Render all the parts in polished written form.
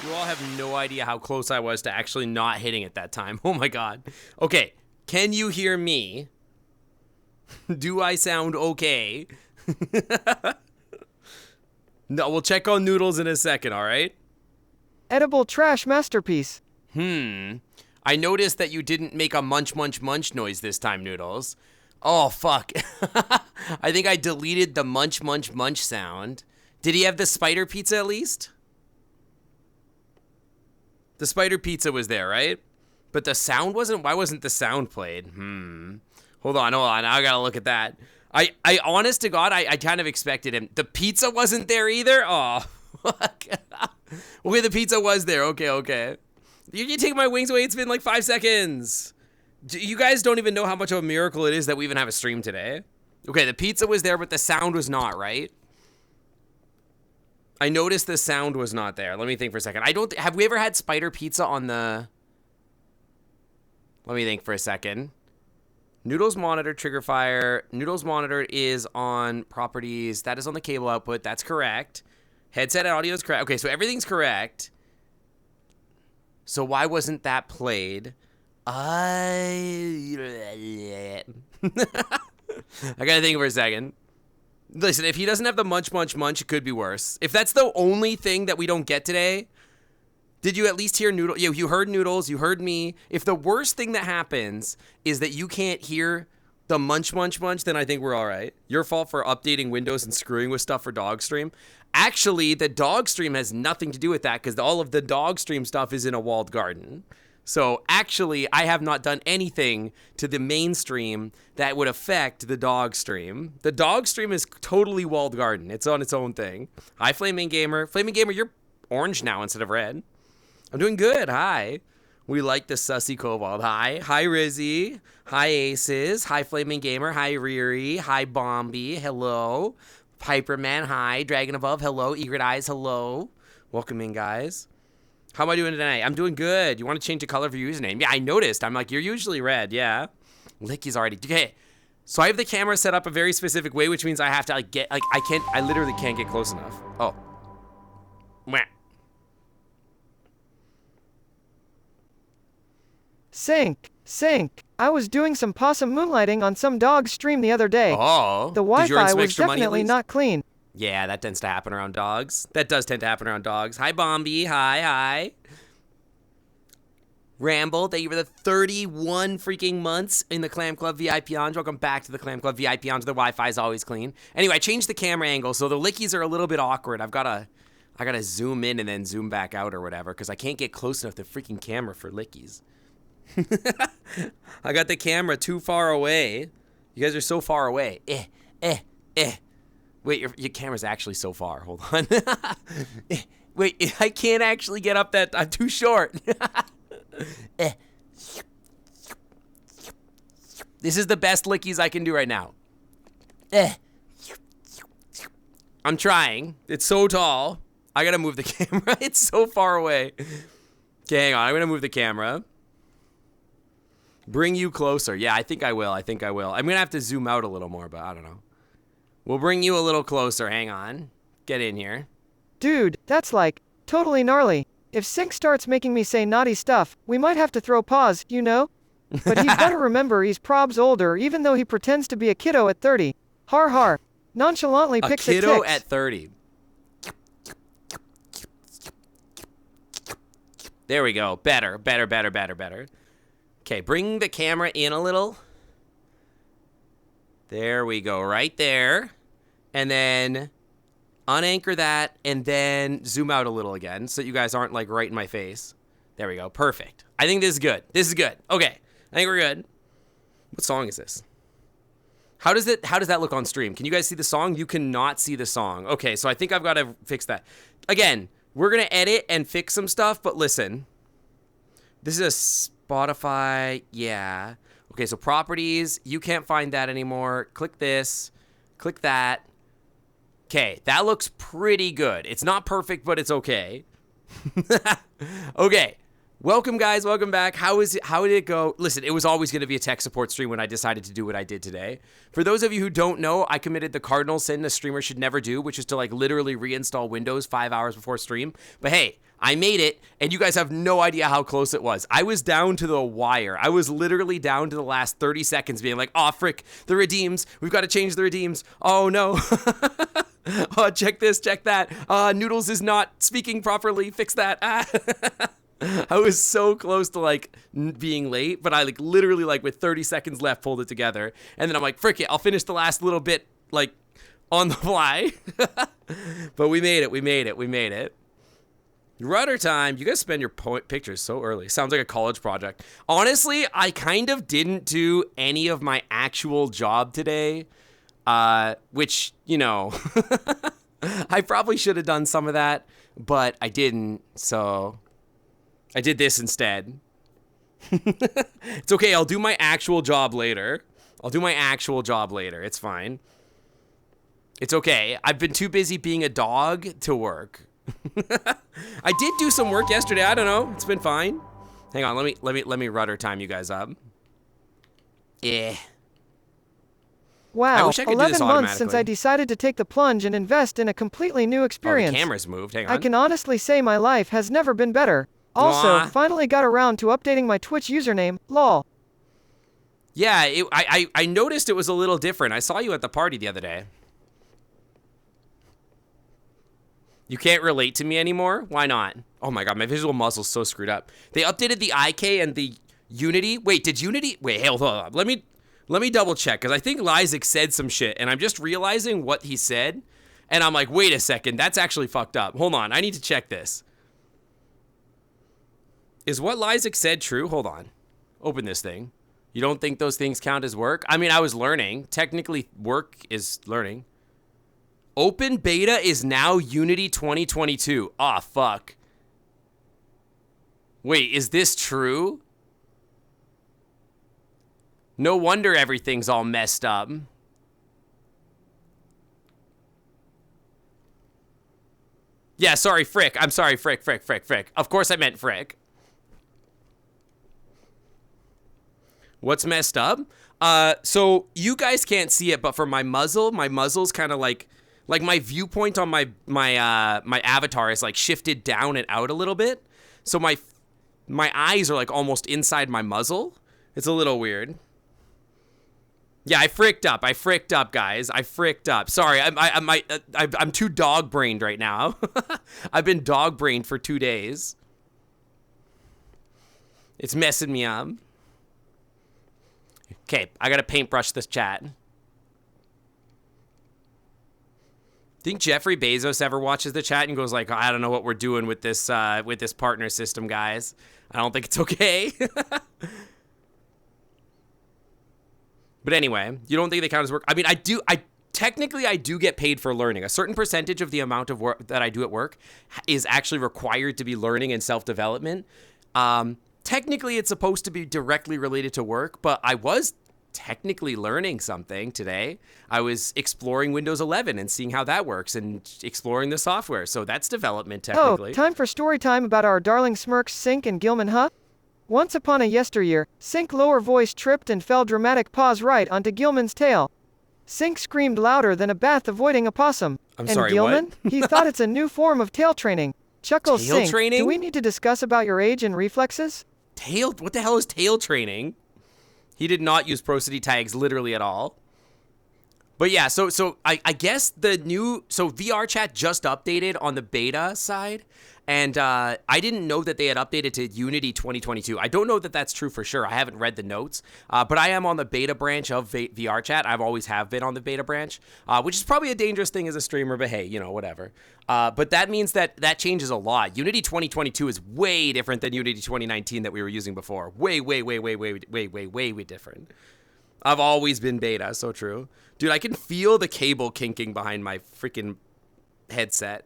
You all have no idea how close I was to actually not hitting it that time. Oh my god. Okay, can you hear me? Do I sound okay? No, we'll check on Noodles in a second, alright? Edible trash masterpiece. I noticed that you didn't make a munch munch munch noise this time, Noodles. Oh, fuck. I think I deleted the munch munch munch sound. Did he have the spider pizza at least? The spider pizza was there, right? But the sound wasn't? Why wasn't the sound played? Hold on. I gotta look at that. I honest to God, I kind of expected him. The pizza wasn't there either? Oh, fuck. Okay, the pizza was there. Okay. You take my wings away. It's been like 5 seconds. You guys don't even know how much of a miracle it is that we even have a stream today. Okay, the pizza was there, but the sound was not, right? I noticed the sound was not there. Let me think for a second. Have we ever had spider pizza on the... Let me think for a second. Noodles monitor, trigger fire. Noodles monitor is on properties. That is on the cable output. That's correct. Headset audio is correct. Okay, so everything's correct. So why wasn't that played? I gotta think for a second. Listen, if he doesn't have the munch, munch, munch, it could be worse. If that's the only thing that we don't get today, did you at least hear Noodles? You heard Noodles, you heard me. If the worst thing that happens is that you can't hear the munch, munch, munch, then I think we're all right. Your fault for updating Windows and screwing with stuff for Dogstream. Actually, the Dogstream has nothing to do with that because all of the Dogstream stuff is in a walled garden. So actually, I have not done anything to the mainstream that would affect the dog stream. The dog stream is totally walled garden. It's on its own thing. Hi, Flaming Gamer. Flaming Gamer, you're orange now instead of red. I'm doing good. Hi. We like the sussy kobold. Hi. Hi, Rizzy. Hi, Aces. Hi, Flaming Gamer. Hi, Riri. Hi, Bombi. Hello. Piperman. Hi. Dragon Above. Hello. Egret Eyes. Hello. Welcome in, guys. How am I doing tonight? I'm doing good. You want to change the color of your username? Yeah, I noticed. I'm like, you're usually red. Yeah. Licky's already. Okay. So I have the camera set up a very specific way, which means I have to I literally can't get close enough. Oh. Mwah. Sync. I was doing some possum moonlighting on some dog's stream the other day. Oh. The Wi-Fi was definitely not clean. Yeah, that tends to happen around dogs. That does tend to happen around dogs. Hi, Bombi. Hi. Ramble, thank you for the 31 freaking months in the Clam Club VIP Lounge. Welcome back to the Clam Club VIP Lounge. The Wi-Fi is always clean. Anyway, I changed the camera angle, so the lickies are a little bit awkward. I gotta zoom in and then zoom back out or whatever, because I can't get close enough to the freaking camera for lickies. I got the camera too far away. You guys are so far away. Wait, your camera's actually so far. Hold on. Wait, I can't actually get up that. I'm too short. This is the best lickies I can do right now. I'm trying. It's so tall. I gotta move the camera. It's so far away. Okay, hang on. I'm gonna move the camera. Bring you closer. Yeah, I think I will. I'm gonna have to zoom out a little more, but I don't know. We'll bring you a little closer. Hang on. Get in here. Dude, that's like totally gnarly. If Sync starts making me say naughty stuff, we might have to throw pause, you know? But he's gotta remember he's probs older even though he pretends to be a kiddo at 30. Har. Nonchalantly picks a kiddo at 30. There we go. Better. Okay, bring the camera in a little. There we go, right there. And then unanchor that and then zoom out a little again so you guys aren't like right in my face. There we go, perfect. I think this is good. Okay, I think we're good. What song is this? How does that look on stream? Can you guys see the song? You cannot see the song. Okay, so I think I've got to fix that. Again, we're gonna edit and fix some stuff, but listen. This is a Spotify, yeah. Okay, so properties, you can't find that anymore. Click this, click that. Okay, that looks pretty good. It's not perfect, but it's okay. Okay, Welcome, guys. Welcome back. How did it go? Listen, it was always going to be a tech support stream when I decided to do what I did today. For those of you who don't know, I committed the cardinal sin a streamer should never do, which is to like literally reinstall Windows 5 hours before stream. But hey, I made it, and you guys have no idea how close it was. I was down to the wire. I was literally down to the last 30 seconds being like, oh, frick, the redeems. We've got to change the redeems. Oh, no. Oh, check this, check that. Noodles is not speaking properly. Fix that. I was so close to like being late, but I like literally like with 30 seconds left pulled it together. And then I'm like, frick it, I'll finish the last little bit like on the fly. But we made it. Rudder time. You guys spend your pictures so early. Sounds like a college project. Honestly, I kind of didn't do any of my actual job today, which, you know, I probably should have done some of that, but I didn't, so I did this instead. It's okay, I'll do my actual job later. It's fine. It's okay. I've been too busy being a dog to work. I did do some work yesterday. I don't know. It's been fine. Hang on, let me rudder time you guys up. Yeah. Wow, I wish I could do 11 this months since automatically. I decided to take the plunge and invest in a completely new Oh, experience. the camera's moved. Hang on. I can honestly say my life has never been better. Also, Aw. finally got around to updating my Twitch username, lol. Yeah, I noticed it was a little different. I saw you at the party the other day. You can't relate to me anymore? Why not? Oh my god, my visual muscle's so screwed up. They updated the IK and the Unity. Wait, did Unity? Wait, hold on. Let me double check, because I think Lysick said some shit, and I'm just realizing what he said, and I'm like, wait a second, that's actually fucked up. Hold on, I need to check this. Is what Lysick said true? Hold on. Open this thing. You don't think those things count as work? I mean, I was learning. Technically, work is learning. Open beta is now Unity 2022. Ah, fuck. Wait, is this true? No wonder everything's all messed up. Yeah, sorry, Frick. I'm sorry, Frick. Of course I meant Frick. What's messed up? So you guys can't see it, but for my muzzle's kind of like my viewpoint on my avatar is like shifted down and out a little bit. So my eyes are like almost inside my muzzle. It's a little weird. Yeah, I fricked up, guys. I fricked up. Sorry, I'm too dog-brained right now. I've been dog-brained for 2 days. It's messing me up. Okay, I gotta paintbrush this chat. Think Jeffrey Bezos ever watches the chat and goes like, I don't know what we're doing with this partner system, guys. I don't think it's okay. But anyway, you don't think they count as work? I mean, technically I do get paid for learning. A certain percentage of the amount of work that I do at work is actually required to be learning and self-development. Technically it's supposed to be directly related to work, but I was technically learning something today. I was exploring Windows 11 and seeing how that works and exploring the software. So that's development technically. Oh, time for story time about our darling smirks Sink and Gilman, huh? Once upon a yesteryear, Sink lower voice tripped and fell dramatic paws right onto Gilman's tail. Sink screamed louder than a bath avoiding a possum. I'm and sorry, Gilman, what? he thought it's a new form of tail training. Chuckles Tail Sink, training? do we need to discuss about your age and reflexes? What the hell is tail training? He did not use prosody tags literally at all. But yeah, so I guess VRChat just updated on the beta side, and I didn't know that they had updated to Unity 2022. I don't know that that's true for sure. I haven't read the notes, but I am on the beta branch of VRChat. I've always have been on the beta branch, which is probably a dangerous thing as a streamer, but hey, you know, whatever. But that means that changes a lot. Unity 2022 is way different than Unity 2019 that we were using before. Way different. I've always been beta, so true. Dude, I can feel the cable kinking behind my freaking headset.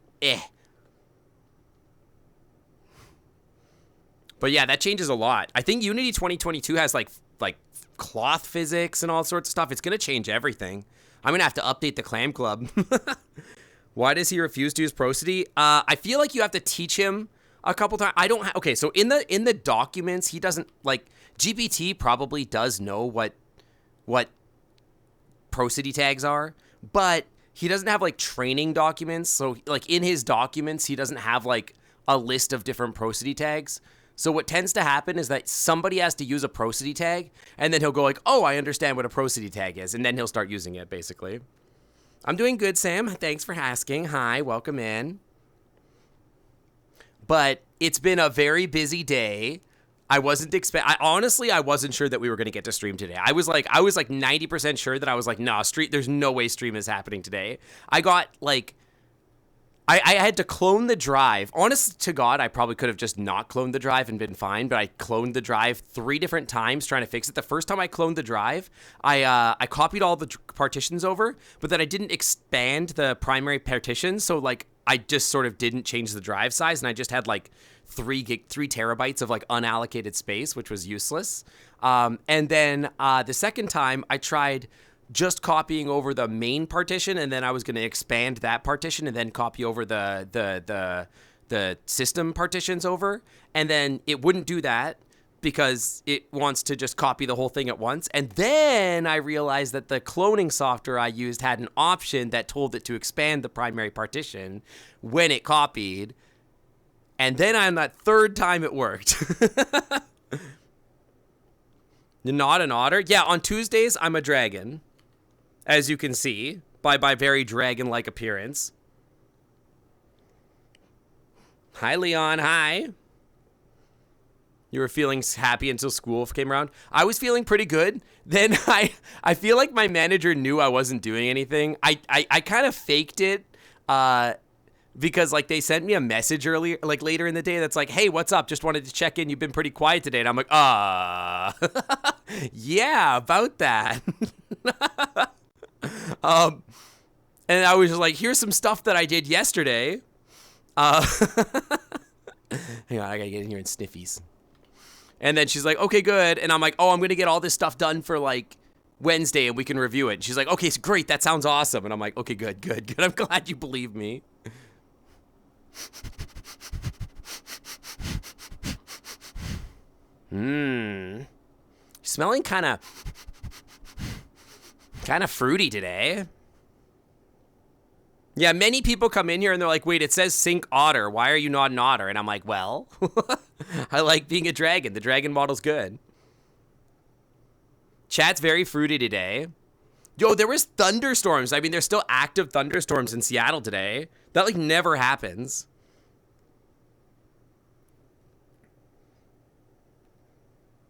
But yeah, that changes a lot. I think Unity 2022 has like cloth physics and all sorts of stuff. It's going to change everything. I'm going to have to update the Clam Club. Why does he refuse to use prosody? I feel like you have to teach him a couple times. I don't okay, so in the documents, he doesn't like GPT probably does know what prosody tags are, but he doesn't have like training documents. So like in his documents, he doesn't have like a list of different prosody tags. So what tends to happen is that somebody has to use a prosody tag, and then he'll go like, "Oh, I understand what a prosody tag is," and then he'll start using it basically. I'm doing good, Sam. Thanks for asking. Hi, welcome in. But it's been a very busy day. I wasn't honestly, I wasn't sure that we were going to get to stream today. I was like 90% sure that I was like, nah, there's no way stream is happening today. I got like, I had to clone the drive. Honest to God, I probably could have just not cloned the drive and been fine, but I cloned the drive 3 different times trying to fix it. The first time I cloned the drive, I copied all the partitions over, but then I didn't expand the primary partition, so like I just sort of didn't change the drive size, and I just had like 3 terabytes of like unallocated space, which was useless. And then the second time I tried just copying over the main partition, and then I was going to expand that partition and then copy over the system partitions over, and then it wouldn't do that because it wants to just copy the whole thing at once. And then I realized that the cloning software I used had an option that told it to expand the primary partition when it copied. And then on that third time it worked. You're not an otter? Yeah, on Tuesdays I'm a dragon. As you can see, by my very dragon-like appearance. Hi, Leon. Hi. You were feeling happy until school came around? I was feeling pretty good. Then I feel like my manager knew I wasn't doing anything. I kind of faked it because like they sent me a message earlier, like later in the day that's like, hey, what's up? Just wanted to check in. You've been pretty quiet today. And I'm like, yeah, about that. And I was just like, here's some stuff that I did yesterday. Hang on, I gotta get in here and sniffies. And then she's like, okay, good. And I'm like, oh, I'm gonna get all this stuff done for like Wednesday and we can review it. And she's like, okay, so great, that sounds awesome. And I'm like, okay, good. I'm glad you believe me. Smelling kind of fruity today. Yeah, many people come in here and they're like, wait, it says Sync Otter. Why are you not an otter? And I'm like, well, I like being a dragon. The dragon model's good. Chat's very fruity today. Yo, there was thunderstorms. I mean, there's still active thunderstorms in Seattle today. That like never happens.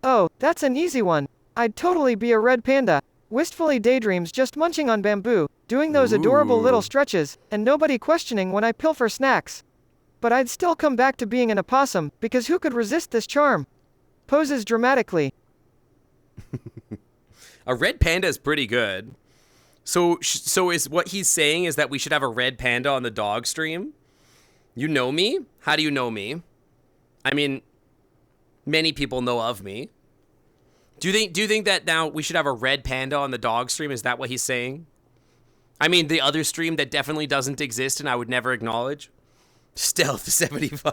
Oh, that's an easy one. I'd totally be a red panda. Wistfully daydreams just munching on bamboo, doing those adorable little stretches, and nobody questioning when I pilfer snacks. But I'd still come back to being an opossum, because who could resist this charm? Poses dramatically. A red panda is pretty good. So is what he's saying is that we should have a red panda on the dog stream? You know me? How do you know me? I mean, many people know of me. Do you think that now we should have a red panda on the dog stream? Is that what he's saying? I mean, the other stream that definitely doesn't exist and I would never acknowledge. Stealth 75.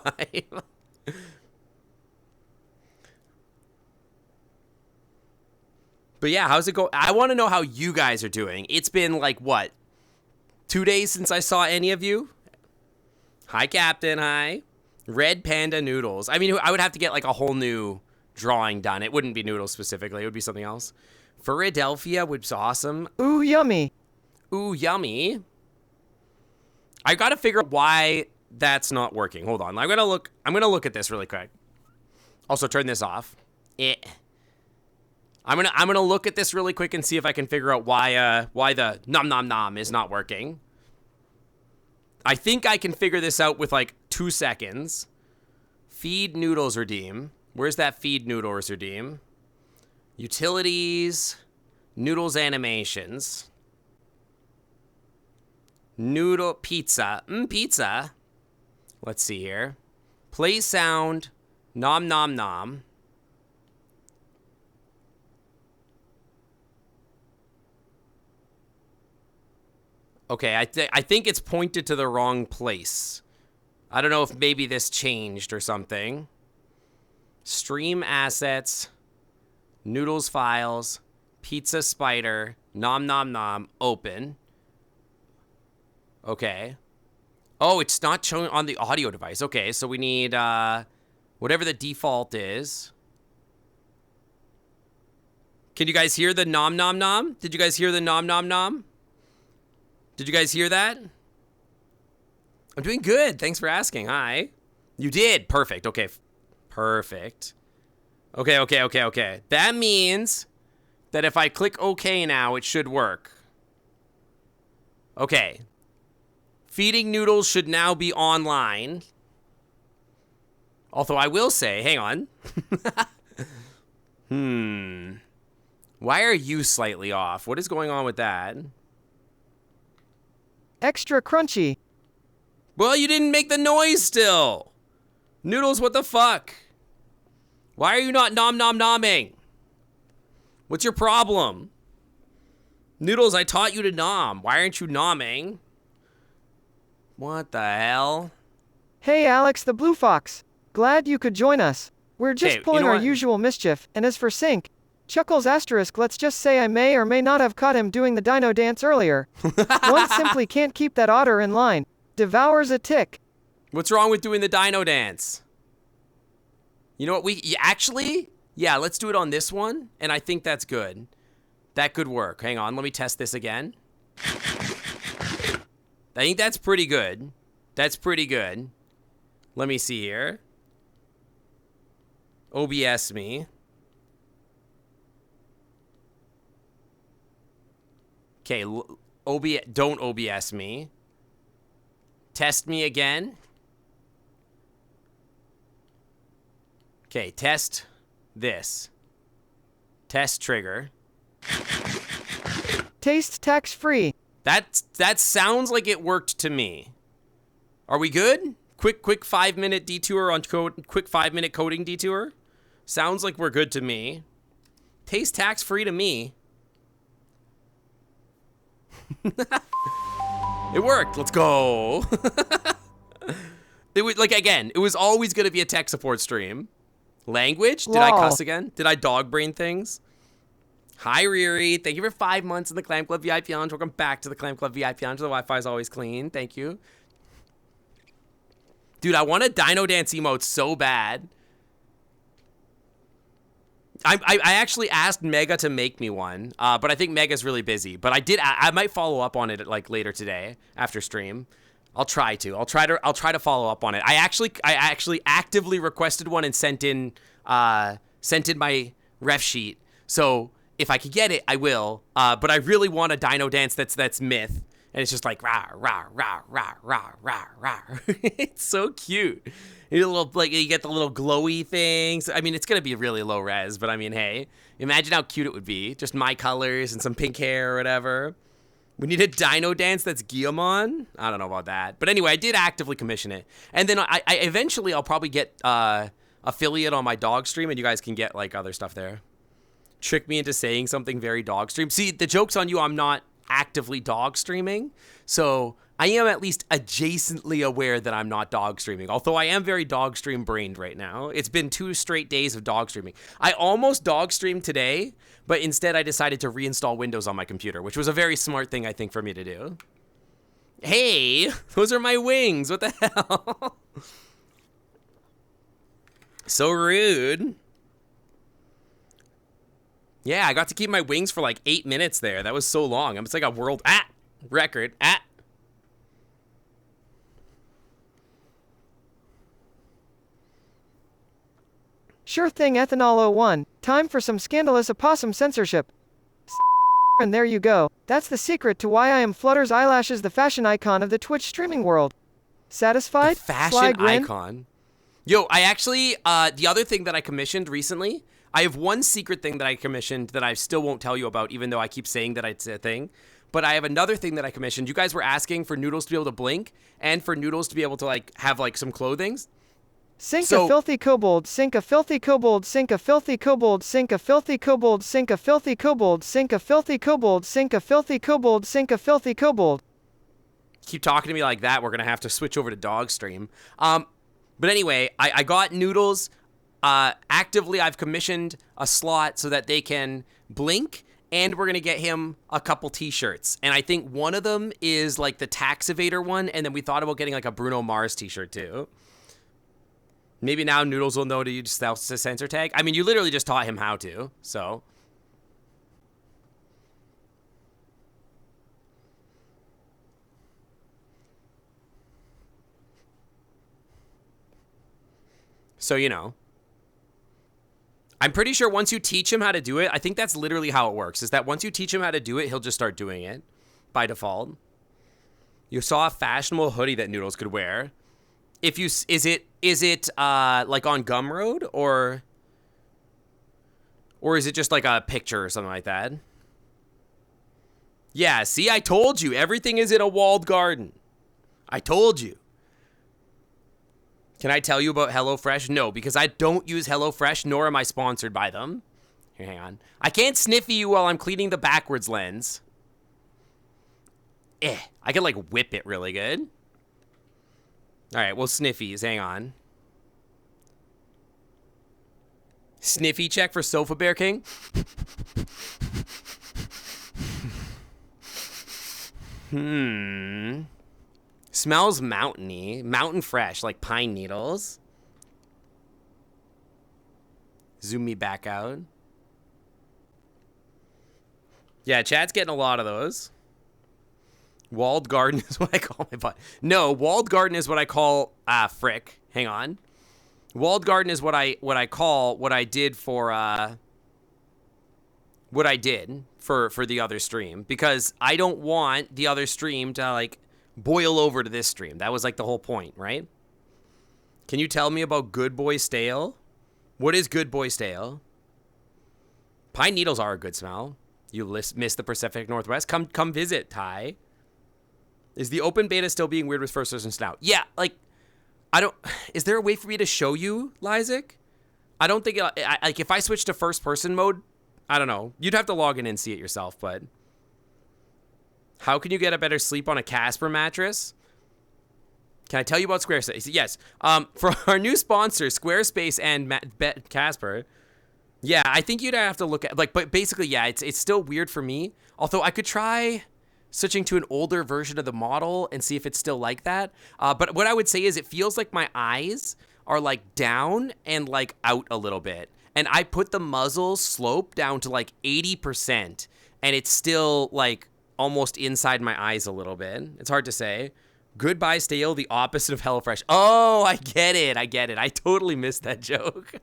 But yeah, how's it go? I want to know how you guys are doing. It's been like, what, 2 days since I saw any of you? Hi, Captain. Hi. Red panda noodles. I mean, I would have to get like a whole new drawing done. It wouldn't be noodles specifically. It would be something else. Philadelphia was awesome. Ooh, yummy. Ooh, yummy. I got to figure out why that's not working. Hold on. I'm going to look at this really quick. Also, turn this off. I'm going to look at this really quick and see if I can figure out why the nom nom nom is not working. I think I can figure this out with like 2 seconds. Feed noodles redeem. Where's that feed noodles redeem? Utilities, noodles animations. Noodle pizza. Pizza. Let's see here. Play sound. Nom nom nom. Okay, I think it's pointed to the wrong place. I don't know if maybe this changed or something. Stream assets, noodles files, pizza spider, nom nom nom, open. Okay. Oh, it's not showing on the audio device. Okay, so we need whatever the default is. Can you guys hear the nom nom nom? Did you guys hear the nom nom nom? Did you guys hear that? I'm doing good. Thanks for asking. Hi. You did. Perfect. Okay. Perfect. Okay. That means that if I click OK now, it should work. Okay. Feeding noodles should now be online. Although I will say, hang on. Why are you slightly off? What is going on with that? Extra crunchy. Well, you didn't make the noise still. Noodles, what the fuck? Why are you not nom nom nomming? What's your problem? Noodles, I taught you to nom. Why aren't you nomming? What the hell? Hey, Alex the Blue Fox. Glad you could join us. We're just pulling our usual mischief, and as for Sync, Chuckles asterisk, let's just say I may or may not have caught him doing the dino dance earlier. One simply can't keep that otter in line. Devours a tick. What's wrong with doing the dino dance? You know what, yeah, let's do it on this one, and I think that's good. That could work. Hang on, let me test this again. I think that's pretty good. That's pretty good. Let me see here. OBS me. Okay, don't OBS me. Test me again. Okay, test this. Test trigger. Taste tax-free. That sounds like it worked to me. Are we good? Quick 5-minute detour on quick 5-minute coding detour. Sounds like we're good to me. Taste tax-free to me. It worked. Let's go. It was always going to be a tech support stream. Language? Did I cuss again? Did I dog brain things? Hi, Riri. Thank you for 5 months in the Clam Club VIP Lounge. Welcome back to the Clam Club VIP Lounge. The Wi-Fi is always clean. Thank you. Dude, I want a dino dance emote so bad. I actually asked Mega to make me one, but I think Mega's really busy. But I might follow up on it like later today after stream. I'll try to follow up on it. I actually actively requested one and sent in my ref sheet. So if I could get it, I will. But I really want a dino dance that's myth, and it's just like rah rah rah rah rah rah rah. It's so cute. You get the little glowy things. I mean, it's gonna be really low res, but I mean, hey, imagine how cute it would be. Just my colors and some pink hair or whatever. We need a dino dance that's Guillemon. I don't know about that, but anyway, I did actively commission it, and then I eventually I'll probably get affiliate on my dog stream, and you guys can get like other stuff there. Trick me into saying something very dog stream. See, the joke's on you. I'm not actively dog streaming, so I am at least adjacently aware that I'm not dog streaming, although I am very dog stream brained right now. It's been 2 straight days of dog streaming. I almost dog streamed today, but instead I decided to reinstall Windows on my computer, which was a very smart thing, I think, for me to do. Hey, those are my wings. What the hell? So rude. Yeah, I got to keep my wings for like 8 minutes there. That was so long. It's like a world record. Sure thing, Ethanol 01. Time for some scandalous opossum censorship. And there you go. That's the secret to why I am Flutter's Eyelashes, the fashion icon of the Twitch streaming world. Satisfied? The fashion icon. Yo, I actually, the other thing that I commissioned recently, I have one secret thing that I commissioned that I still won't tell you about, even though I keep saying that it's a thing. But I have another thing that I commissioned. You guys were asking for Noodles to be able to blink and for Noodles to be able to like have like some clothing. Sink a filthy kobold, sink a filthy kobold, sink a filthy kobold, sink a filthy kobold, sink a filthy kobold, sink a filthy kobold, sink a filthy kobold, sink a filthy kobold. keep talking to me like that, we're going to have to switch over to dog stream. But anyway, I got Noodles. Actively, I've commissioned a slot so that they can blink, and we're going to get him a couple t-shirts. And I think one of them is like the Tax Evader one, and then we thought about getting like a Bruno Mars t-shirt too. Maybe now Noodles will know to use the sensor tag. I mean, you literally just taught him how to, so. So, you know. I'm pretty sure once you teach him how to do it, I think that's literally how it works, is that once you teach him how to do it, he'll just start doing it by default. You saw a fashionable hoodie that Noodles could wear. If you, is it like on Gumroad, or is it just like a picture or something like that? Yeah, see, I told you, everything is in a walled garden. I told you. Can I tell you about HelloFresh? No, because I don't use HelloFresh, nor am I sponsored by them. Here, hang on. I can't sniffy you while I'm cleaning the backwards lens. I can like whip it really good. All right, well, sniffies, hang on. Sniffy check for Sofa Bear King. Smells mountainy. Mountain fresh, like pine needles. Zoom me back out. Yeah, chat's getting a lot of those. Walled garden is what I call my butt. No, walled garden is what I call frick. Hang on. Walled garden is what I call what I did for the other stream, because I don't want the other stream to like boil over to this stream. That was like the whole point, right? Can you tell me about Good Boy Stale? What is Good Boy Stale? Pine needles are a good smell. You miss the Pacific Northwest. Come visit, Ty. Is the open beta still being weird with first person snout? Yeah, like, I don't... Is there a way for me to show you, Lysic? I don't think... like, if I switch to first person mode, I don't know. You'd have to log in and see it yourself, but... How can you get a better sleep on a Casper mattress? Can I tell you about Squarespace? Yes. For our new sponsors, Squarespace and Casper... Yeah, I think you'd have to look at... Like, but basically, yeah, it's still weird for me. Although I could try... switching to an older version of the model and see if it's still like that. But what I would say is it feels like my eyes are like down and like out a little bit. And I put the muzzle slope down to like 80%, and it's still like almost inside my eyes a little bit. It's hard to say. Goodbye Stale, the opposite of HelloFresh. Oh, I get it. I totally missed that joke.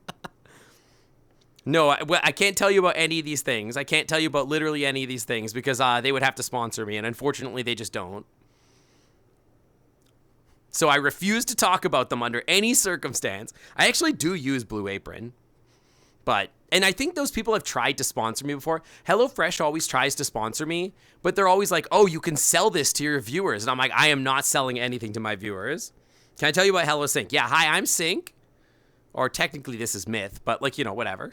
No, I can't tell you about any of these things. I can't tell you about literally any of these things because they would have to sponsor me, and unfortunately, they just don't. So I refuse to talk about them under any circumstance. I actually do use Blue Apron, and I think those people have tried to sponsor me before. HelloFresh always tries to sponsor me, but they're always like, oh, you can sell this to your viewers. And I'm like, I am not selling anything to my viewers. Can I tell you about HelloSync? Yeah, hi, I'm Sync. Or technically this is Myth, but like, you know, whatever.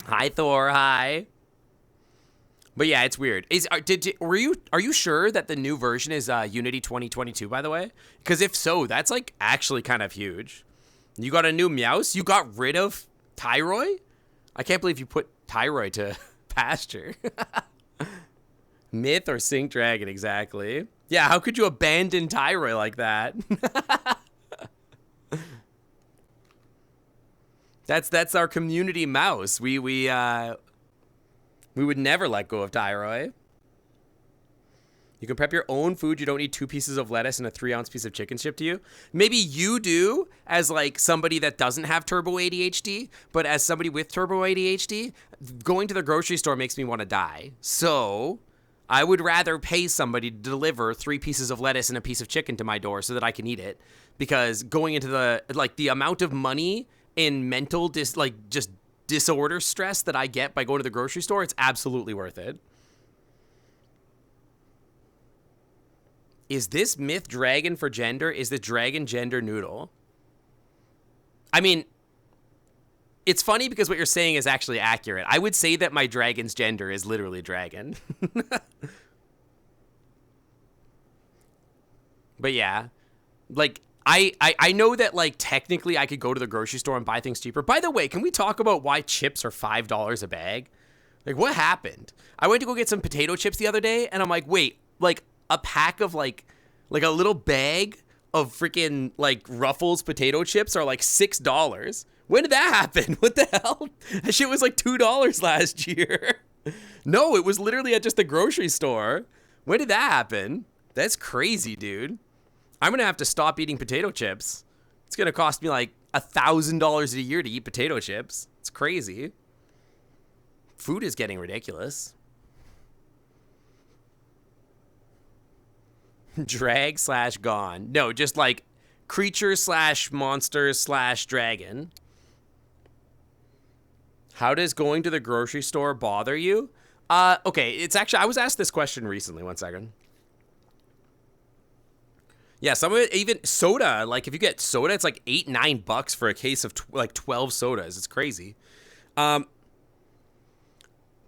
Hi, Thor, hi. But yeah, it's weird. Are you sure that the new version is Unity 2022, by the way? Because if so, that's like actually kind of huge. You got a new Meowse? You got rid of Tyroy? I can't believe you put Tyroy to pasture. Myth or Sync Dragon, exactly. Yeah, how could you abandon Tyroy like that? That's our community mouse. We would never let go of Tyroy. You can prep your own food. You don't need 2 pieces of lettuce and a 3-ounce piece of chicken shipped to you. Maybe you do, as like somebody that doesn't have turbo ADHD, but as somebody with turbo ADHD, going to the grocery store makes me want to die. So I would rather pay somebody to deliver 3 pieces of lettuce and a piece of chicken to my door so that I can eat it. Because going into the amount of money in mental disorder stress that I get by going to the grocery store, it's absolutely worth it. Is this Myth Dragon for gender? Is the dragon gender noodle? I mean, it's funny because what you're saying is actually accurate. I would say that my dragon's gender is literally dragon. But yeah, like I know that like technically I could go to the grocery store and buy things cheaper. By the way, can we talk about why chips are $5 a bag? Like, what happened? I went to go get some potato chips the other day, and I'm like, wait, like a pack of like a little bag of freaking like Ruffles potato chips are like $6. When did that happen? What the hell? That shit was like $2 last year. No, it was literally at just the grocery store. When did that happen? That's crazy, dude. I'm gonna have to stop eating potato chips. It's gonna cost me like $1,000 a year to eat potato chips. It's crazy. Food is getting ridiculous. Drag / gone. No, just like creature / monster / dragon. How does going to the grocery store bother you? Okay, it's actually, I was asked this question recently. One second. Yeah, some of it, even soda, like if you get soda, it's like $8-9 for a case of like 12 sodas. It's crazy.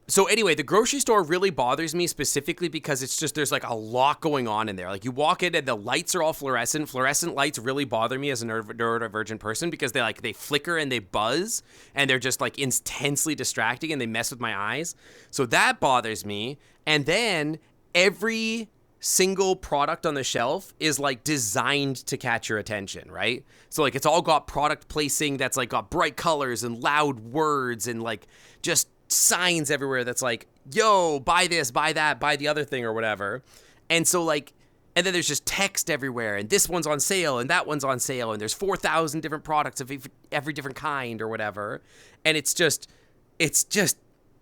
So anyway, the grocery store really bothers me specifically because it's just, there's like a lot going on in there. Like you walk in and the lights are all fluorescent. Fluorescent lights really bother me as a neurodivergent person because they flicker and they buzz and they're just like intensely distracting and they mess with my eyes. So that bothers me. And then every single product on the shelf is like designed to catch your attention, right? So like it's all got product placing that's like got bright colors and loud words and like just signs everywhere that's like, yo, buy this, buy that, buy the other thing or whatever. And so like, and then there's just text everywhere and this one's on sale and that one's on sale and there's 4,000 different products of every different kind or whatever. And it's just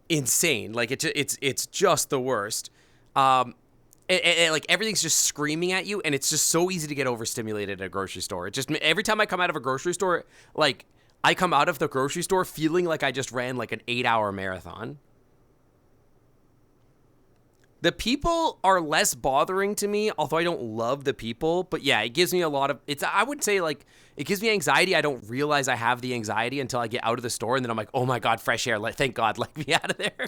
insane. Like it's just the worst. And like everything's just screaming at you and it's just so easy to get overstimulated at a grocery store. It just, every time I come out of a grocery store, like I come out of the grocery store feeling like I just ran like an 8-hour marathon. The people are less bothering to me, although I don't love the people. But yeah, it gives me a lot of, I would say like, it gives me anxiety. I don't realize I have the anxiety until I get out of the store. And then I'm like, oh my God, fresh air. Thank God, let me out of there.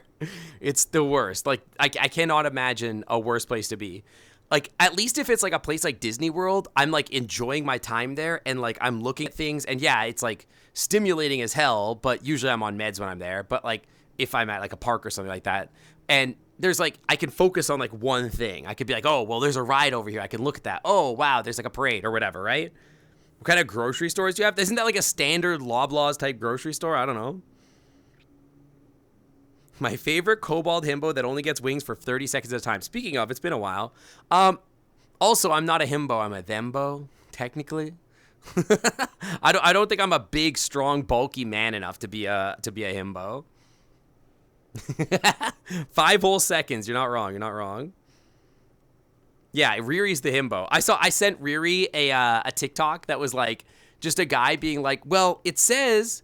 It's the worst. Like, I cannot imagine a worse place to be. Like, at least if it's like a place like Disney World, I'm like enjoying my time there and like I'm looking at things and yeah, it's like stimulating as hell, but usually I'm on meds when I'm there. But like if I'm at like a park or something like that and there's like, I can focus on like one thing. I could be like, oh, well, there's a ride over here. I can look at that. Oh, wow, there's like a parade or whatever, right? What kind of grocery stores do you have? Isn't that like a standard Loblaws type grocery store? I don't know. My favorite kobold himbo that only gets wings for 30 seconds at a time. Speaking of, it's been a while. Also, I'm not a himbo. I'm a thembo, technically. I don't think I'm a big, strong, bulky man enough to be a himbo. 5 whole seconds. You're not wrong. You're not wrong. Yeah, Riri's the himbo. I sent Riri a TikTok that was like just a guy being like, well, it says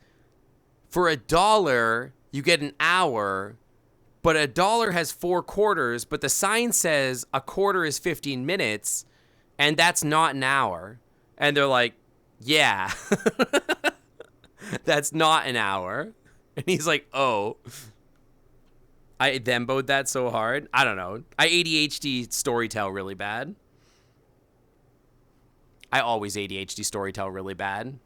for $1 you get an hour, but $1 has 4 quarters, but the sign says a quarter is 15 minutes, and that's not an hour. And they're like, yeah, that's not an hour. And he's like, oh. I themboed that so hard. I don't know. I ADHD storytell really bad. I always ADHD storytell really bad.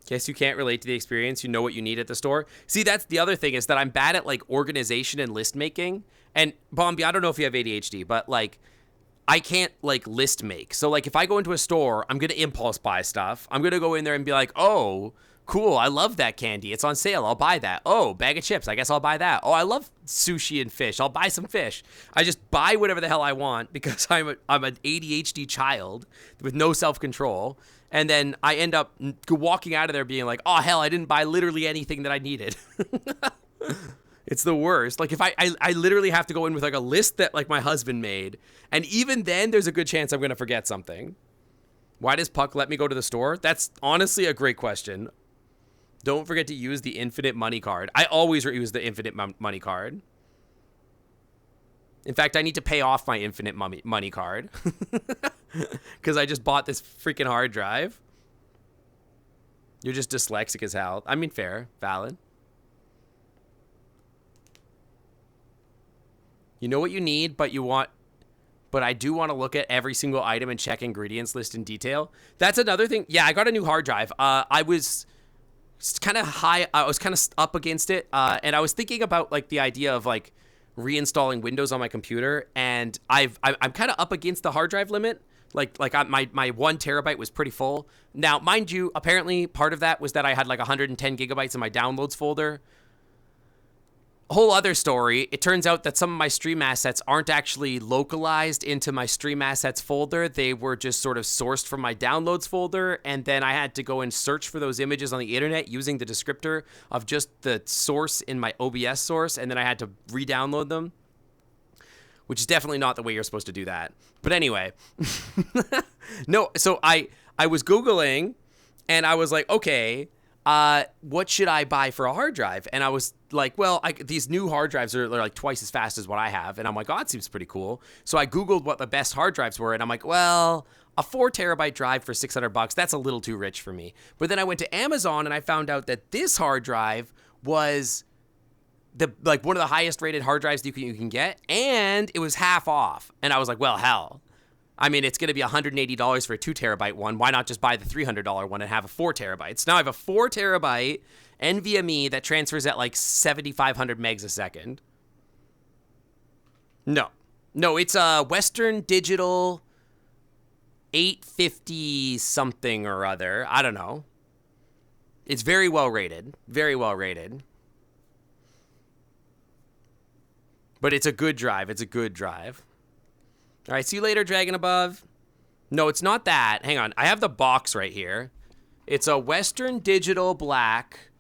Guess you can't relate to the experience. You know what you need at the store. See, that's the other thing is that I'm bad at like organization and list making. And Bombi, I don't know if you have ADHD, but like I can't like list make. So like if I go into a store, I'm going to impulse buy stuff. I'm going to go in there and be like, oh, cool, I love that candy. It's on sale. I'll buy that. Oh, bag of chips. I guess I'll buy that. Oh, I love sushi and fish. I'll buy some fish. I just buy whatever the hell I want because I'm an ADHD child with no self-control. And then I end up walking out of there being like, oh, hell, I didn't buy literally anything that I needed. It's the worst. Like if I literally have to go in with like a list that like my husband made. And even then there's a good chance I'm going to forget something. Why does Puck let me go to the store? That's honestly a great question. Don't forget to use the infinite money card. I always use the infinite money card. In fact, I need to pay off my infinite money card. Because I just bought this freaking hard drive. You're just dyslexic as hell. I mean, fair. Valid. You know what you need, but I do want to look at every single item and check ingredients list in detail. That's another thing. Yeah, I got a new hard drive. I was kind of high. I was kind of up against it, and I was thinking about like the idea of like reinstalling Windows on my computer, and I'm kind of up against the hard drive limit. My 1 terabyte was pretty full. Now, mind you, apparently part of that was that I had like 110 gigabytes in my downloads folder. Whole other story. It turns out that some of my stream assets aren't actually localized into my stream assets folder. They were just sort of sourced from my downloads folder, and then I had to go and search for those images on the internet using the descriptor of just the source in my OBS source, and then I had to re-download them, which is definitely not the way you're supposed to do that. But anyway, no, so I was Googling, and I was like, okay, what should I buy for a hard drive? And I was like, well, these new hard drives are like twice as fast as what I have. And I'm like, oh, that seems pretty cool. So I Googled what the best hard drives were. And I'm like, well, a 4 terabyte drive for $600, that's a little too rich for me. But then I went to Amazon and I found out that this hard drive was one of the highest rated hard drives you can get. And it was half off. And I was like, well, hell. I mean, it's going to be $180 for a 2 terabyte one. Why not just buy the $300 one and have a 4 terabyte? So now I have a 4 terabyte NVMe that transfers at like 7,500 megs a second. No, it's a Western Digital 850 something or other. I don't know. It's very well rated. Very well rated. But it's a good drive. All right, see you later, Dragon Above. No, it's not that. Hang on. I have the box right here. It's a Western Digital Black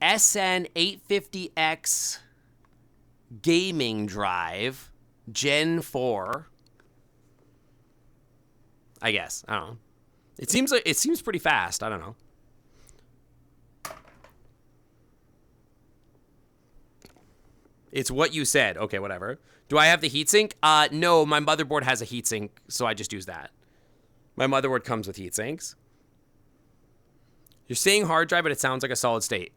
SN850X gaming drive, Gen 4. I guess. I don't know. It seems pretty fast. I don't know. It's what you said. Okay, whatever. Do I have the heatsink? No, my motherboard has a heatsink, so I just use that. My motherboard comes with heatsinks. You're saying hard drive, but it sounds like a solid state.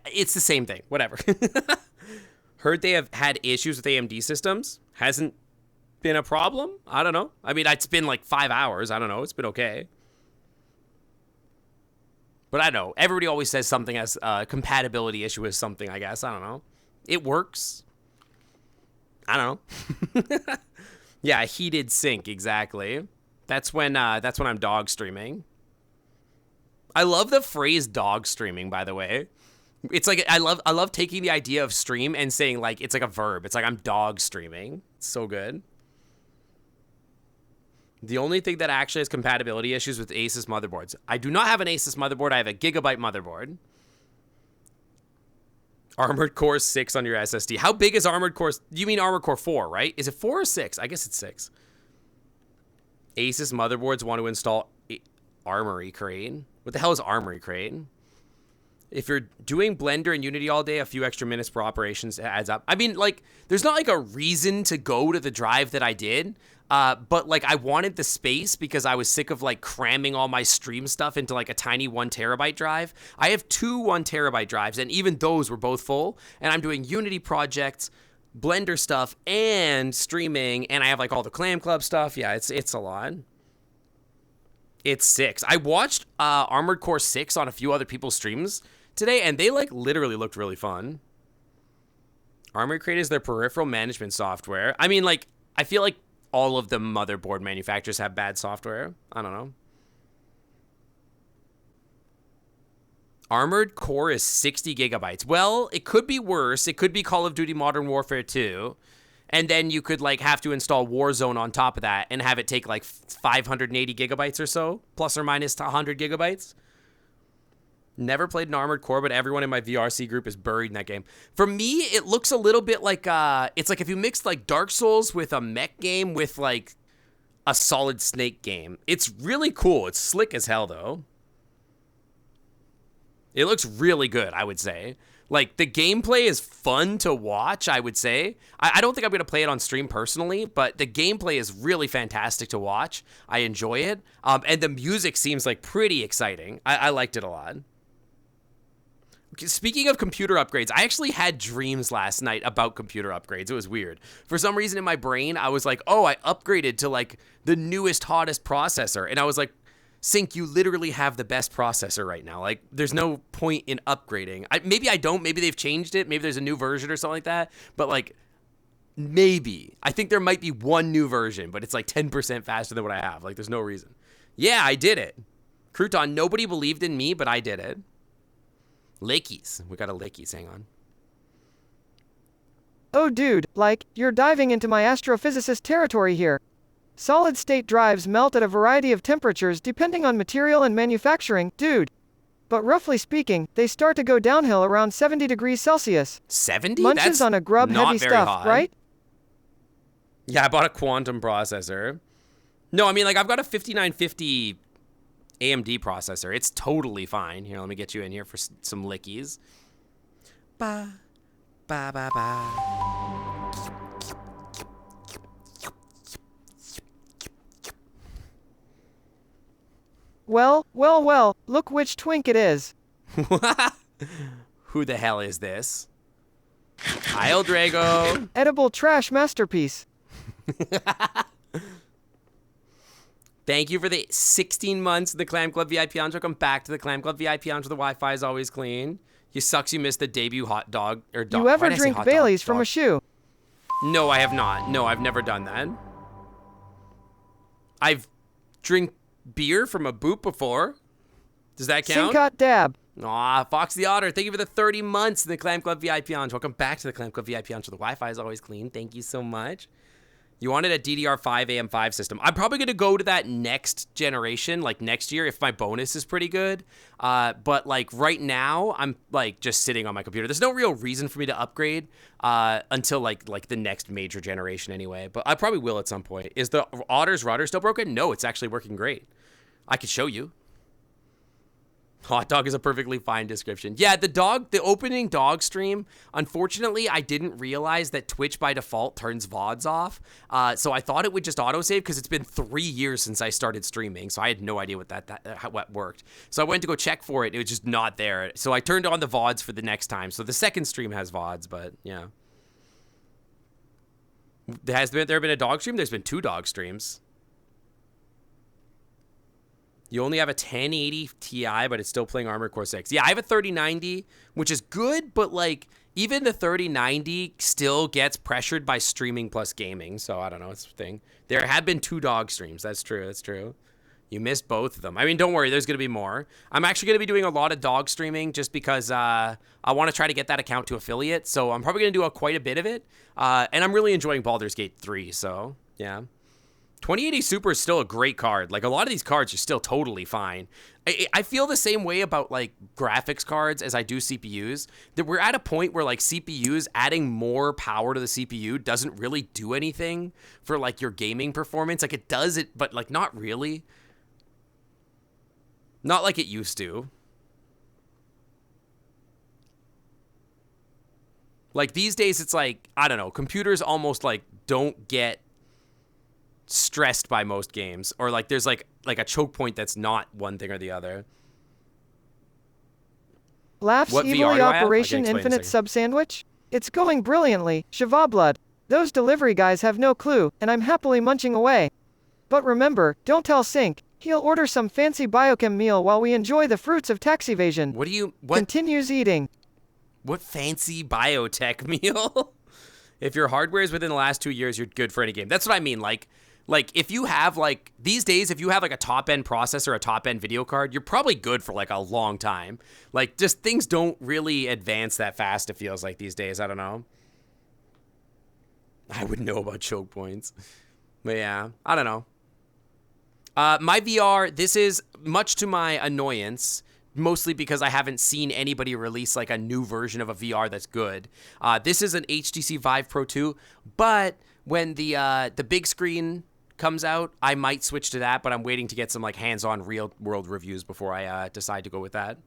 It's the same thing. Whatever. Heard they have had issues with AMD systems. Hasn't been a problem. I don't know. I mean, it's been like 5 hours. I don't know. It's been okay. But I know. Everybody always says something as a compatibility issue with something, I guess. I don't know. It works. I don't know. Yeah, a heated sink, exactly. That's when I'm dog streaming. I love the phrase dog streaming, by the way. It's like I love taking the idea of stream and saying like it's like a verb. It's like I'm dog streaming. It's so good. The only thing that actually has compatibility issues with Asus motherboards. I do not have an Asus motherboard. I have a Gigabyte motherboard. Armored Core 6 on your SSD. How big is Armored Core? You mean Armored Core 4, right? Is it 4 or 6? I guess it's 6. Asus motherboards want to install Armory Crane. What the hell is Armory Crane? If you're doing Blender and Unity all day, a few extra minutes per operations adds up. I mean, like, there's not like a reason to go to the drive that I did. But like I wanted the space because I was sick of like cramming all my stream stuff into like a tiny 1 terabyte drive. I have 2 1 terabyte drives, and even those were both full. And I'm doing Unity projects, Blender stuff, and streaming, and I have like all the Clam Club stuff. Yeah, it's a lot. It's 6. I watched Armored Core 6 on a few other people's streams today, and they like literally looked really fun. Armory Crate is their peripheral management software. I mean, like, I feel like all of the motherboard manufacturers have bad software. I don't know. Armored Core is 60 gigabytes. Well, it could be worse. It could be Call of Duty Modern Warfare 2. And then you could like have to install Warzone on top of that and have it take like 580 gigabytes or so, plus or minus 100 gigabytes. Never played an Armored Core, but everyone in my VRC group is buried in that game. For me, it looks a little bit like, it's like if you mixed like Dark Souls with a mech game with like a Solid Snake game. It's really cool. It's slick as hell, though. It looks really good, I would say. Like, the gameplay is fun to watch, I would say. I don't think I'm going to play it on stream personally, but the gameplay is really fantastic to watch. I enjoy it. And the music seems like pretty exciting. I liked it a lot. speaking of computer upgrades, I actually had dreams last night about computer upgrades. It was weird. For some reason in my brain, I was like, oh, I upgraded to like the newest, hottest processor. And I was like, Sync, you literally have the best processor right now. Like, there's no point in upgrading. Maybe I don't. Maybe they've changed it. Maybe there's a new version or something like that. But like, maybe. I think there might be one new version, but it's like 10% faster than what I have. Like, there's no reason. Yeah, I did it. Crouton, nobody believed in me, but I did it. Lakeys. We got a Lakeys. Hang on. Oh dude, like, you're diving into my astrophysicist territory here. Solid-state drives melt at a variety of temperatures depending on material and manufacturing, dude. But roughly speaking, they start to go downhill around 70 degrees Celsius. 70? Munches That's on a grub not heavy very stuff, hot. right? Yeah, I bought a quantum processor. No, I mean, like, I've got a 5950 AMD processor. It's totally fine. Here, let me get you in here for some lickies. Ba, ba, ba, ba. Well, well, well, look which twink it is. Who the hell is this? Kyle Drago. Edible trash masterpiece. Thank you for the 16 months in the Clam Club VIP lounge. Welcome back to the Clam Club VIP lounge where the Wi-Fi is always clean. You sucks you missed the debut hot dog. Or dog. You ever Why did I say drink hot Bailey's dog? from Dog. a shoe? No, I have not. No, I've never done that. I've drink beer from a boot before. Does that count? Sincot dab. Aw, Fox the Otter, thank you for the 30 months in the Clam Club VIP lounge. Welcome back to the Clam Club VIP lounge where the Wi-Fi is always clean. Thank you so much. You wanted a DDR5 AM5 system. I'm probably going to go to that next generation, like next year, if my bonus is pretty good. But like right now, I'm like just sitting on my computer. There's no real reason for me to upgrade until like the next major generation anyway. But I probably will at some point. Is the Otter's rudder still broken? No, it's actually working great. I could show you. Hot dog is a perfectly fine description. Yeah, the opening dog stream, unfortunately, I didn't realize that Twitch by default turns VODs off. So I thought it would just autosave because it's been 3 years since I started streaming. So I had no idea what worked. So I went to go check for it. It was just not there. So I turned on the VODs for the next time. So the second stream has VODs, but yeah. Has there been a dog stream? There's been 2 dog streams. You only have a 1080 Ti, but it's still playing Armored Core 6. Yeah, I have a 3090, which is good, but like even the 3090 still gets pressured by streaming plus gaming. So I don't know, it's a thing. There have been 2 dog streams. That's true. That's true. You missed both of them. I mean, don't worry. There's going to be more. I'm actually going to be doing a lot of dog streaming just because I want to try to get that account to affiliate. So I'm probably going to do quite a bit of it. And I'm really enjoying Baldur's Gate 3. So yeah. 2080 Super is still a great card. Like, a lot of these cards are still totally fine. I feel the same way about, like, graphics cards as I do CPUs. That we're at a point where, like, CPUs, adding more power to the CPU doesn't really do anything for, like, your gaming performance. Like, it does it, but, like, not really. Not like it used to. Like, these days, it's like, I don't know, computers almost, like, don't get stressed by most games, or like there's like a choke point that's not one thing or the other. Laughs What VR evilly do I have? Operation I can explain in a Infinite second. Sub Sandwich? It's going brilliantly, Shavablood. Those delivery guys have no clue, and I'm happily munching away. But remember, don't tell Sync. He'll order some fancy biochem meal while we enjoy the fruits of tax evasion. What Continues eating. What fancy biotech meal? If your hardware is within the last 2 years, you're good for any game. That's what I mean. Like if you have like these days, if you have like a top end processor, a top end video card, you're probably good for like a long time. Like just things don't really advance that fast. It feels like these days. I don't know. I wouldn't know about choke points, but yeah, I don't know. My VR, this is much to my annoyance, mostly because I haven't seen anybody release like a new version of a VR that's good. This is an HTC Vive Pro 2, but when the big screen comes out, I might switch to that, but I'm waiting to get some like hands-on real world reviews before I decide to go with that.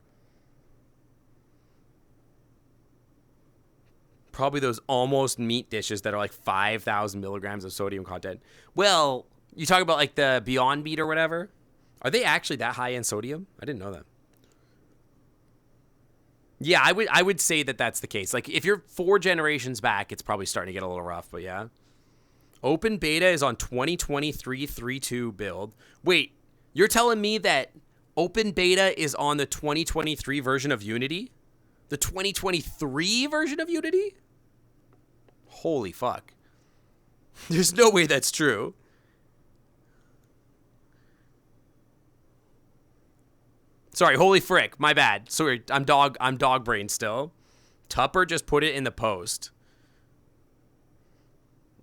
Probably those almost meat dishes that are like 5,000 milligrams of sodium content. Well, you talk about like the Beyond Meat or whatever. Are they actually that high in sodium? I didn't know that. Yeah, I would say that that's the case. Like, if you're 4 generations back, it's probably starting to get a little rough, but yeah. Open beta is on 2023 3.2 build. Wait, you're telling me that open beta is on the 2023 version of Unity? The 2023 version of Unity? Holy fuck. There's no way that's true. Sorry, holy frick, my bad. Sorry, I'm dog brain still. Tupper just put it in the post.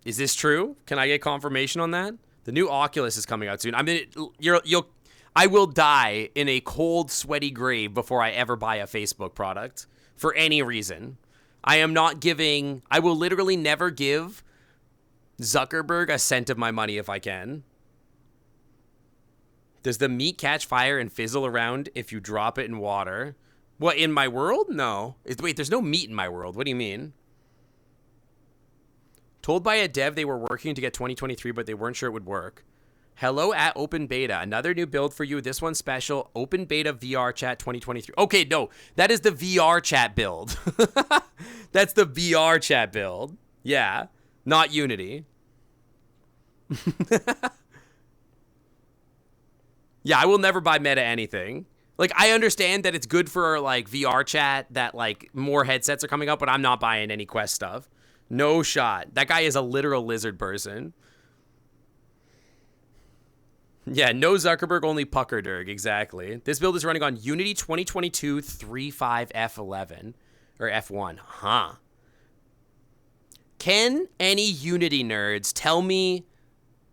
Is this true? Can I get confirmation on that? The new Oculus is coming out soon. I mean, I will die in a cold, sweaty grave before I ever buy a Facebook product for any reason. I will literally never give Zuckerberg a cent of my money if I can. Does the meat catch fire and fizzle around if you drop it in water? What, in my world? No. Wait, there's no meat in my world. What do you mean? Told by a dev they were working to get 2023, but they weren't sure it would work. Hello at Open Beta. Another new build for you. This one's special. Open Beta VRChat 2023. Okay, no. That is the VRChat build. That's the VRChat build. Yeah. Not Unity. Yeah, I will never buy Meta anything. Like, I understand that it's good for, like, VRChat, that, like, more headsets are coming up, but I'm not buying any Quest stuff. No shot. That guy is a literal lizard person. Yeah, no Zuckerberg, only Puckerderg. Exactly. This build is running on Unity 2022 3.5 F11. Or F1. Huh. Can any Unity nerds tell me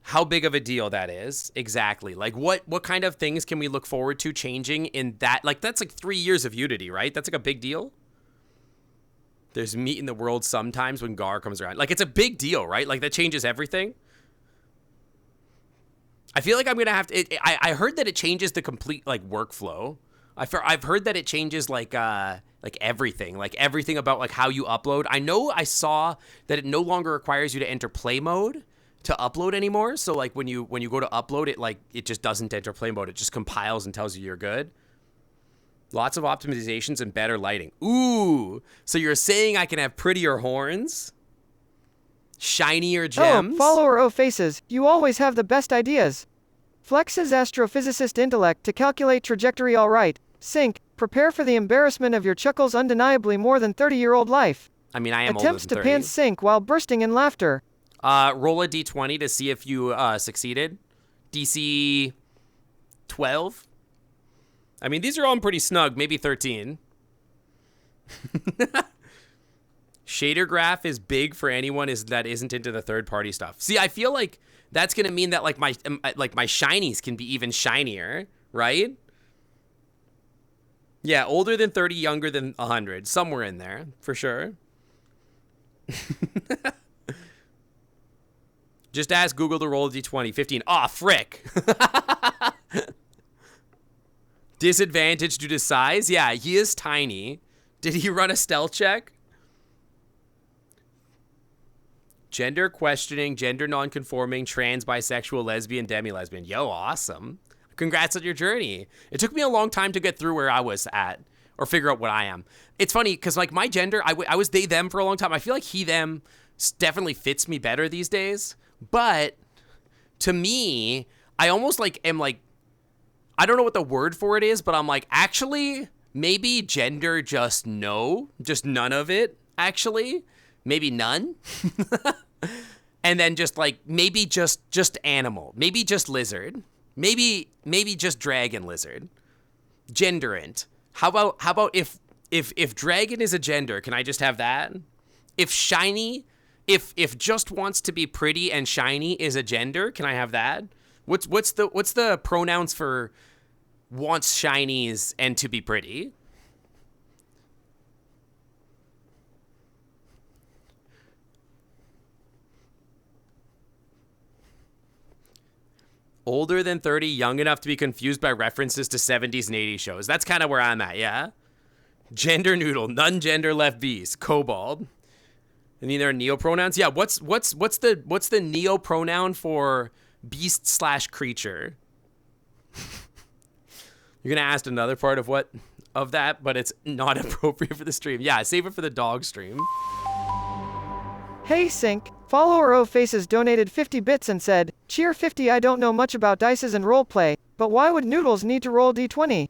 how big of a deal that is? Exactly. Like, what kind of things can we look forward to changing in that? Like, that's like 3 years of Unity, right? That's like a big deal. There's meat in the world sometimes when Gar comes around. Like, it's a big deal, right? Like, that changes everything. I feel like I'm going to have to... I heard that it changes the complete, like, workflow. I've heard that it changes, like everything. Like, everything about, like, how you upload. I know I saw that it no longer requires you to enter play mode to upload anymore. So, like, when you go to upload it, like, it just doesn't enter play mode. It just compiles and tells you you're good. Lots of optimizations and better lighting. Ooh, so you're saying I can have prettier horns? Shinier gems? Oh, follower O faces, you always have the best ideas. Flex's astrophysicist intellect to calculate trajectory all right. Sync, prepare for the embarrassment of your chuckles undeniably more than 30-year-old life. I mean, I am Attempts older than 30. to pants sync while bursting in laughter. Roll a d20 to see if you succeeded. DC 12? I mean, these are all pretty snug. Maybe 13. Shader graph is big for anyone that isn't into the third-party stuff. See, I feel like that's gonna mean that like my shinies can be even shinier, right? Yeah, older than 30, younger than 100, somewhere in there for sure. Just ask Google to roll a d20. 15. Aw, frick. Disadvantage due to size? Yeah, he is tiny. Did he run a stealth check? Gender questioning, gender non-conforming, trans, bisexual, lesbian, demi-lesbian. Yo, awesome. Congrats on your journey. It took me a long time to get through where I was at or figure out what I am. It's funny because, like, my gender, I was they, them for a long time. I feel like he, them definitely fits me better these days. But to me, I almost, like, am, like, I don't know what the word for it is, but I'm like, actually, maybe gender just no. Just none of it, actually. Maybe none. And then just, like, maybe just animal. Maybe just lizard. Maybe just dragon lizard. Genderant. How about if dragon is a gender, can I just have that? If shiny, if just wants to be pretty and shiny is a gender, can I have that? What's the pronouns for wants shinies and to be pretty? Older than 30, young enough to be confused by references to 70s and 80s shows. That's kind of where I'm at, yeah? Gender noodle, none gender left beast, kobold. And then there are neo-pronouns. Yeah, what's the neo-pronoun for beast/creature? You're gonna ask another part of what of that, but it's not appropriate for the stream. Yeah, save it for the dog stream. Hey Sync, follower O Faces donated 50 bits and said, Cheer 50. I don't know much about dices and roleplay, but why would Noodles need to roll d20?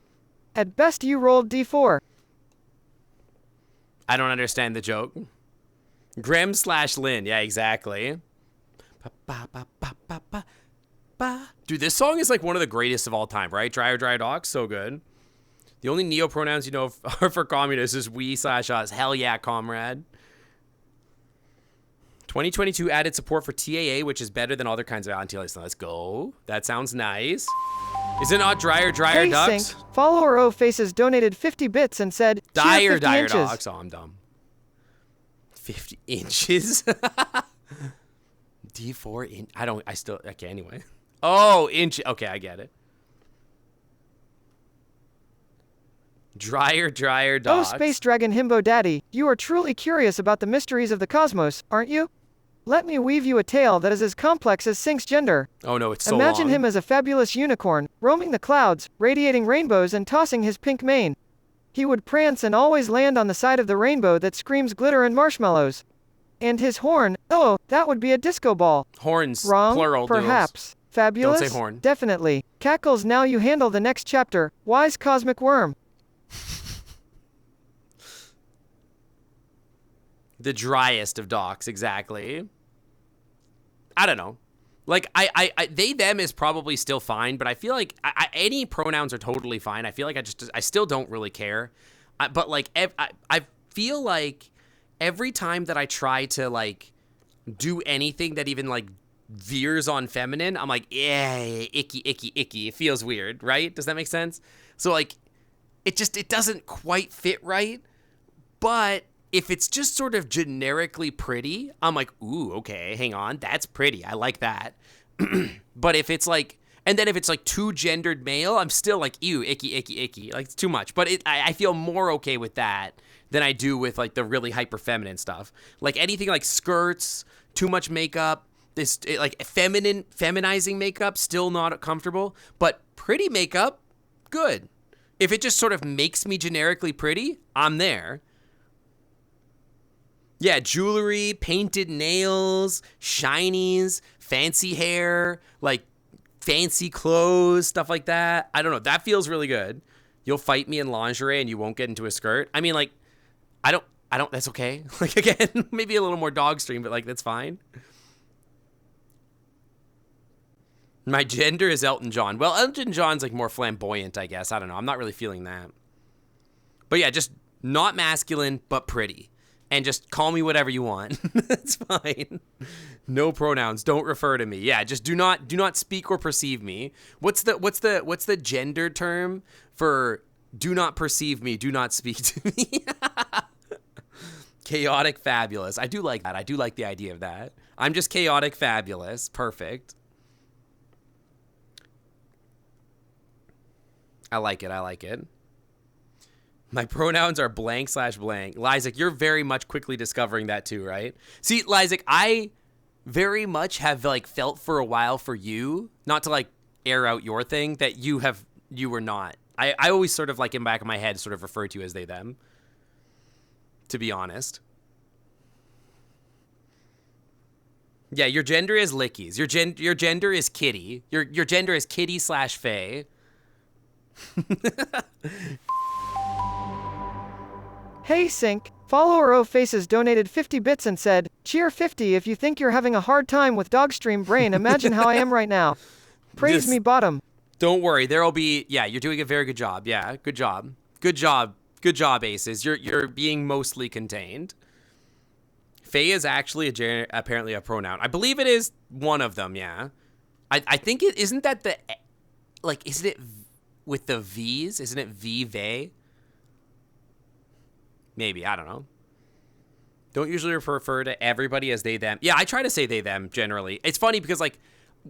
At best you rolled d4. I don't understand the joke. Grem/Lynn, yeah, exactly. Dude, this song is like one of the greatest of all time, right? Dryer Docs, so good. The only neo pronouns you know are for communists is we/us. Hell yeah, comrade. 2022 added support for TAA, which is better than other kinds of anti-aliasing. Let's go. That sounds nice. Is it not Dryer hey, Ducks? Sync, follower O Faces donated 50 bits and said, Cheer 50 Dire inches. Docs. Oh, I'm dumb. 50 inches? D4 in. Okay, anyway. Oh, inch. Okay, I get it. Dryer Oh, Docs. Space Dragon Himbo Daddy, you are truly curious about the mysteries of the cosmos, aren't you? Let me weave you a tale that is as complex as Sync's gender. Oh no, it's so Imagine long. him as a fabulous unicorn, roaming the clouds, radiating rainbows and tossing his pink mane. He would prance and always land on the side of the rainbow that screams glitter and marshmallows. And his horn, oh, that would be a disco ball. Horns. Wrong, Plural. perhaps. Fabulous? Don't say horn. Definitely. Cackles, now you handle the next chapter. Wise cosmic worm. The driest of docs, exactly. I don't know. Like, they, them is probably still fine, but I feel like any pronouns are totally fine. I feel like I still don't really care. But, like, I feel like every time that I try to, like, do anything that even, like, veers on feminine, I'm like, yeah, icky. It feels weird, right? Does that make sense? So, like, it doesn't quite fit right, but if it's just sort of generically pretty, I'm like, ooh, okay, hang on, that's pretty. I like that. But if it's like, and then if it's like too gendered male, I'm still like, ew, icky. Like, it's too much. But I feel more okay with that than I do with like the really hyper feminine stuff. Like anything like skirts, too much makeup, like feminizing makeup, still not comfortable. But pretty makeup, good. If it just sort of makes me generically pretty, I'm there. Yeah, jewelry, painted nails, shinies, fancy hair, like fancy clothes, stuff like that. I don't know. That feels really good. You'll fight me in lingerie and you won't get into a skirt. I mean, like, I don't, that's okay. Like, again, maybe a little more dog stream, but like, that's fine. My gender is Elton John. Well, Elton John's like more flamboyant, I guess. I don't know. I'm not really feeling that. But yeah, just not masculine, but pretty. And just call me whatever you want. That's fine. No pronouns. Don't refer to me. Yeah, just do not speak or perceive me. What's the gender term for do not perceive me, do not speak to me? Chaotic fabulous. I do like that. I do like the idea of that. I'm just chaotic fabulous. Perfect. I like it. My pronouns are blank/blank. Lysick, you're very much quickly discovering that too, right? See, Lysick, I very much have like felt for a while for you, not to like air out your thing, that you were not. I always sort of like in the back of my head sort of refer to you as they, them. To be honest. Yeah, your gender is lickies. Your gender is kitty. Your gender is kitty/fae. Hey Sync, follower O Faces donated 50 bits and said, Cheer 50. If you think you're having a hard time with Dogstream brain, imagine how I am right now. Praise me bottom. Don't worry, there'll be, yeah, you're doing a very good job. Yeah, good job. Good job, Aces. You're being mostly contained. Fae is actually apparently a pronoun. I believe it is one of them, yeah. I think it, isn't that the, like, isn't it with the V's? Isn't it they? Maybe, I don't know. Don't usually refer to everybody as they, them. Yeah, I try to say they, them generally. It's funny because, like,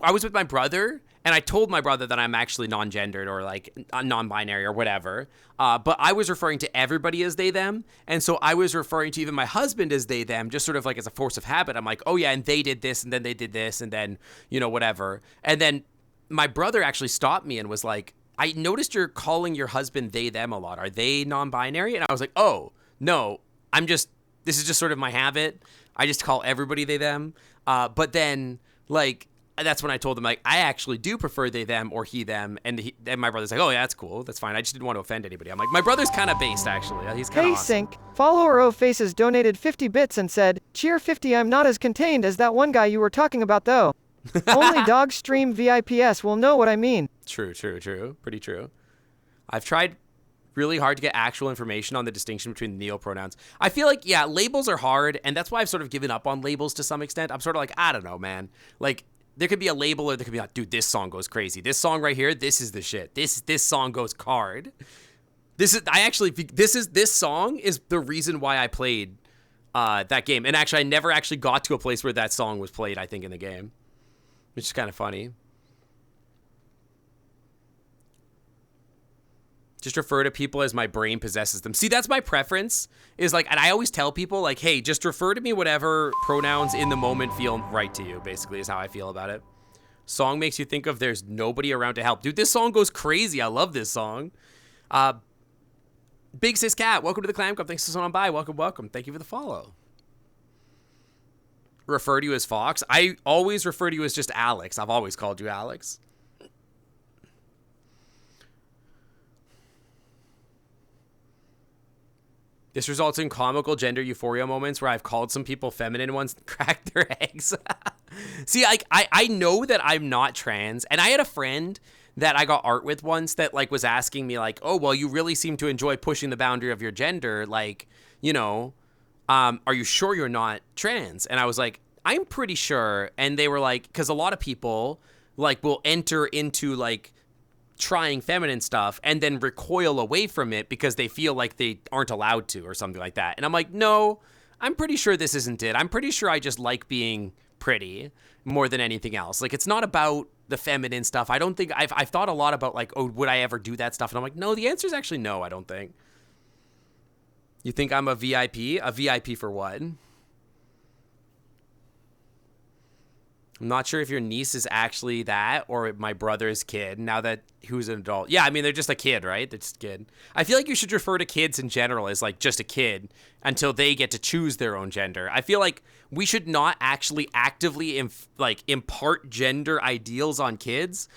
I was with my brother, and I told my brother that I'm actually non-gendered or, like, non-binary or whatever. But I was referring to everybody as they, them. And so I was referring to even my husband as they, them, just sort of like as a force of habit. I'm like, oh, yeah, and they did this, and then they did this, and then, you know, whatever. And then my brother actually stopped me and was like, I noticed you're calling your husband they, them a lot. Are they non-binary? And I was like, oh, no, this is just sort of my habit. I just call everybody they, them. But then, like, that's when I told him, like, I actually do prefer they, them, or he, them. And my brother's like, oh, yeah, that's cool. That's fine. I just didn't want to offend anybody. I'm like, my brother's kind of based, actually. He's kind of Hey, awesome. Sync. Follower O Faces donated 50 bits and said, cheer 50, I'm not as contained as that one guy you were talking about, though. Only dog stream VIPs will know what I mean. True. Pretty true. I've tried really hard to get actual information on the distinction between neopronouns. I feel like, yeah, labels are hard, and that's why I've sort of given up on labels to some extent. I'm sort of like, I don't know, man. Like, there could be a label, or there could be like, dude, this song goes crazy. This song right here, this is the shit. This song goes card. This song is the reason why I played that game. And actually, I never actually got to a place where that song was played, I think, in the game, which is kind of funny. Just refer to people as my brain possesses them. See, that's my preference, is like, and I always tell people, like, hey, just refer to me whatever pronouns in the moment feel right to you, basically, is how I feel about it. Song makes you think of there's nobody around to help. Dude, this song goes crazy. I love this song. Big Sis Cat, welcome to the Clam Club. Thanks for someone by. Welcome. Thank you for the follow. Refer to you as Fox. I always refer to you as just Alex. I've always called you Alex. This results in comical gender euphoria moments where I've called some people feminine ones and cracked their eggs. See, like, I know that I'm not trans, and I had a friend that I got art with once that, like, was asking me, like, oh, well, you really seem to enjoy pushing the boundary of your gender. Like, you know, are you sure you're not trans? And I was like, I'm pretty sure. And they were like, because a lot of people, like, will enter into, like, trying feminine stuff and then recoil away from it because they feel like they aren't allowed to or something like that. And I'm like, no, I'm pretty sure this isn't it. I'm pretty sure I just like being pretty more than anything else. Like, it's not about the feminine stuff. I don't think I've thought a lot about, like, oh, would I ever do that stuff? And I'm like, no, the answer is actually no, I don't think. You think I'm a VIP? A VIP for what? I'm not sure if your niece is actually that or my brother's kid now that who's an adult. Yeah, I mean, they're just a kid, right? They're just a kid. I feel like you should refer to kids in general as, like, just a kid until they get to choose their own gender. I feel like we should not actually actively impart gender ideals on kids,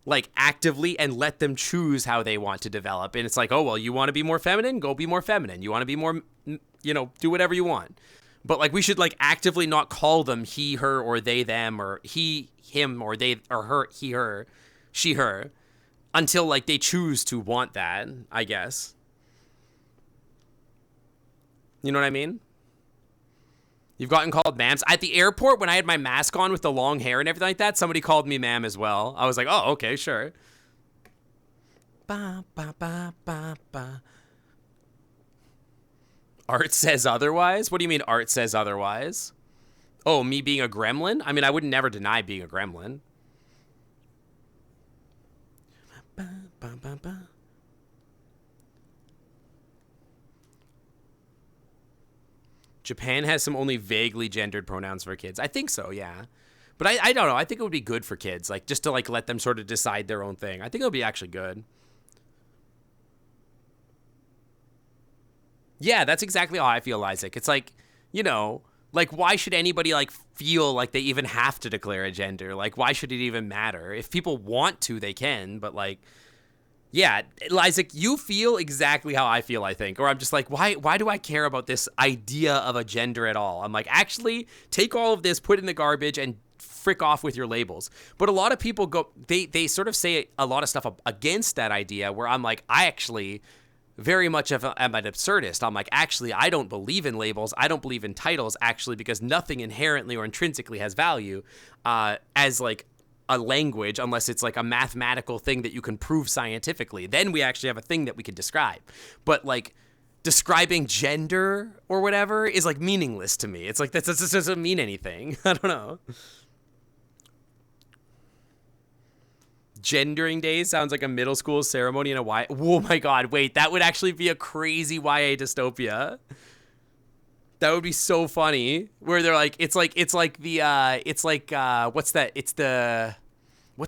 like, actively, and let them choose how they want to develop. And it's like, oh, well, you want to be more feminine? Go be more feminine. You want to be more, you know, do whatever you want. But, like, we should, like, actively not call them he, her, or they, them, or he, him, or they, or her, he, her, she, her, until, like, they choose to want that, I guess. You know what I mean? You've gotten called ma'ams. At the airport, when I had my mask on with the long hair and everything like that, somebody called me ma'am as well. I was like, oh, okay, sure. Ba, ba, ba, ba, ba. Art says otherwise? What do you mean art says otherwise? Oh, me being a gremlin? I mean, I would never deny being a gremlin. Ba, ba, ba, ba. Japan has some only vaguely gendered pronouns for kids. I think so, yeah. But I don't know. I think it would be good for kids, like, just to, like, let them sort of decide their own thing. I think it would be actually good. Yeah, that's exactly how I feel, Isaac. It's like, you know, like, why should anybody, like, feel like they even have to declare a gender? Like, why should it even matter? If people want to, they can, but, like, yeah, Isaac, you feel exactly how I feel, I think. Or I'm just like, why do I care about this idea of a gender at all? I'm like, actually, take all of this, put it in the garbage, and frick off with your labels. But a lot of people go, they sort of say a lot of stuff against that idea, where I'm like, I actually very much am an absurdist. I'm like, actually, I don't believe in labels. I don't believe in titles, actually, because nothing inherently or intrinsically has value as, like, a language, unless it's, like, a mathematical thing that you can prove scientifically. Then we actually have a thing that we can describe. But, like, describing gender or whatever is, like, meaningless to me. It's like, that doesn't mean anything. I don't know. Gendering Day sounds like a middle school ceremony in a YA. Oh my god, wait, that would actually be a crazy YA dystopia. That would be so funny. Where they're like, what's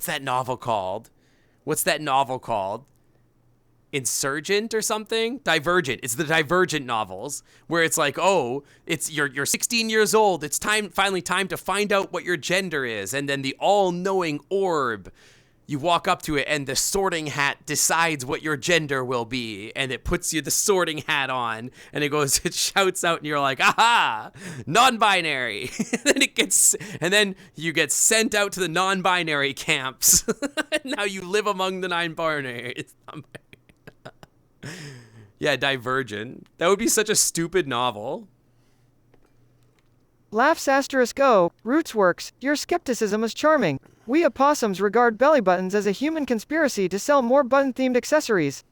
that novel called? what's that novel called? Insurgent or something? Divergent. It's the Divergent novels where it's like, oh, it's you're 16 years old. It's finally time to find out what your gender is, and then the all-knowing orb. You walk up to it, and the sorting hat decides what your gender will be, and it puts you the sorting hat on, and it shouts out, and you're like, aha, non-binary. and then you get sent out to the non-binary camps. And now you live among the non-binary. Yeah, Divergent. That would be such a stupid novel. Laughs asterisk O, Rootsworks, your skepticism is charming. We opossums regard belly buttons as a human conspiracy to sell more button-themed accessories.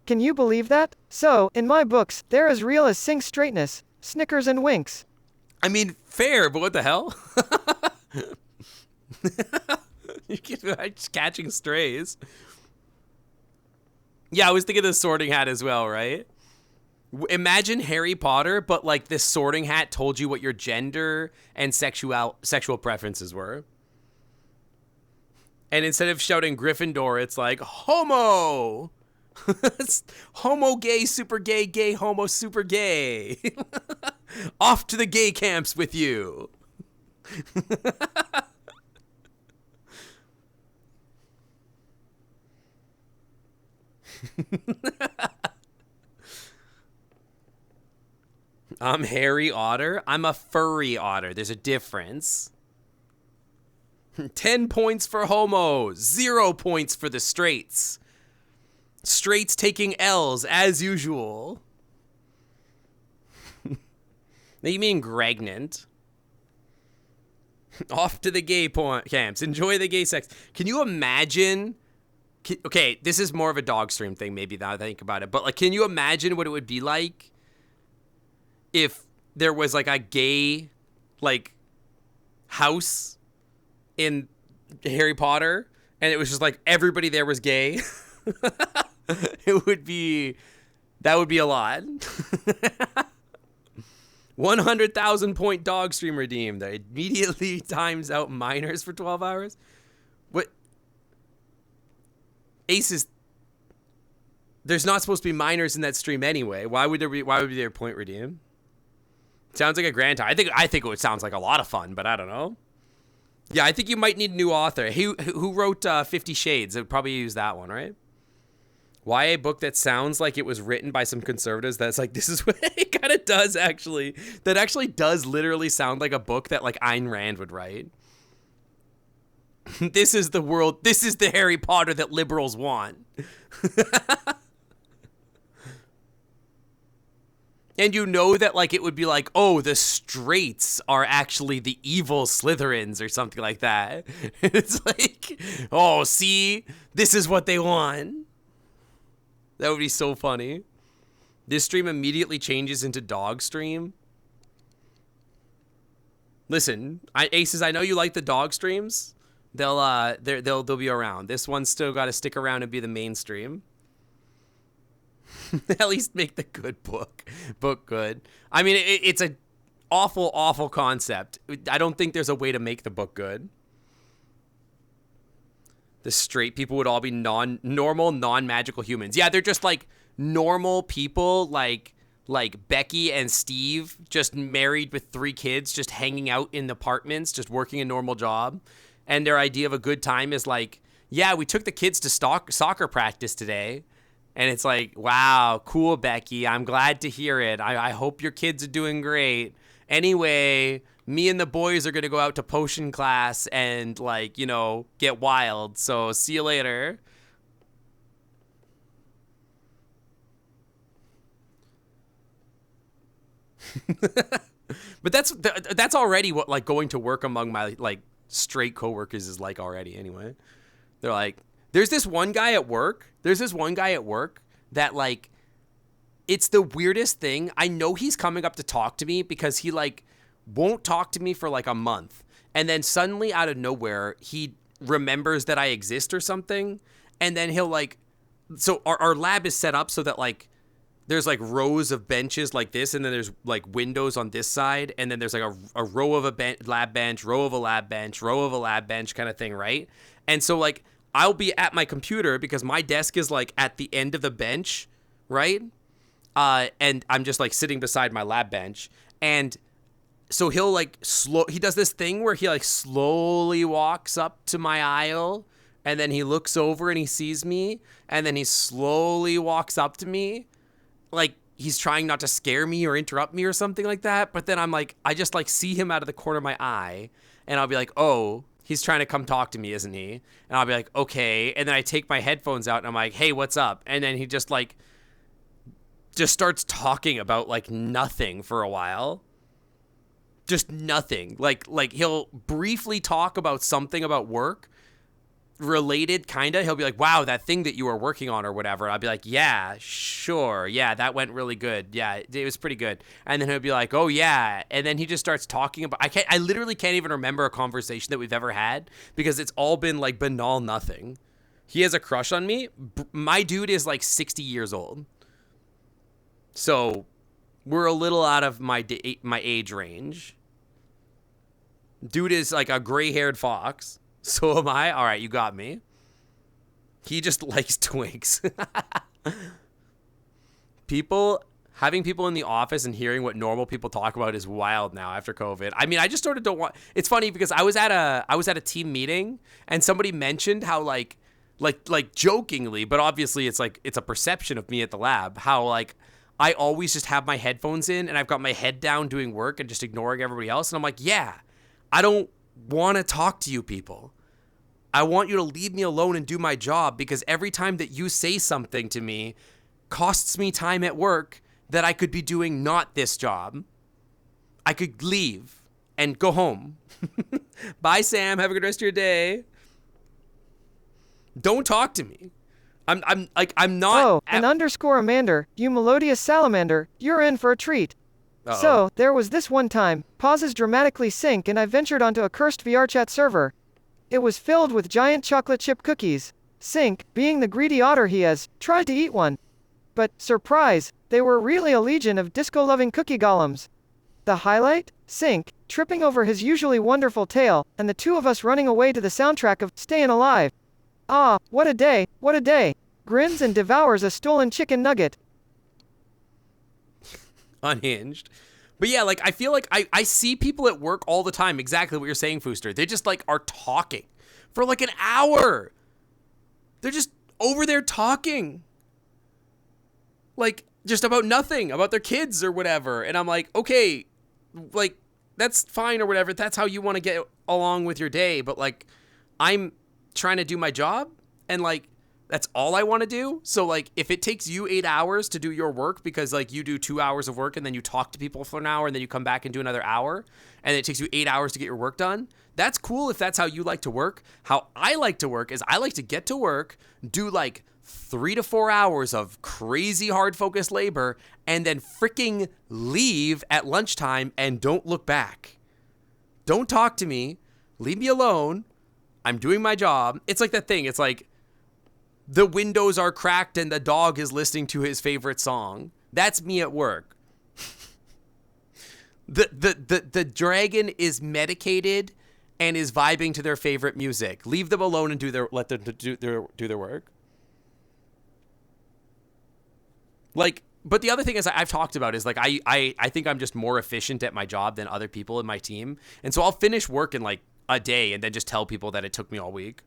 Can you believe that? So, in my books, they're as real as Sink straightness, Snickers and Winks. I mean, fair, but what the hell? You keep just catching strays. Yeah, I was thinking of the sorting hat as well, right? Imagine Harry Potter, but like this sorting hat told you what your gender and sexual preferences were. And instead of shouting Gryffindor, it's like homo. Homo gay, super gay, homo, super gay. Off to the gay camps with you. I'm Harry Otter. I'm a furry otter. There's a difference. 10 points for homos. 0 points for the straights. Straights taking L's as usual. Now you mean pregnant. Off to the gay camps. Enjoy the gay sex. Can you imagine? Okay, this is more of a dog stream thing maybe now that I think about it. But like, can you imagine what it would be like if there was like a gay like house in Harry Potter and it was just like everybody there was gay? That would be a lot. 100,000 point dog stream redeemed. That immediately times out minors for 12 hours. What? Aces. There's not supposed to be minors in that stream anyway. Why would there be a point redeem? Sounds like a grand time. I think it sounds like a lot of fun, but I don't know. Yeah, I think you might need a new author. Who wrote 50 Shades? I'd probably use that one, right? Why a book that sounds like it was written by some conservatives that's like, this is what it kind of does actually. That actually does literally sound like a book that like Ayn Rand would write. This is the world. This is the Harry Potter that liberals want. And you know that like it would be like, oh, the straights are actually the evil Slytherins or something like that. It's like, oh, see, this is what they want. That would be so funny. This stream immediately changes into dog stream. Listen, Aces, I know you like the dog streams. They'll be around. This one's still got to stick around and be the mainstream. At least make the good book good. I mean, it's a awful concept. I don't think there's a way to make the book good. The straight people would all be normal, non-magical humans. Yeah, they're just like normal people, like Becky and Steve, just married with 3 kids, just hanging out in apartments, just working a normal job. And their idea of a good time is like, yeah, we took the kids to soccer practice today. And it's like, wow, cool, Becky. I'm glad to hear it. I hope your kids are doing great. Anyway, me and the boys are going to go out to potion class and, like, you know, get wild. So see you later. But that's already what, like, going to work among my, like, straight coworkers is like already anyway. They're like, there's this one guy at work that, like, it's the weirdest thing. I know he's coming up to talk to me because he, like, won't talk to me for, like, a month. And then suddenly, out of nowhere, he remembers that I exist or something. And then he'll, like... So our lab is set up so that, like, there's, like, rows of benches like this. And then there's, like, windows on this side. And then there's, like, a row of a lab bench, row of a lab bench, row of a lab bench kind of thing, right? And so, like... I'll be at my computer because my desk is like at the end of the bench, right? And I'm just like sitting beside my lab bench. And so he'll like he does this thing where he like slowly walks up to my aisle, and then he looks over and he sees me, and then he slowly walks up to me, like he's trying not to scare me or interrupt me or something like that. But then I'm like, I just like see him out of the corner of my eye, and I'll be like, oh, he's trying to come talk to me, isn't he? And I'll be like, okay. And then I take my headphones out and I'm like, hey, what's up? And then he just starts talking about like nothing for a while. Just nothing. Like he'll briefly talk about something about work related, kind of. He'll be like, wow, that thing that you were working on or whatever. I'll be like, yeah, sure. Yeah, that went really good. Yeah, it was pretty good. And then he'll be like, oh yeah. And then he just starts talking about, I literally can't even remember a conversation that we've ever had because it's all been like banal nothing. He has a crush on me. My dude is like 60 years old. So we're a little out of my age range. Dude is like a gray-haired fox. So am I. All right, you got me. He just likes twinks. Having people in the office and hearing what normal people talk about is wild now after COVID. I mean, I just sort of don't want. It's funny because I was at a team meeting and somebody mentioned how like jokingly, but obviously it's a perception of me at the lab, how like I always just have my headphones in and I've got my head down doing work and just ignoring everybody else. And I'm like, yeah, I don't want to talk to you people. I want you to leave me alone and do my job, because every time that you say something to me costs me time at work that I could be doing not this job. I could leave and go home. Bye, Sam. Have a good rest of your day. Don't talk to me. I'm not. Oh, an underscore Amander, you melodious salamander, you're in for a treat. Uh-oh. So, there was this one time, pauses dramatically sync and I ventured onto a cursed VRChat server. It was filled with giant chocolate chip cookies. Sync, being the greedy otter he is, tried to eat one. But, surprise, they were really a legion of disco-loving cookie golems. The highlight? Sync, tripping over his usually wonderful tail, and the two of us running away to the soundtrack of Stayin' Alive. Ah, what a day, what a day. Grins and devours a stolen chicken nugget. Unhinged. But yeah, like I feel like I see people at work all the time, exactly what you're saying, Fooster. They just like are talking for like an hour. They're just over there talking. Like just about nothing, about their kids or whatever. And I'm like, okay, like that's fine or whatever. That's how you want to get along with your day. But like I'm trying to do my job and like that's all I want to do. So like if it takes you 8 hours to do your work because like you do 2 hours of work and then you talk to people for an hour and then you come back and do another hour and it takes you 8 hours to get your work done, that's cool if that's how you like to work. How I like to work is I like to get to work, do like 3 to 4 hours of crazy hard focused labor, and then freaking leave at lunchtime and don't look back. Don't talk to me. Leave me alone. I'm doing my job. It's like that thing. It's like the windows are cracked and the dog is listening to his favorite song. That's me at work. The dragon is medicated and is vibing to their favorite music. Leave them alone and let them do their work. Like, but the other thing is I've talked about is like I think I'm just more efficient at my job than other people in my team. And so I'll finish work in like a day and then just tell people that it took me all week.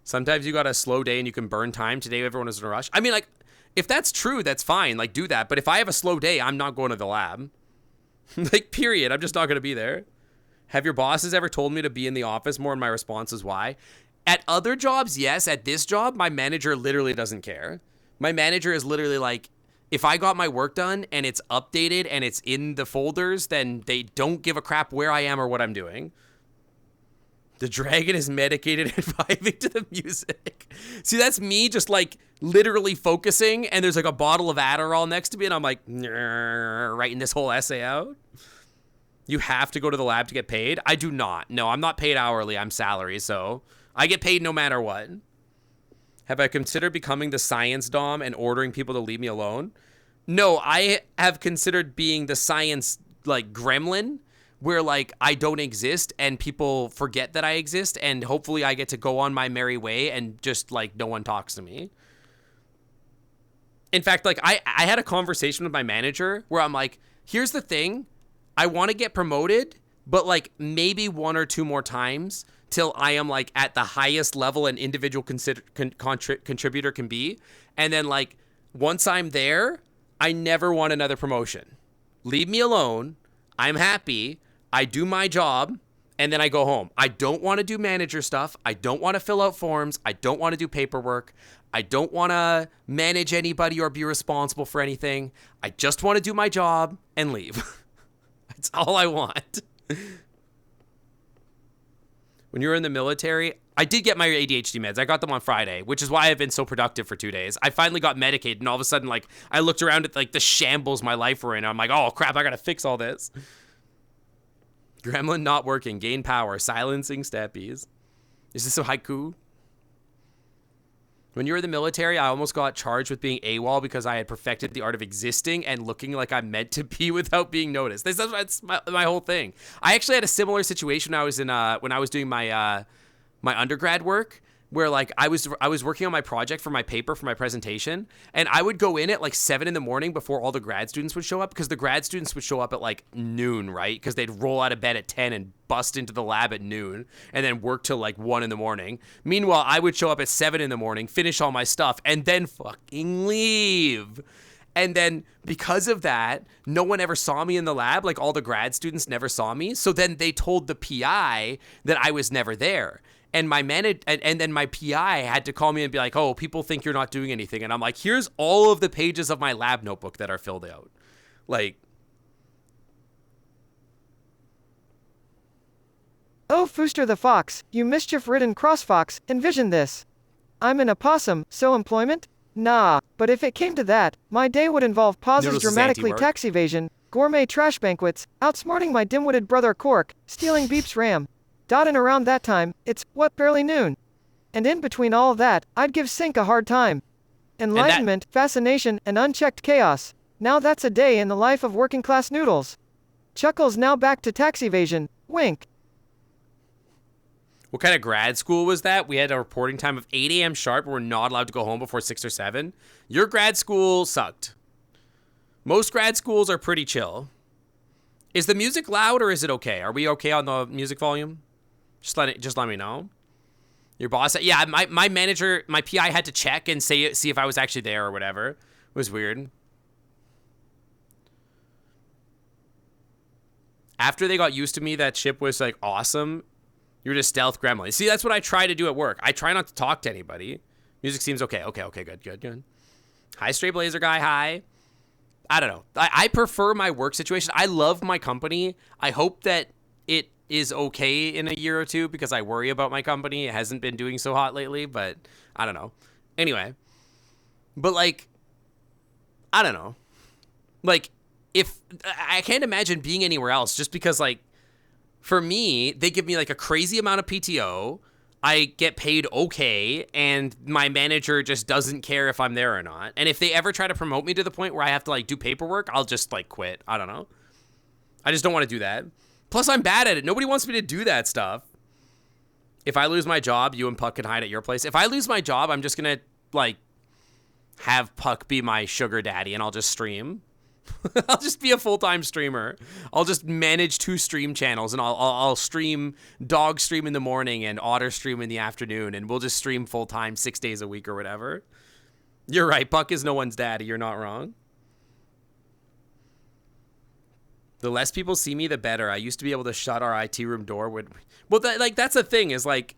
Sometimes you got a slow day and you can burn time. Today, everyone is in a rush. I mean, like, if that's true, that's fine. Like, do that. But if I have a slow day, I'm not going to the lab. Like, period. I'm just not going to be there. Have your bosses ever told me to be in the office more? And my response is why? At other jobs, yes. At this job, my manager literally doesn't care. My manager is literally like, if I got my work done and it's updated and it's in the folders, then they don't give a crap where I am or what I'm doing. The dragon is medicated and vibing to the music. See, that's me just like literally focusing and there's like a bottle of Adderall next to me and I'm like writing this whole essay out. You have to go to the lab to get paid? I do not. No, I'm not paid hourly. I'm salary, so I get paid no matter what. Have I considered becoming the science dom and ordering people to leave me alone? No, I have considered being the science like gremlin where like I don't exist and people forget that I exist, and hopefully I get to go on my merry way and just like no one talks to me. In fact, like I had a conversation with my manager where I'm like, here's the thing, I want to get promoted, but like maybe one or two more times till I am like at the highest level an individual contributor can be. And then like once I'm there, I never want another promotion. Leave me alone. I'm happy. I do my job. And then I go home. I don't want to do manager stuff. I don't want to fill out forms. I don't want to do paperwork. I don't want to manage anybody or be responsible for anything. I just want to do my job and leave. That's all I want. When you were in the military, I did get my ADHD meds. I got them on Friday, which is why I've been so productive for 2 days. I finally got medicated, and all of a sudden, like, I looked around at, like, the shambles my life were in. I'm like, oh, crap, I gotta fix all this. Gremlin not working. Gain power. Silencing steppies. Is this a haiku? When you were in the military, I almost got charged with being AWOL because I had perfected the art of existing and looking like I'm meant to be without being noticed. That's my whole thing. I actually had a similar situation when I was doing my my undergrad work, where like I was working on my project for my paper for my presentation, and I would go in at like 7 a.m. before all the grad students would show up, because the grad students would show up at like noon, right? Because they'd roll out of bed at 10 and bust into the lab at noon and then work till like 1 a.m. Meanwhile, I would show up at 7 a.m, finish all my stuff, and then fucking leave. And then because of that, no one ever saw me in the lab. Like all the grad students never saw me. So then they told the PI that I was never there. And my and then my PI had to call me and be like, oh, people think you're not doing anything. And I'm like, here's all of the pages of my lab notebook that are filled out. Like, Oh, Fooster the Fox, you mischief-ridden crossfox, envision this. I'm an opossum, so employment? Nah, but if it came to that, my day would involve pauses, Noodles is dramatically anti-work. tax evasion, gourmet trash banquets, outsmarting my dim-witted brother Cork, stealing Beep's RAM. And around that time, it's, what, barely noon. And in between all of that, I'd give Sync a hard time. Enlightenment, fascination, and unchecked chaos. Now that's a day in the life of working-class noodles. Chuckles now back to tax evasion. Wink. what kind of grad school was that? We had a reporting time of 8 a.m. sharp. We're not allowed to go home before 6 or 7. Your grad school sucked. Most grad schools are pretty chill. Is the music loud or is it okay? Are we okay on the music volume? Just let me know. Your boss, yeah, my manager, my PI had to check and see if I was actually there or whatever. It was weird. After they got used to me, that ship was like awesome. You're just stealth gremlin. See, that's what I try to do at work. I try not to talk to anybody. Music seems okay. Okay, good. Hi, Stray Blazer guy, hi. I don't know. I prefer my work situation. I love my company. I hope that it is okay in a year or two, because I worry about my company. It hasn't been doing so hot lately, but I don't know. Anyway, but like, I don't know. Like, if I can't imagine being anywhere else, just because like, for me, they give me like a crazy amount of PTO. I get paid okay, and my manager just doesn't care if I'm there or not. And if they ever try to promote me to the point where I have to like do paperwork, I'll just like quit. I don't know. I just don't want to do that. Plus, I'm bad at it. Nobody wants me to do that stuff. If I lose my job, you and Puck can hide at your place. If I lose my job, I'm just going to like have Puck be my sugar daddy, and I'll just stream. I'll just be a full-time streamer. I'll just manage 2 stream channels, and I'll stream Dog Stream in the morning and Otter Stream in the afternoon, and we'll just stream full-time 6 days a week or whatever. You're right. Puck is no one's daddy. You're not wrong. The less people see me, the better. I used to be able to shut our IT room door. That's the thing is like,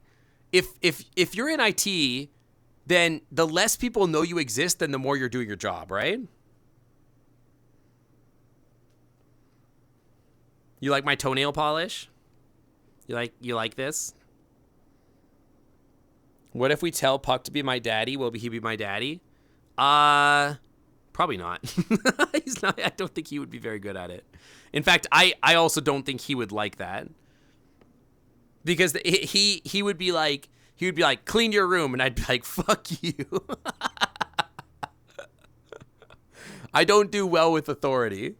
if you're in IT, then the less people know you exist, then the more you're doing your job, right? You like my toenail polish? You like this? What if we tell Puck to be my daddy? Will he be my daddy? Probably not. He's not. I don't think he would be very good at it. In fact, I also don't think he would like that. Because he would be like, clean your room, and I'd be like, fuck you. I don't do well with authority.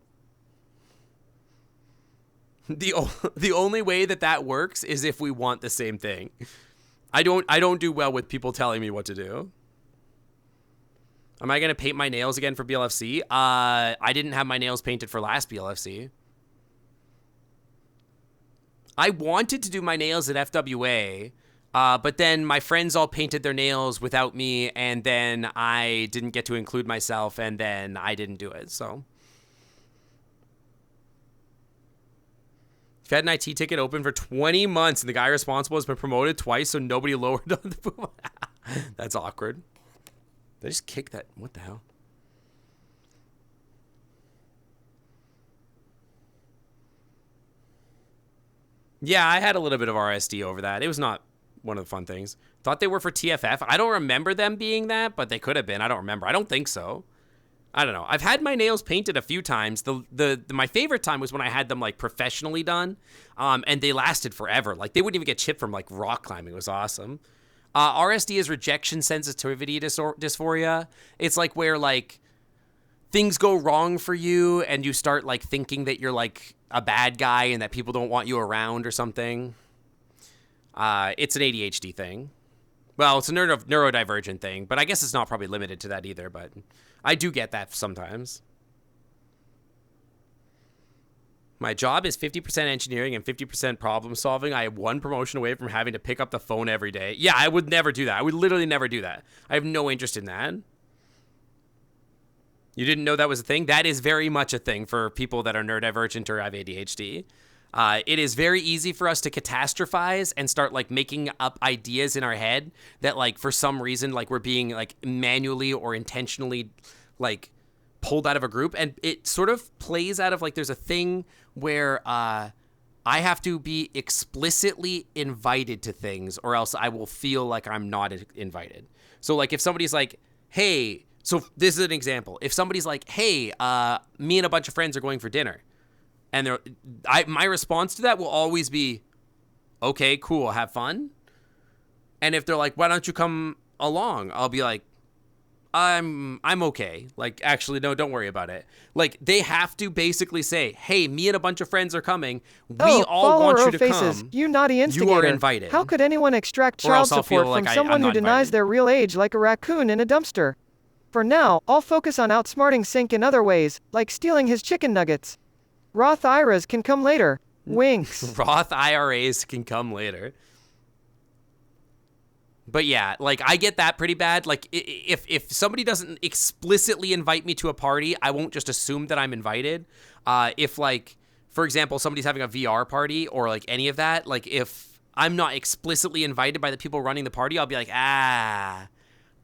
The only way that works is if we want the same thing. I don't do well with people telling me what to do. Am I gonna paint my nails again for BLFC? I didn't have my nails painted for last BLFC. I wanted to do my nails at FWA, but then my friends all painted their nails without me, and then I didn't get to include myself, and then I didn't do it, so. You've had an IT ticket open for 20 months, and the guy responsible has been promoted twice, so nobody lowered on the boom. That's awkward. Did I just kick that? What the hell? Yeah, I had a little bit of RSD over that. It was not one of the fun things. Thought they were for TFF. I don't remember them being that, but they could have been. I don't remember. I don't think so. I don't know. I've had my nails painted a few times. My favorite time was when I had them like professionally done, and they lasted forever. Like they wouldn't even get chipped from like rock climbing. It was awesome. RSD is rejection sensitivity dysphoria. It's like where like things go wrong for you and you start like thinking that you're like a bad guy and that people don't want you around or something. It's an ADHD thing. Well, it's a neurodivergent thing, but I guess it's not probably limited to that either, but I do get that sometimes. My job is 50% engineering and 50% problem solving. I am one promotion away from having to pick up the phone every day. Yeah, I would never do that. I would literally never do that. I have no interest in that. You didn't know that was a thing? That is very much a thing for people that are neurodivergent or have ADHD. It is very easy for us to catastrophize and start like making up ideas in our head that like for some reason like we're being like manually or intentionally like pulled out of a group, and it sort of plays out of like there's a thing where I have to be explicitly invited to things or else I will feel like I'm not invited. So like if somebody's like, hey, so this is an example. If somebody's like, hey, me and a bunch of friends are going for dinner, and my response to that will always be, okay, cool, have fun. And if they're like, why don't you come along? I'll be like, I'm okay. Like, actually, no, don't worry about it. Like, they have to basically say, hey, me and a bunch of friends are coming. We all want you to come. You naughty instigator. You are invited. How could anyone extract child support from someone who denies their real age like a raccoon in a dumpster? For now, I'll focus on outsmarting Sink in other ways, like stealing his chicken nuggets. Roth IRAs can come later. Winks. Roth IRAs can come later. But yeah, like I get that pretty bad. Like if somebody doesn't explicitly invite me to a party, I won't just assume that I'm invited. If like, for example, somebody's having a VR party or like any of that, like if I'm not explicitly invited by the people running the party, I'll be like, I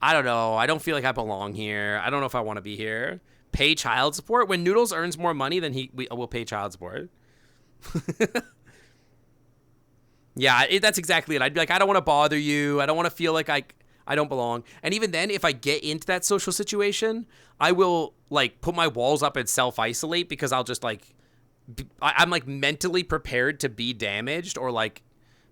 don't know. I don't feel like I belong here. I don't know if I want to be here. Pay child support? When Noodles earns more money, then we will pay child support. Yeah, that's exactly it. I'd be like, I don't want to bother you. I don't want to feel like I don't belong. And even then, if I get into that social situation, I will like put my walls up and self-isolate because I'll just like, I'm like mentally prepared to be damaged or like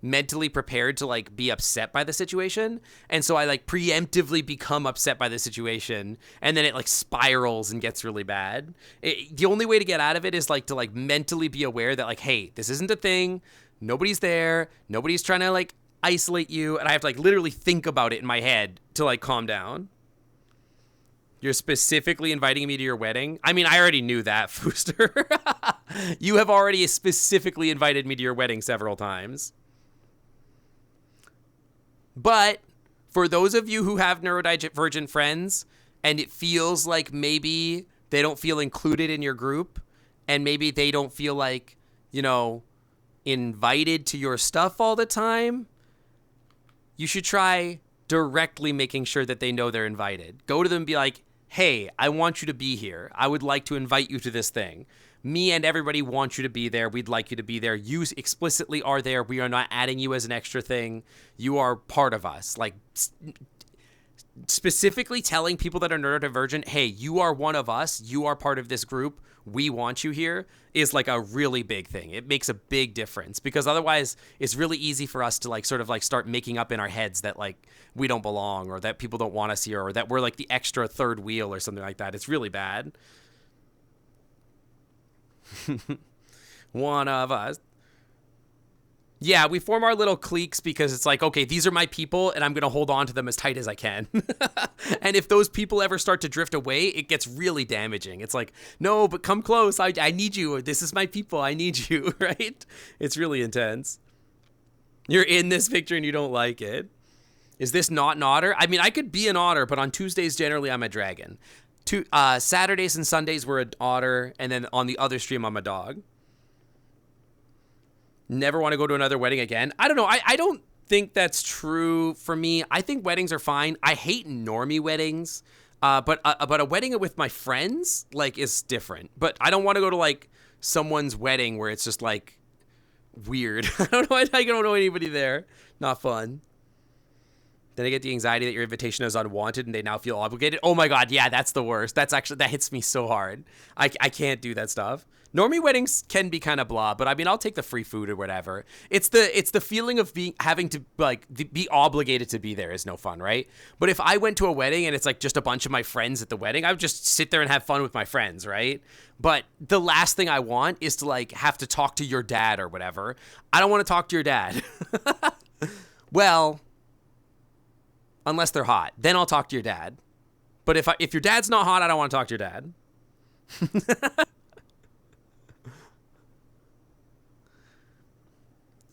mentally prepared to like be upset by the situation. And so I like preemptively become upset by the situation, and then it like spirals and gets really bad. The only way to get out of it is like to like mentally be aware that like, hey, this isn't a thing. Nobody's there. Nobody's trying to like isolate you. And I have to like literally think about it in my head to like calm down. You're specifically inviting me to your wedding? I mean, I already knew that, Fooster. You have already specifically invited me to your wedding several times. But for those of you who have neurodivergent friends and it feels like maybe they don't feel included in your group and maybe they don't feel like, you know, invited to your stuff all the time, you should try directly making sure that they know they're invited. Go to them and be like, hey, I want you to be here. I would like to invite you to this thing. Me and everybody want you to be there. We'd like you to be there. You explicitly are there. We are not adding you as an extra thing. You are part of us. Like, specifically telling people that are neurodivergent, hey, you are one of us. You are part of this group. We want you here is like a really big thing. It makes a big difference because otherwise it's really easy for us to like sort of like start making up in our heads that like we don't belong or that people don't want us here or that we're like the extra third wheel or something like that. It's really bad. One of us. Yeah, we form our little cliques because it's like, okay, these are my people and I'm going to hold on to them as tight as I can. And if those people ever start to drift away, it gets really damaging. It's like, no, but come close. I need you. This is my people. I need you, right? It's really intense. You're in this picture and you don't like it. Is this not an otter? I mean, I could be an otter, but on Tuesdays, generally, I'm a dragon. Saturdays and Sundays, we're an otter. And then on the other stream, I'm a dog. Never want to go to another wedding again. I don't know. I don't think that's true for me. I think weddings are fine. I hate normie weddings. But a wedding with my friends, like, is different. But I don't want to go to, like, someone's wedding where it's just, like, weird. I don't know anybody there. Not fun. Then I get the anxiety that your invitation is unwanted and they now feel obligated. Oh my God, yeah, that's the worst. That hits me so hard. I can't do that stuff. Normie weddings can be kind of blah, but I mean, I'll take the free food or whatever. It's the feeling of having to like be obligated to be there is no fun, right? But if I went to a wedding and it's like just a bunch of my friends at the wedding, I would just sit there and have fun with my friends, right? But the last thing I want is to like have to talk to your dad or whatever. I don't want to talk to your dad. Well, unless they're hot, then I'll talk to your dad. But if your dad's not hot, I don't want to talk to your dad.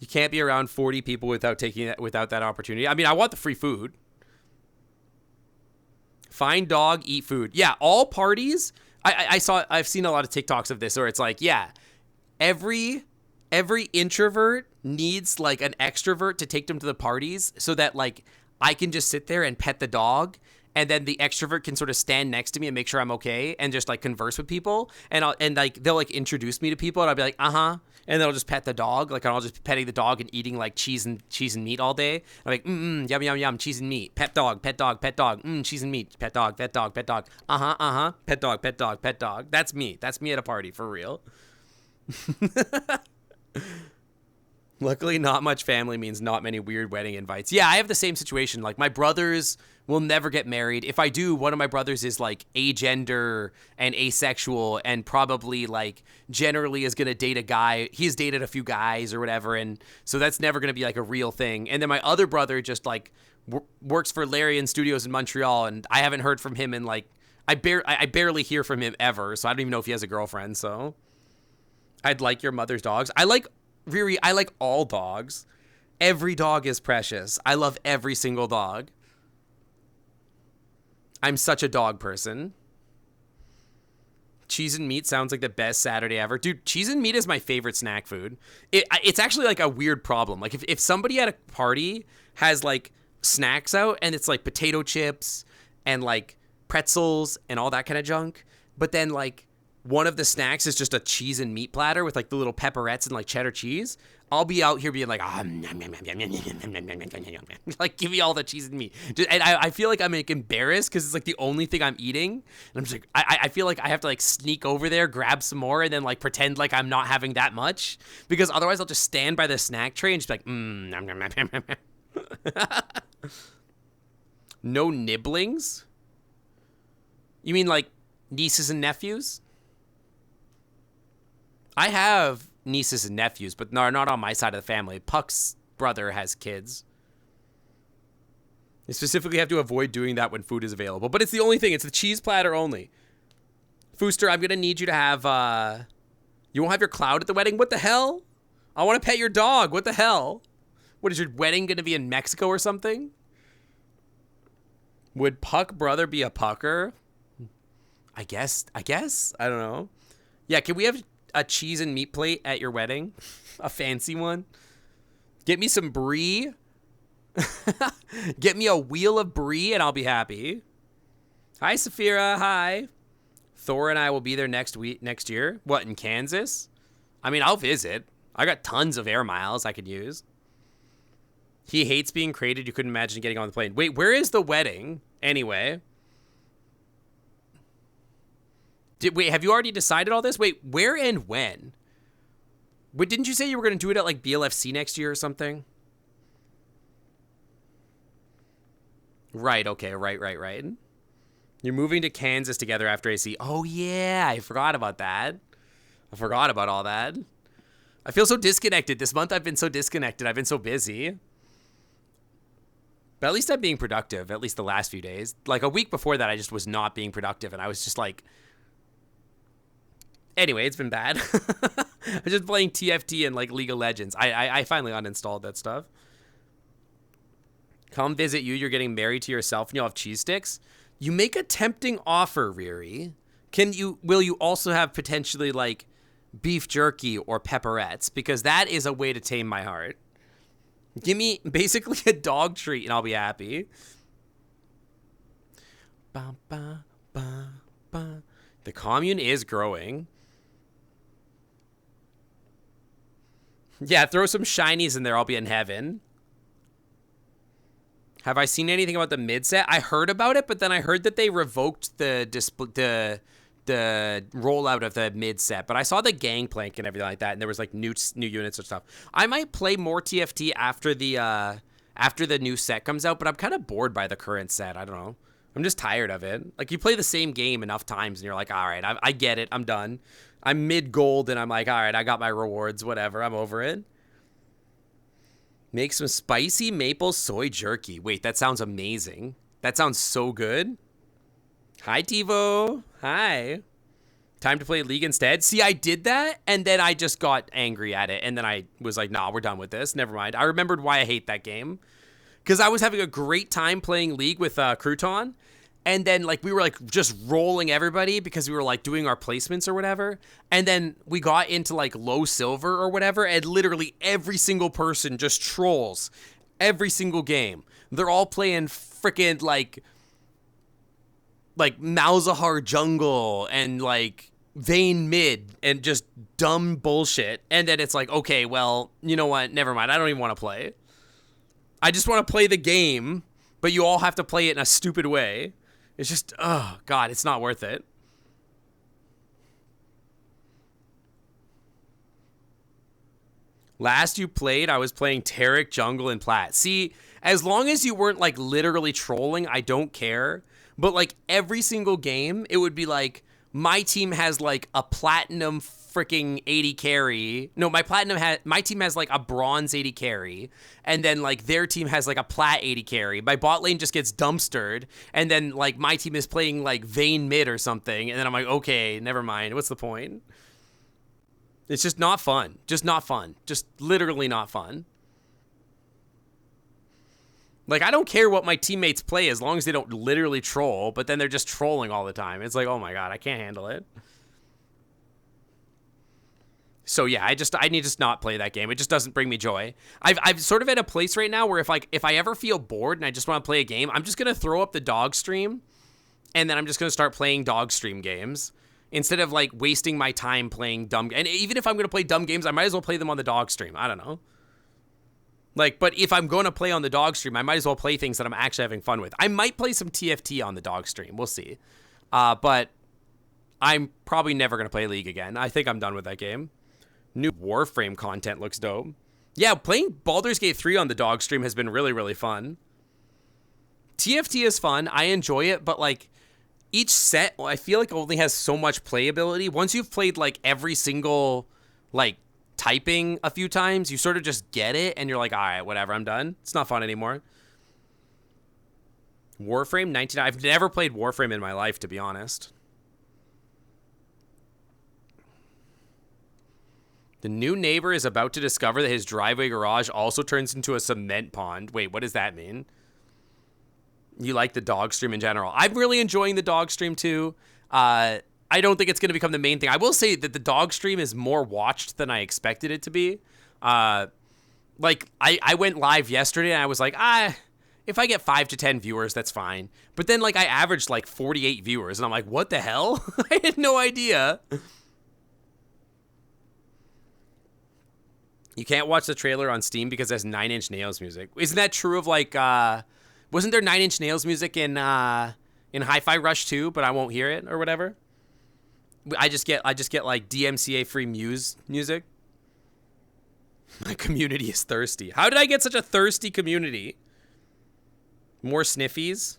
You can't be around 40 people without that opportunity. I mean, I want the free food. Find dog, eat food. Yeah, all parties. I've seen a lot of TikToks of this where it's like, yeah, every introvert needs like an extrovert to take them to the parties so that like I can just sit there and pet the dog, and then the extrovert can sort of stand next to me and make sure I'm okay and just like converse with people, and like they'll like introduce me to people and I'll be like, and then I'll just pet the dog, like I'll just be petting the dog and eating like cheese and meat all day. I'm like, yum yum yum, cheese and meat, pet dog, cheese and meat, pet dog, pet dog, pet dog, pet dog, pet dog, pet dog. That's me at a party for real. Luckily, not much family means not many weird wedding invites. Yeah, I have the same situation. Like, my brothers will never get married. If I do, one of my brothers is, like, agender and asexual and probably, like, generally is going to date a guy. He's dated a few guys or whatever, and so that's never going to be, like, a real thing. And then my other brother just, like, works for Larian Studios in Montreal, and I haven't heard from him in, like, I barely hear from him ever, so I don't even know if he has a girlfriend, so. I'd like your mother's dogs. Riri, I like all dogs. Every dog is precious. I love every single dog. I'm such a dog person. Cheese and meat sounds like the best Saturday ever. Dude, cheese and meat is my favorite snack food. It's actually like a weird problem. Like if somebody at a party has like snacks out and it's like potato chips and like pretzels and all that kind of junk, but then like one of the snacks is just a cheese and meat platter with like the little pepperettes and like cheddar cheese, I'll be out here being like, like, give me all the cheese and meat. And I feel like I'm like embarrassed because it's like the only thing I'm eating. And I'm just like, I feel like I have to like sneak over there, grab some more, and then like pretend like I'm not having that much, because otherwise I'll just stand by the snack tray and just be like, no nibblings? You mean like nieces and nephews? I have nieces and nephews, but they're not on my side of the family. Puck's brother has kids. You specifically have to avoid doing that when food is available. But it's the only thing. It's the cheese platter only. Fooster, I'm going to need you to have... you won't have your cloud at the wedding? What the hell? I want to pet your dog. What the hell? What, is your wedding going to be in Mexico or something? Would Puck brother be a pucker? I guess. I don't know. Yeah, can we have a cheese and meat plate at your wedding? A fancy one? Get me some brie. Get me a wheel of brie and I'll be happy. Hi, Saphira. Hi. Thor and I will be there next year. What, in Kansas? I mean, I'll visit. I got tons of air miles I could use. He hates being created. You couldn't imagine getting on the plane. Wait, where is the wedding anyway? Wait, have you already decided all this? Wait, where and when? Wait, didn't you say you were going to do it at like BLFC next year or something? Right, okay, right. You're moving to Kansas together after AC. Oh yeah, I forgot about that. I forgot about all that. I feel so disconnected. This month I've been so disconnected. I've been so busy. But at least I'm being productive, at least the last few days. Like a week before that, I just was not being productive. And I was just like... Anyway, it's been bad. I'm just playing TFT and like League of Legends. I finally uninstalled that stuff. Come visit you. You're getting married to yourself and you'll have cheese sticks. You make a tempting offer, Riri. Will you also have potentially like beef jerky or pepperettes? Because that is a way to tame my heart. Give me basically a dog treat and I'll be happy. Ba, ba, ba, ba. The commune is growing. Yeah, throw some shinies in there. I'll be in heaven. Have I seen anything about the mid set? I heard about it, but then I heard that they revoked the rollout of the mid set. But I saw the gangplank and everything like that, and there was like new units and stuff. I might play more TFT after the new set comes out, but I'm kind of bored by the current set. I don't know. I'm just tired of it. Like you play the same game enough times, and you're like, all right, I get it. I'm done. I'm mid gold, and I'm like, all right, I got my rewards. Whatever. I'm over it. Make some spicy maple soy jerky. Wait, that sounds amazing. That sounds so good. Hi, Tivo. Hi. Time to play League instead. See, I did that, and then I just got angry at it, and then I was like, nah, we're done with this. Never mind. I remembered why I hate that game. Because I was having a great time playing League with Crouton, and then like we were like just rolling everybody because we were like doing our placements or whatever. And then we got into like low silver or whatever, and literally every single person just trolls every single game. They're all playing freaking like Malzahar jungle and like Vayne mid and just dumb bullshit. And then it's like, okay, well, you know what? Never mind. I don't even want to play. I just want to play the game, but you all have to play it in a stupid way. It's just, oh, God, it's not worth it. Last you played, I was playing Taric, Jungle, and Plat. See, as long as you weren't, like, literally trolling, I don't care. But, like, every single game, it would be like, my team has, like, a platinum freaking 80 carry. No, my team has like a bronze 80 carry, and then like their team has like a plat 80 carry. My bot lane just gets dumpstered, and then like my team is playing like Vayne mid or something, and then I'm like, okay, never mind. What's the point? It's just not fun. Just not fun. Just literally not fun. Like, I don't care what my teammates play as long as they don't literally troll, but then they're just trolling all the time. It's like, oh my God, I can't handle it. So yeah, I need to not play that game. It just doesn't bring me joy. I've sort of at a place right now where if I ever feel bored and I just want to play a game, I'm just gonna throw up the dog stream, and then I'm just gonna start playing dog stream games instead of like wasting my time playing dumb. And even if I'm gonna play dumb games, I might as well play them on the dog stream. I don't know. Like, but if I'm gonna play on the dog stream, I might as well play things that I'm actually having fun with. I might play some TFT on the dog stream. We'll see. But I'm probably never gonna play League again. I think I'm done with that game. New Warframe content looks dope. Yeah, playing Baldur's Gate 3 on the dog stream has been really, really fun. TFT is fun. I enjoy it, but like each set, I feel like only has so much playability. Once you've played like every single like typing a few times, you sort of just get it and you're like, all right, whatever, I'm done. It's not fun anymore. Warframe 19. I've never played Warframe in my life, to be honest. The new neighbor is about to discover that his driveway garage also turns into a cement pond. Wait, what does that mean? You like the dog stream in general. I'm really enjoying the dog stream too. I don't think it's going to become the main thing. I will say that the dog stream is more watched than I expected it to be. Like, I went live yesterday and I was like, if I get 5 to 10 viewers, that's fine. But then, like, I averaged like 48 viewers and I'm like, what the hell? I had no idea. You can't watch the trailer on Steam because there's 9 Inch Nails music. Isn't that true of like, wasn't there 9 Inch Nails music in Hi-Fi Rush 2, but I won't hear it or whatever? I just get like DMCA free Muse music. My community is thirsty. How did I get such a thirsty community? More sniffies?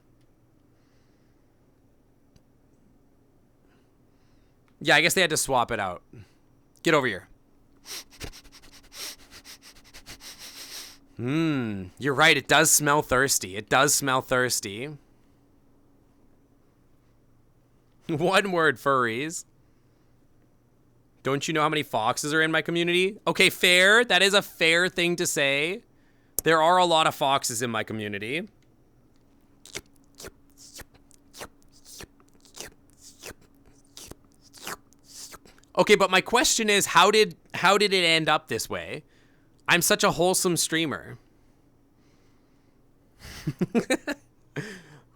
Yeah, I guess they had to swap it out. Get over here. You're right. It does smell thirsty. It does smell thirsty. One word, furries. Don't you know how many foxes are in my community? Okay, fair. That is a fair thing to say. There are a lot of foxes in my community. Okay, but my question is, how did it end up this way? I'm such a wholesome streamer.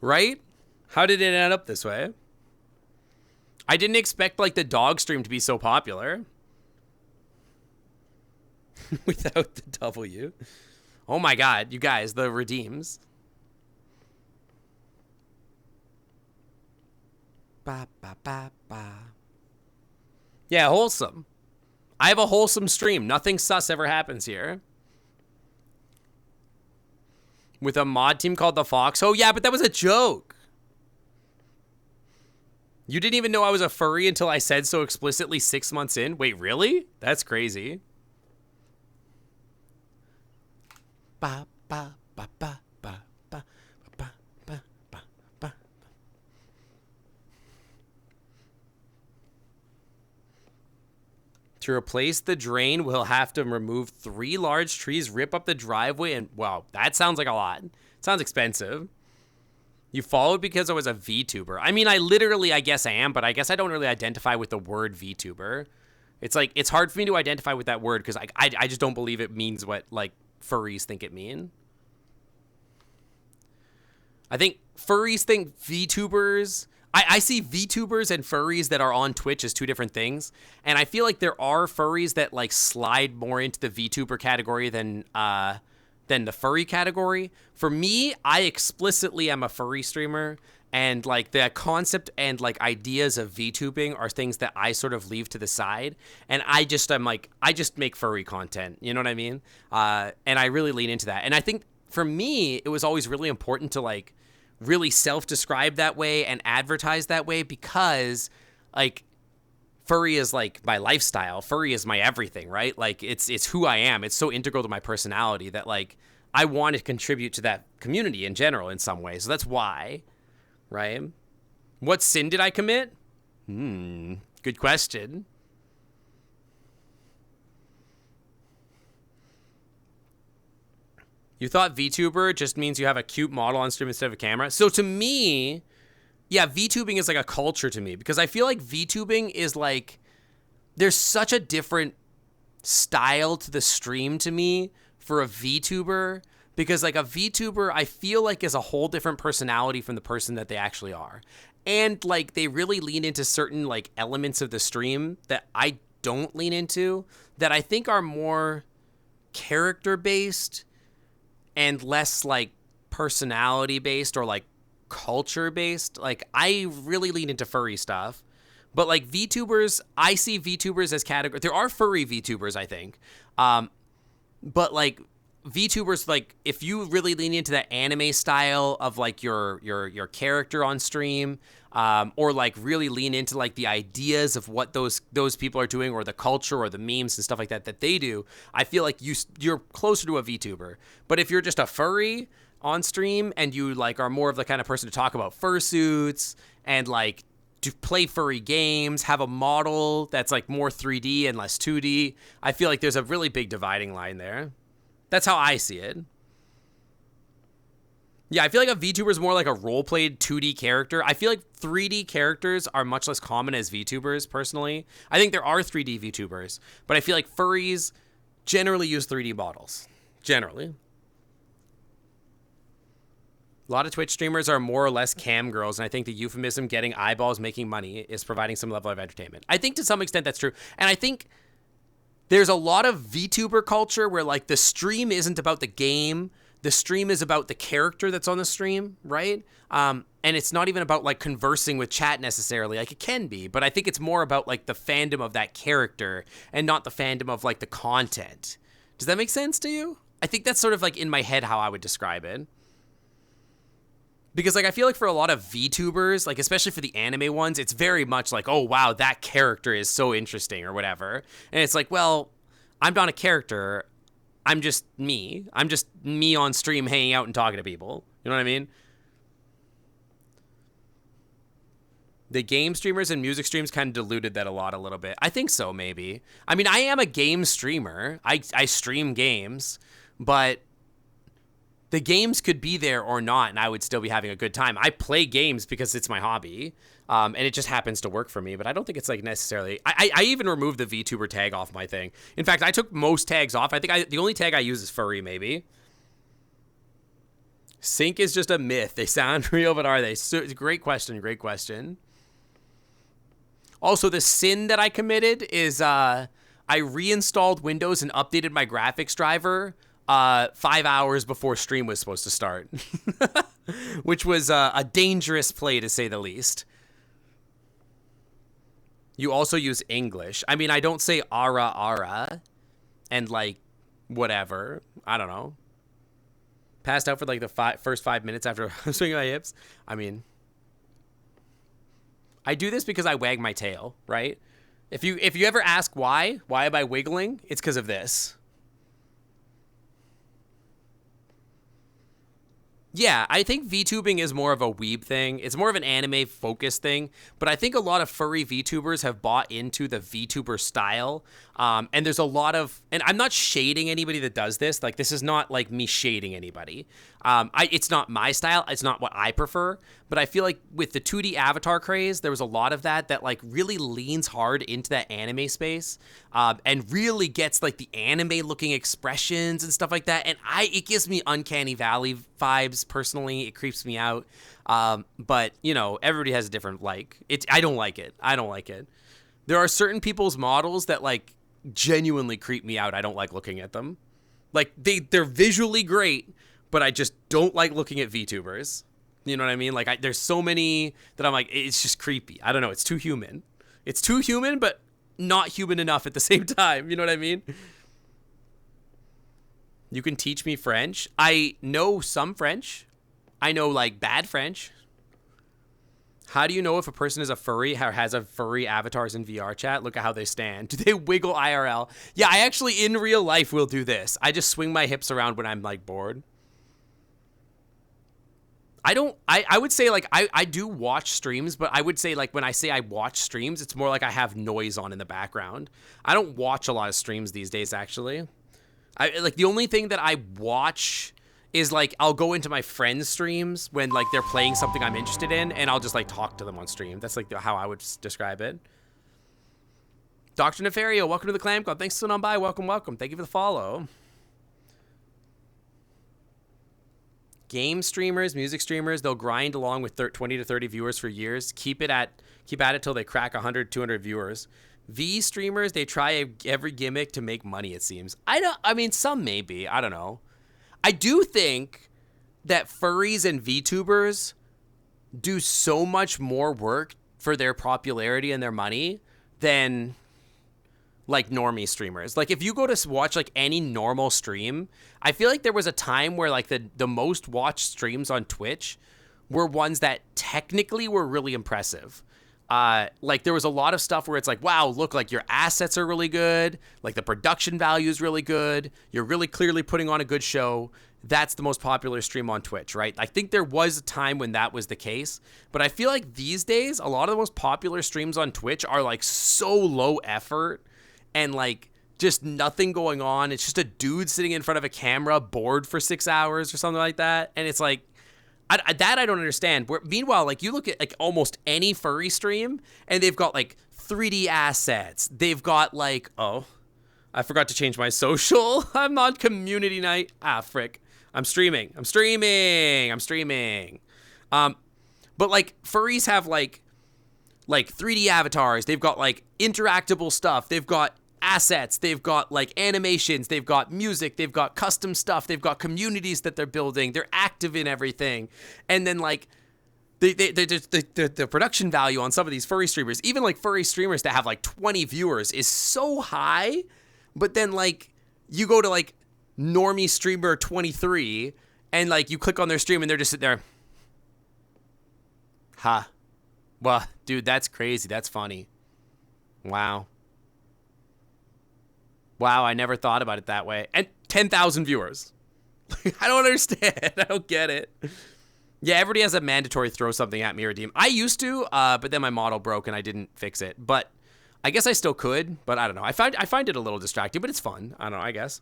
Right? How did it end up this way? I didn't expect like the dog stream to be so popular. Without the W. Oh my god, you guys, the redeems. Ba ba ba ba. Yeah, wholesome. I have a wholesome stream. Nothing sus ever happens here. With a mod team called the Fox. Oh yeah, but that was a joke. You didn't even know I was a furry until I said so explicitly 6 months in? Wait, really? That's crazy. Ba ba ba ba ba ba ba ba ba ba. To replace the drain, we'll have to remove 3 large trees, rip up the driveway, and wow, that sounds like a lot. It sounds expensive. You followed because I was a VTuber. I mean, I guess I am, but I guess I don't really identify with the word VTuber. It's like, it's hard for me to identify with that word because I just don't believe it means what, like, furries think it mean. I think furries think VTubers... I see VTubers and furries that are on Twitch as 2 different things. And I feel like there are furries that, like, slide more into the VTuber category than the furry category. For me, I explicitly am a furry streamer, and like the concept and like ideas of VTubing are things that I sort of leave to the side, and I just make furry content, you know what I mean? And I really lean into that. And I think for me, it was always really important to like really self-describe that way and advertise that way, because like furry is like my lifestyle. Furry is my everything, right? Like it's who I am. It's so integral to my personality that like I want to contribute to that community in general in some way. So that's why, right? What sin did I commit? Good question. You thought VTuber just means you have a cute model on stream instead of a camera? So to me, yeah, VTubing is like a culture to me, because I feel like VTubing is like, there's such a different style to the stream to me for a VTuber, because like a VTuber, I feel like is a whole different personality from the person that they actually are. And like they really lean into certain like elements of the stream that I don't lean into, that I think are more character based and less like personality based or like culture based. Like I really lean into furry stuff, but like VTubers, I see VTubers as category. There are furry VTubers, I think, but like VTubers, like if you really lean into that anime style of like your character on stream, or like really lean into like the ideas of what those people are doing, or the culture or the memes and stuff like that they do, I feel like you're closer to a VTuber. But if you're just a furry on stream and you like are more of the kind of person to talk about fursuits and like to play furry games, have a model that's like more 3D and less 2D, I feel like there's a really big dividing line there. That's how I see it. Yeah, I feel like a VTuber is more like a role-played 2D character. I feel like 3D characters are much less common as VTubers, personally. I think there are 3D VTubers, but I feel like furries generally use 3D models. Generally. A lot of Twitch streamers are more or less cam girls, and I think the euphemism getting eyeballs making money is providing some level of entertainment. I think to some extent that's true, and I think there's a lot of VTuber culture where like the stream isn't about the game. The stream is about the character that's on the stream, right? And it's not even about like conversing with chat necessarily. Like it can be, but I think it's more about like the fandom of that character and not the fandom of like the content. Does that make sense to you? I think that's sort of like in my head how I would describe it. Because like I feel like for a lot of VTubers, like especially for the anime ones, it's very much like, oh wow, that character is so interesting or whatever. And it's like, well, I'm not a character. I'm just me. I'm just me on stream hanging out and talking to people. You know what I mean? The game streamers and music streams kind of diluted that a little bit. I think so, maybe. I mean, I am a game streamer. I stream games, but the games could be there or not, and I would still be having a good time. I play games because it's my hobby, and it just happens to work for me, but I don't think it's like necessarily... I even removed the VTuber tag off my thing. In fact, I took most tags off. I think the only tag I use is furry, maybe. Sync is just a myth. They sound real, but are they? So, great question, great question. Also, the sin that I committed is I reinstalled Windows and updated my graphics driver 5 hours before stream was supposed to start, which was a dangerous play, to say the least. You also use English. I mean, I don't say ara and like whatever. I don't know. Passed out for like the first 5 minutes after swinging my hips. I mean, I do this because I wag my tail, right? If you ever ask why am I wiggling? It's because of this. Yeah, I think VTubing is more of a weeb thing. It's more of an anime-focused thing. But I think a lot of furry VTubers have bought into the VTuber style. And there's a lot of... And I'm not shading anybody that does this. Like, this is not, like, me shading anybody. It's not my style. It's not what I prefer. But I feel like with the 2D avatar craze, there was a lot of that, like, really leans hard into that anime space. And really gets, like, the anime-looking expressions and stuff like that. And it gives me Uncanny Valley vibes. Personally, it creeps me out, but you know, everybody has a different like. I don't like it. There are certain people's models that like genuinely creep me out. I don't like looking at them. Like they're visually great, but I just don't like looking at VTubers. You know what I mean? Like there's so many that I'm like, it's just creepy. I don't know. It's too human. It's too human, but not human enough at the same time. You know what I mean? You can teach me French. I know some French. I know, like, bad French. How do you know if a person is a furry or has a furry avatars in VRChat? Look at how they stand. Do they wiggle IRL? Yeah, I actually, in real life, will do this. I just swing my hips around when I'm, like, bored. I would say, like, I do watch streams, but I would say, like, when I say I watch streams, it's more like I have noise on in the background. I don't watch a lot of streams these days, actually. Like, the only thing that I watch is, like, I'll go into my friends' streams when, like, they're playing something I'm interested in, and I'll just, like, talk to them on stream. That's, like, how I would describe it. Dr. Nefario, welcome to the Clam Club. Thanks for sitting on by. Welcome, welcome. Thank you for the follow. Game streamers, music streamers, they'll grind along with 20 to 30 viewers for years. Keep at it till they crack 100, 200 viewers. V streamers, they try every gimmick to make money, it seems. I mean, some maybe. I don't know. I do think that furries and VTubers do so much more work for their popularity and their money than, like, normie streamers. Like, if you go to watch, like, any normal stream, I feel like there was a time where, like, the most watched streams on Twitch were ones that technically were really impressive. Like, there was a lot of stuff where it's like, wow, look, like, your assets are really good. Like, the production value is really good. You're really clearly putting on a good show. That's the most popular stream on Twitch, right? I think there was a time when that was the case. But I feel like these days, a lot of the most popular streams on Twitch are, like, so low effort and, like, just nothing going on. It's just a dude sitting in front of a camera bored for 6 hours or something like that. And it's like, I don't understand. Meanwhile, like, you look at, like, almost any furry stream, and they've got, like, 3D assets. They've got, like, oh, I forgot to change my social. I'm on community night. Ah, frick. I'm streaming. But, like, furries have, like 3D avatars. They've got, like, interactable stuff. They've got assets, they've got, like, animations, they've got music, they've got custom stuff, they've got communities that they're building, they're active in everything. And then, like, the production value on some of these furry streamers, even, like, furry streamers that have, like, 20 viewers is so high. But then, like, you go to, like, normie streamer 23 and, like, you click on their stream and they're just sitting there, well, dude, that's crazy, that's funny. Wow, I never thought about it that way. And 10,000 viewers. I don't understand. I don't get it. Yeah, everybody has a mandatory throw something at me or redeem. I used to, but then my model broke and I didn't fix it. But I guess I still could, but I don't know. I find it a little distracting, but it's fun. I don't know, I guess.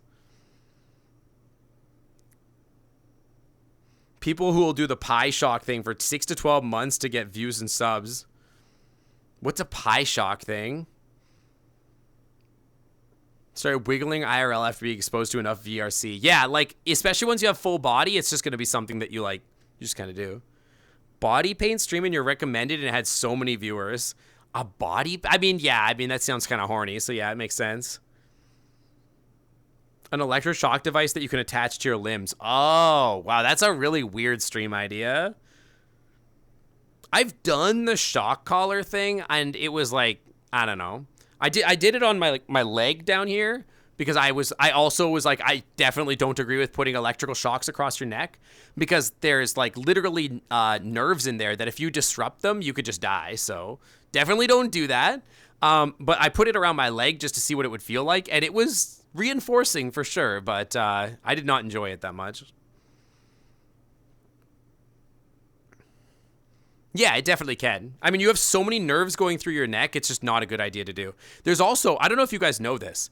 People who will do the pie shock thing for 6 to 12 months to get views and subs. What's a pie shock thing? Started wiggling IRL after being exposed to enough VRC. Yeah, like, especially once you have full body, it's just going to be something that you, like, you just kind of do. Body paint streaming, you're recommended, and it had so many viewers. A body? I mean, yeah, I mean, that sounds kind of horny, so yeah, it makes sense. An electroshock device that you can attach to your limbs. Oh, wow, that's a really weird stream idea. I've done the shock collar thing, and it was like, I don't know. I did it on my leg down here because I also was like, I definitely don't agree with putting electrical shocks across your neck because there's like literally nerves in there that if you disrupt them, you could just die. So definitely don't do that. But I put it around my leg just to see what it would feel like, and it was reinforcing for sure, but I did not enjoy it that much. Yeah, it definitely can. I mean, you have so many nerves going through your neck, it's just not a good idea to do. There's also, I don't know if you guys know this,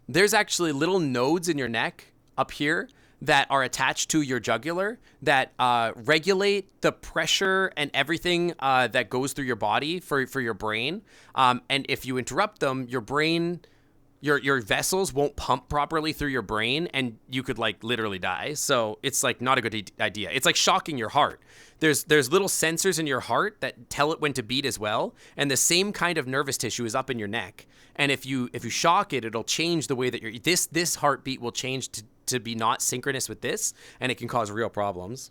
there's actually little nodes in your neck up here that are attached to your jugular that regulate the pressure and everything that goes through your body for your brain. And if you interrupt them, your brain... Your vessels won't pump properly through your brain, and you could like literally die. So it's like not a good idea. It's like shocking your heart. There's little sensors in your heart that tell it when to beat as well, and the same kind of nervous tissue is up in your neck. And if you shock it, it'll change the way that this heartbeat will change to be not synchronous with this, and it can cause real problems.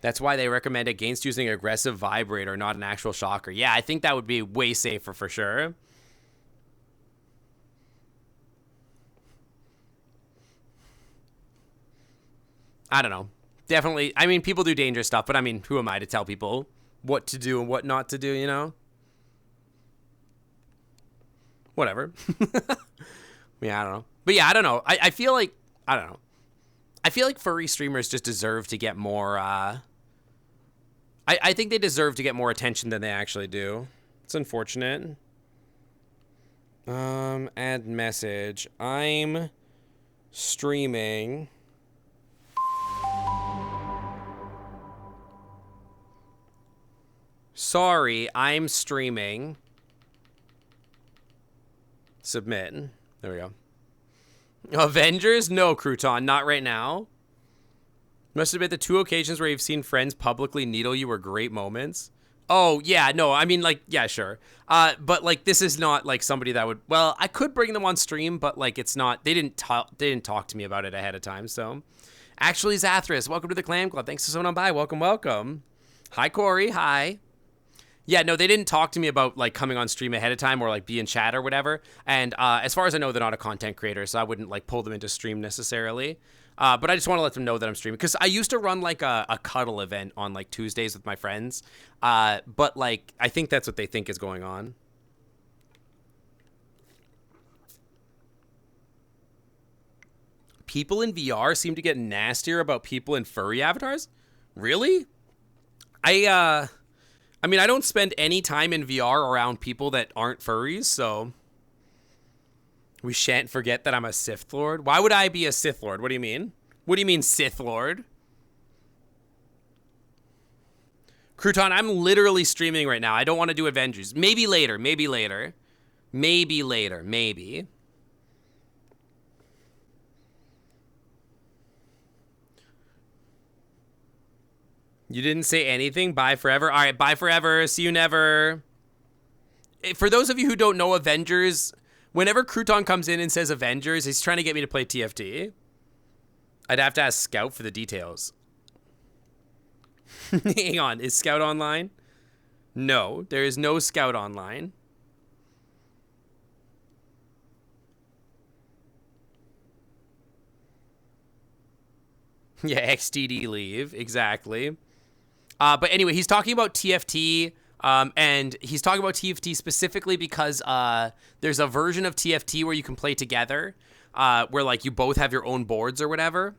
That's why they recommend against using an aggressive vibrator, not an actual shocker. Yeah, I think that would be way safer for sure. I don't know. Definitely. I mean, people do dangerous stuff, but I mean, who am I to tell people what to do and what not to do, you know? Whatever. Yeah, I don't know. But yeah, I don't know. I feel like, I don't know. I feel like furry streamers just deserve to get more, I think they deserve to get more attention than they actually do. It's unfortunate. Add message. I'm streaming. Sorry, I'm streaming. Submit. There we go. Avengers? No, Crouton, not right now. Must admit the 2 occasions where you've seen friends publicly needle you were great moments. Oh, yeah, no, I mean, like, yeah, sure. But, like, this is not, like, somebody that would... Well, I could bring them on stream, but, like, it's not... They didn't talk to me about it ahead of time, so... Actually, Zathras, welcome to the Clam Club. Thanks for someone on by. Welcome, welcome. Hi, Corey. Hi. Yeah, no, they didn't talk to me about, like, coming on stream ahead of time or, like, be in chat or whatever. And as far as I know, they're not a content creator, so I wouldn't, like, pull them into stream necessarily. But I just want to let them know that I'm streaming. Because I used to run, like, a cuddle event on, like, Tuesdays with my friends. But, like, I think that's what they think is going on. People in VR seem to get nastier about people in furry avatars? Really? I mean, I don't spend any time in VR around people that aren't furries, so... We shan't forget that I'm a Sith Lord. Why would I be a Sith Lord? What do you mean? What do you mean, Sith Lord? Crouton, I'm literally streaming right now. I don't want to do Avengers. Maybe later. Maybe later. Maybe later. Maybe. You didn't say anything? Bye forever? All right, bye forever. See you never. For those of you who don't know Avengers... Whenever Crouton comes in and says Avengers, he's trying to get me to play TFT. I'd have to ask Scout for the details. Hang on, is Scout online? No, there is no Scout online. Yeah, XDD leave, exactly. But anyway, he's talking about TFT. And he's talking about TFT specifically because there's a version of TFT where you can play together, where like you both have your own boards or whatever.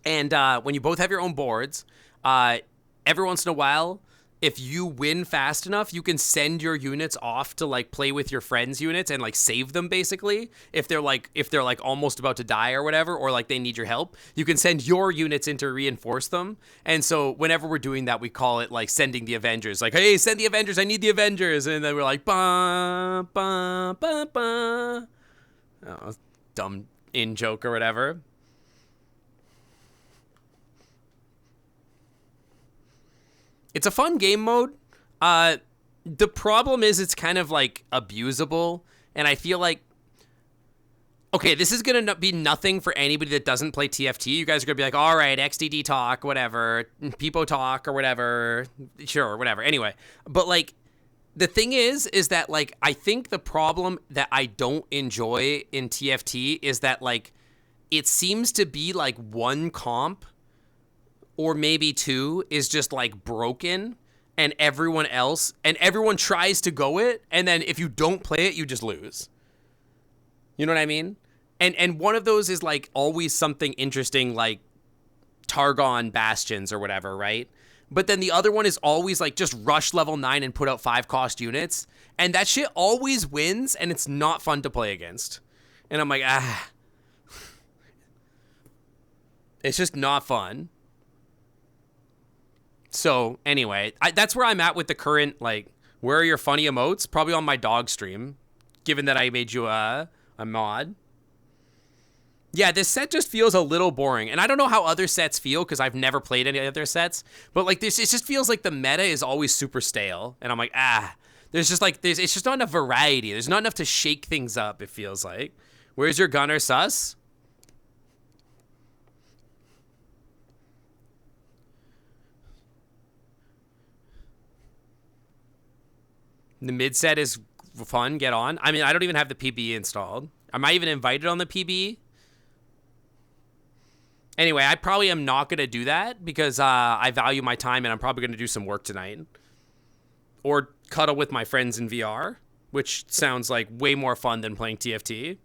And when you both have your own boards, every once in a while, if you win fast enough, you can send your units off to like play with your friends' units and like save them basically. If they're like almost about to die or whatever, or like they need your help, you can send your units in to reinforce them. And so whenever we're doing that, we call it like sending the Avengers. Like, hey, send the Avengers, I need the Avengers. And then we're like, ba ba ba ba. Oh, dumb in joke or whatever. It's a fun game mode. The problem is it's kind of like abusable, and I feel like, okay, this is gonna be nothing for anybody that doesn't play TFT. You guys are gonna be like, all right, XDD talk, whatever, Peepo talk or whatever, sure, whatever. Anyway, but like the thing is that like I think the problem that I don't enjoy in TFT is that like it seems to be like one comp or maybe two is just like broken, and everyone tries to go it, and then if you don't play it, you just lose. You know what I mean? And one of those is like always something interesting, like Targon Bastions or whatever, right? But then the other one is always like just rush level 9 and put out 5-cost units, and that shit always wins, and it's not fun to play against. And I'm like, it's just not fun. So anyway, that's where I'm at with the current, like, where are your funny emotes? Probably on my dog stream, given that I made you a mod. Yeah, this set just feels a little boring. And I don't know how other sets feel because I've never played any other sets. But like this, it just feels like the meta is always super stale. And I'm like, there's just like, it's just not enough variety. There's not enough to shake things up, it feels like. Where's your gunner, sus? The mid set is fun. Get on. I mean, I don't even have the PB installed. Am I even invited on the PB? Anyway, I probably am not going to do that because I value my time, and I'm probably going to do some work tonight. Or cuddle with my friends in VR, which sounds like way more fun than playing TFT.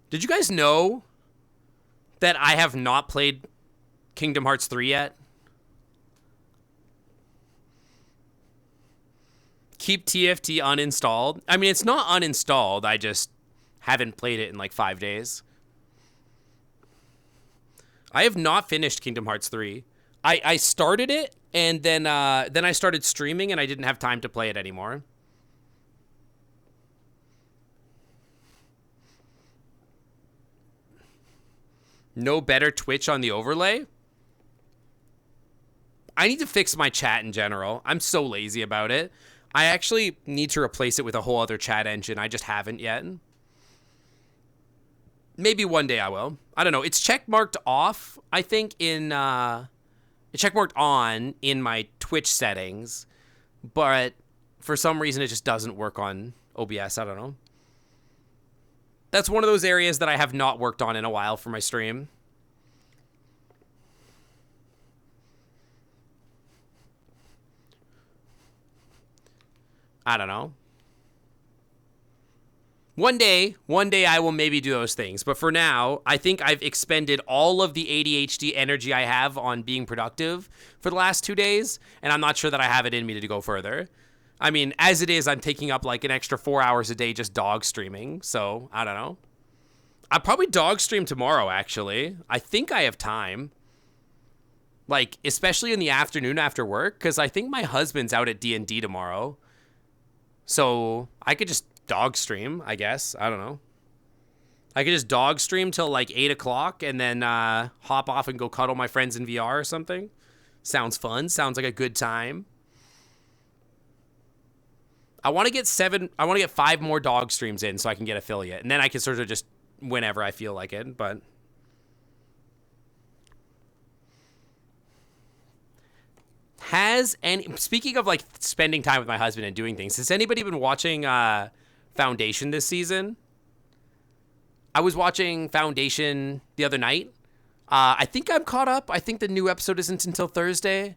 Did you guys know that I have not played Kingdom Hearts 3 yet? Keep TFT uninstalled. I mean, it's not uninstalled. I just haven't played it in like 5 days. I have not finished Kingdom Hearts 3. I started it, and then I started streaming, and I didn't have time to play it anymore. No better Twitch on the overlay? I need to fix my chat in general. I'm so lazy about it. I actually need to replace it with a whole other chat engine. I just haven't yet. Maybe one day I will. I don't know. It's checkmarked off, I think, it's checkmarked on in my Twitch settings, but for some reason it just doesn't work on OBS. I don't know. That's one of those areas that I have not worked on in a while for my stream. I don't know. One day I will maybe do those things. But for now, I think I've expended all of the ADHD energy I have on being productive for the last 2 days, and I'm not sure that I have it in me to go further. I mean, as it is, I'm taking up like an extra 4 hours a day just dog streaming. So, I don't know. I'll probably dog stream tomorrow, actually. I think I have time. Like, especially in the afternoon after work, because I think my husband's out at D&D tomorrow. So I could just dog stream, I guess. I don't know. I could just dog stream till like 8 o'clock and then hop off and go cuddle my friends in VR or something. Sounds fun. Sounds like a good time. I want to get 5 more dog streams in so I can get affiliate. And then I can sort of just whenever I feel like it. But speaking of like spending time with my husband and doing things, has anybody been watching Foundation this season? I was watching Foundation the other night. I think I'm caught up. I think the new episode isn't until Thursday.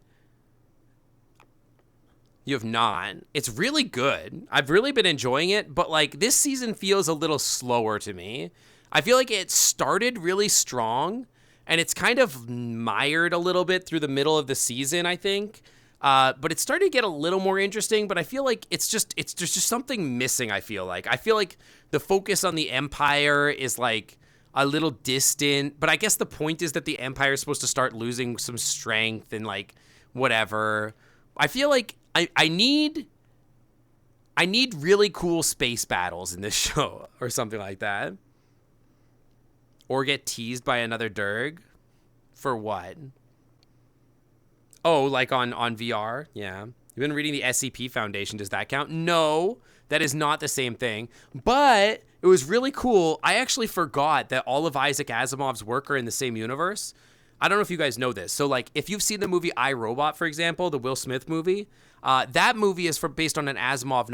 You have not. It's really good. I've really been enjoying it, but like this season feels a little slower to me. I feel like it started really strong and it's kind of mired a little bit through the middle of the season, I think. But it's starting to get a little more interesting, but I feel like there's just something missing, I feel like. I feel like the focus on the Empire is like a little distant, but I guess the point is that the Empire is supposed to start losing some strength and like whatever. I feel like I need really cool space battles in this show or something like that. Or get teased by another Durg. For what? Oh, like on VR? Yeah. You've been reading the SCP Foundation. Does that count? No, that is not the same thing. But it was really cool. I actually forgot that all of Isaac Asimov's work are in the same universe. I don't know if you guys know this. So, like, if you've seen the movie I, Robot, for example, the Will Smith movie, that movie is based on an Asimov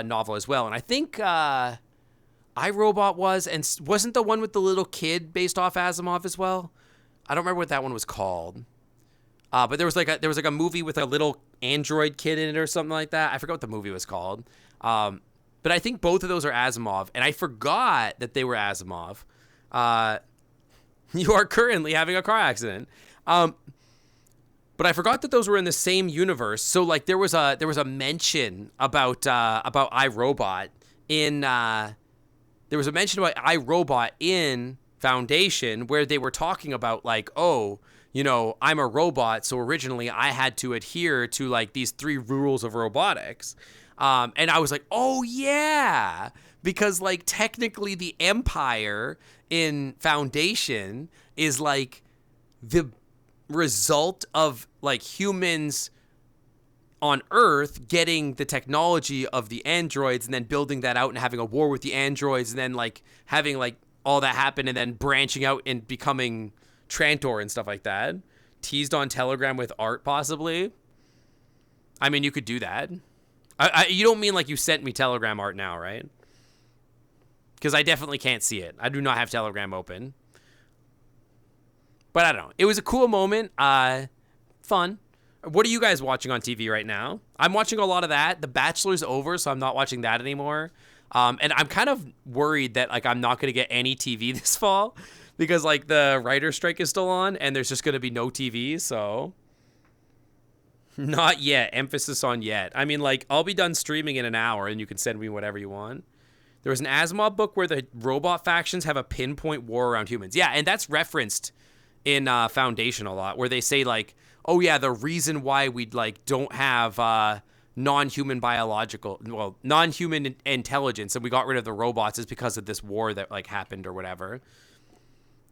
novel as well. And I think I, Robot wasn't the one with the little kid based off Asimov as well? I don't remember what that one was called. But there was like a movie with a little android kid in it or something like that. I forgot what the movie was called. But I think both of those are Asimov, and I forgot that they were Asimov. You are currently having a car accident. But I forgot that those were in the same universe. So like there was a mention about iRobot in there was a mention about iRobot in Foundation where they were talking about like, oh, you know, I'm a robot, so originally I had to adhere to like these 3 rules of robotics. And I was like, oh yeah, because like technically the Empire in Foundation is like the result of like humans on Earth getting the technology of the androids and then building that out and having a war with the androids and then like having like all that happen and then branching out and becoming Trantor and stuff like that. Teased on Telegram with art, possibly. I mean, you could do that. You don't mean like you sent me Telegram art now, right? Because I definitely can't see it. I do not have Telegram open. But I don't know. It was a cool moment. Fun. What are you guys watching on TV right now? I'm watching a lot of that. The Bachelor's over, so I'm not watching that anymore. And I'm kind of worried that like I'm not going to get any TV this fall because like the writer's strike is still on and there's just going to be no TV. So not yet. Emphasis on yet. I mean, like I'll be done streaming in an hour and you can send me whatever you want. There was an Asimov book where the robot factions have a pinpoint war around humans. Yeah, and that's referenced in Foundation a lot, where they say like, oh yeah, the reason why we like don't have non-human intelligence and we got rid of the robots is because of this war that like happened or whatever.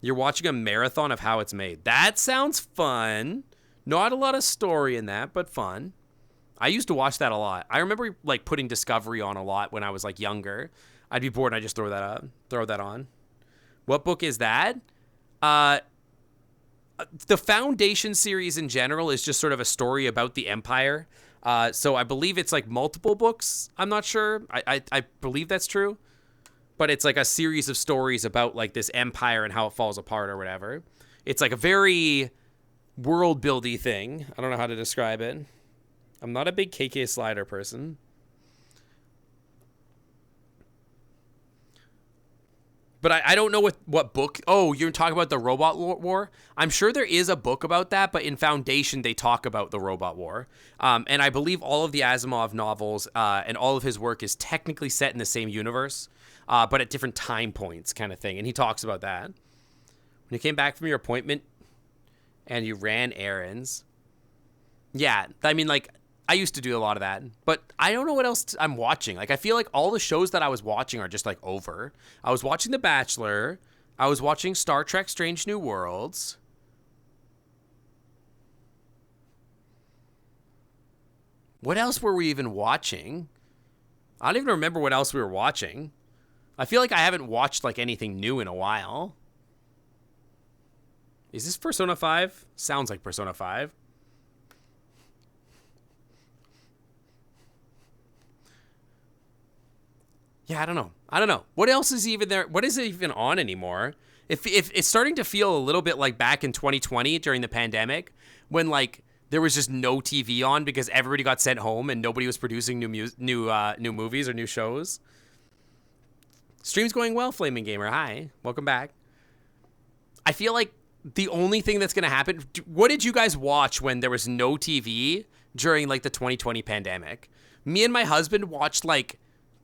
You're watching a marathon of how it's made. That sounds fun. Not a lot of story in that, but fun. I used to watch that a lot. I remember like putting Discovery on a lot when I was like younger. I'd be bored and I'd just throw that on. What book is that? The Foundation series in general is just sort of a story about the Empire. So I believe it's like multiple books. I'm not sure. I believe that's true. But it's like a series of stories about like this empire and how it falls apart or whatever. It's like a very world-buildy thing. I don't know how to describe it. I'm not a big KK Slider person. But I don't know what book. Oh, you're talking about the robot war? I'm sure there is a book about that, but in Foundation, they talk about the robot war. And I believe all of the Asimov novels and all of his work is technically set in the same universe, but at different time points kind of thing. And he talks about that. When you came back from your appointment and you ran errands. Yeah, I mean, like, I used to do a lot of that, but I don't know what else I'm watching. Like, I feel like all the shows that I was watching are just like over. I was watching The Bachelor. I was watching Star Trek Strange New Worlds. What else were we even watching? I don't even remember what else we were watching. I feel like I haven't watched like anything new in a while. Is this Persona 5? Sounds like Persona 5. Yeah, I don't know. What else is even there? What is it even on anymore? If it's starting to feel a little bit like back in 2020 during the pandemic, when like there was just no TV on because everybody got sent home and nobody was producing new movies or new shows. Stream's going well, Flaming Gamer. Hi, welcome back. I feel like the only thing that's going to happen... What did you guys watch when there was no TV during, like, the 2020 pandemic? Me and my husband watched, like,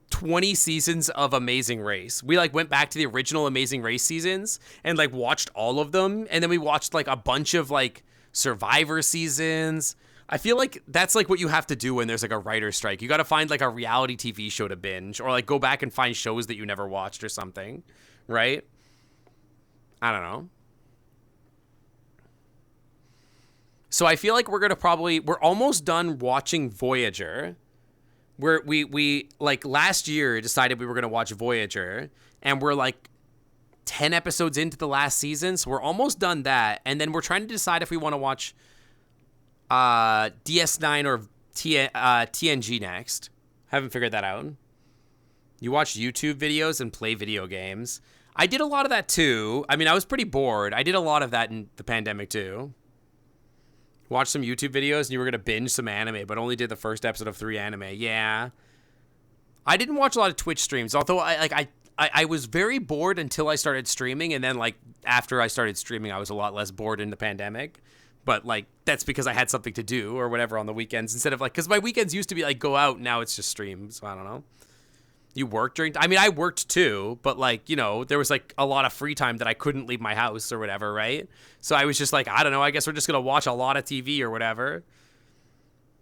20 seasons of Amazing Race. We, like, went back to the original Amazing Race seasons and, like, watched all of them. And then we watched, like, a bunch of, like, Survivor seasons. I feel like that's, like, what you have to do when there's, like, a writer's strike. You got to find, like, a reality TV show to binge or, like, go back and find shows that you never watched or something, right? I don't know. So I feel like we're almost done watching Voyager. We like last year decided we were going to watch Voyager, and we're like 10 episodes into the last season. So we're almost done that. And then we're trying to decide if we want to watch DS9 or TNG next. Haven't figured that out. You watch YouTube videos and play video games. I did a lot of that too. I mean, I was pretty bored. I did a lot of that in the pandemic too. Watch some YouTube videos and you were going to binge some anime, but only did the first episode of 3 anime. Yeah. I didn't watch a lot of Twitch streams, although I was very bored until I started streaming, and then like after I started streaming, I was a lot less bored in the pandemic. But like that's because I had something to do or whatever on the weekends instead of like, because my weekends used to be like go out, now it's just stream. So I don't know. You work during... I mean, I worked too, but like, you know, there was like a lot of free time that I couldn't leave my house or whatever, right? So I was just like, I don't know, I guess we're just going to watch a lot of TV or whatever.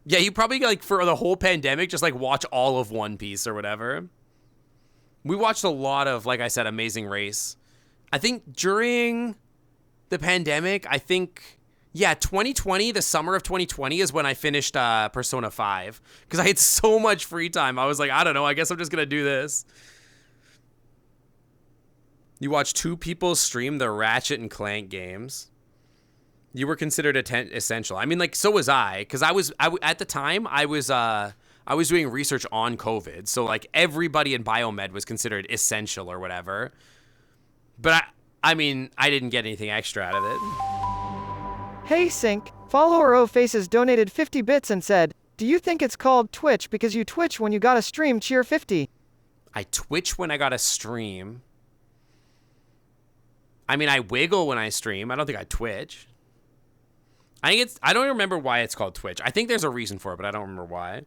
Yeah, you probably like for the whole pandemic, just like watch all of One Piece or whatever. We watched a lot of, like I said, Amazing Race. I think during the pandemic, yeah, 2020, the summer of 2020 is when I finished Persona 5. Because I had so much free time. I was like, I don't know, I guess I'm just going to do this. You watch 2 people stream the Ratchet and Clank games. You were considered essential. I mean, like, so was I. Because at the time, I was doing research on COVID. So, like, everybody in biomed was considered essential or whatever. But, I mean, I didn't get anything extra out of it. Hey Sync, follower O Faces donated 50 bits and said, do you think it's called Twitch because you twitch when you gotta stream cheer 50? I twitch when I gotta stream. I mean, I wiggle when I stream. I don't think I twitch. I don't remember why it's called Twitch. I think there's a reason for it, but I don't remember why.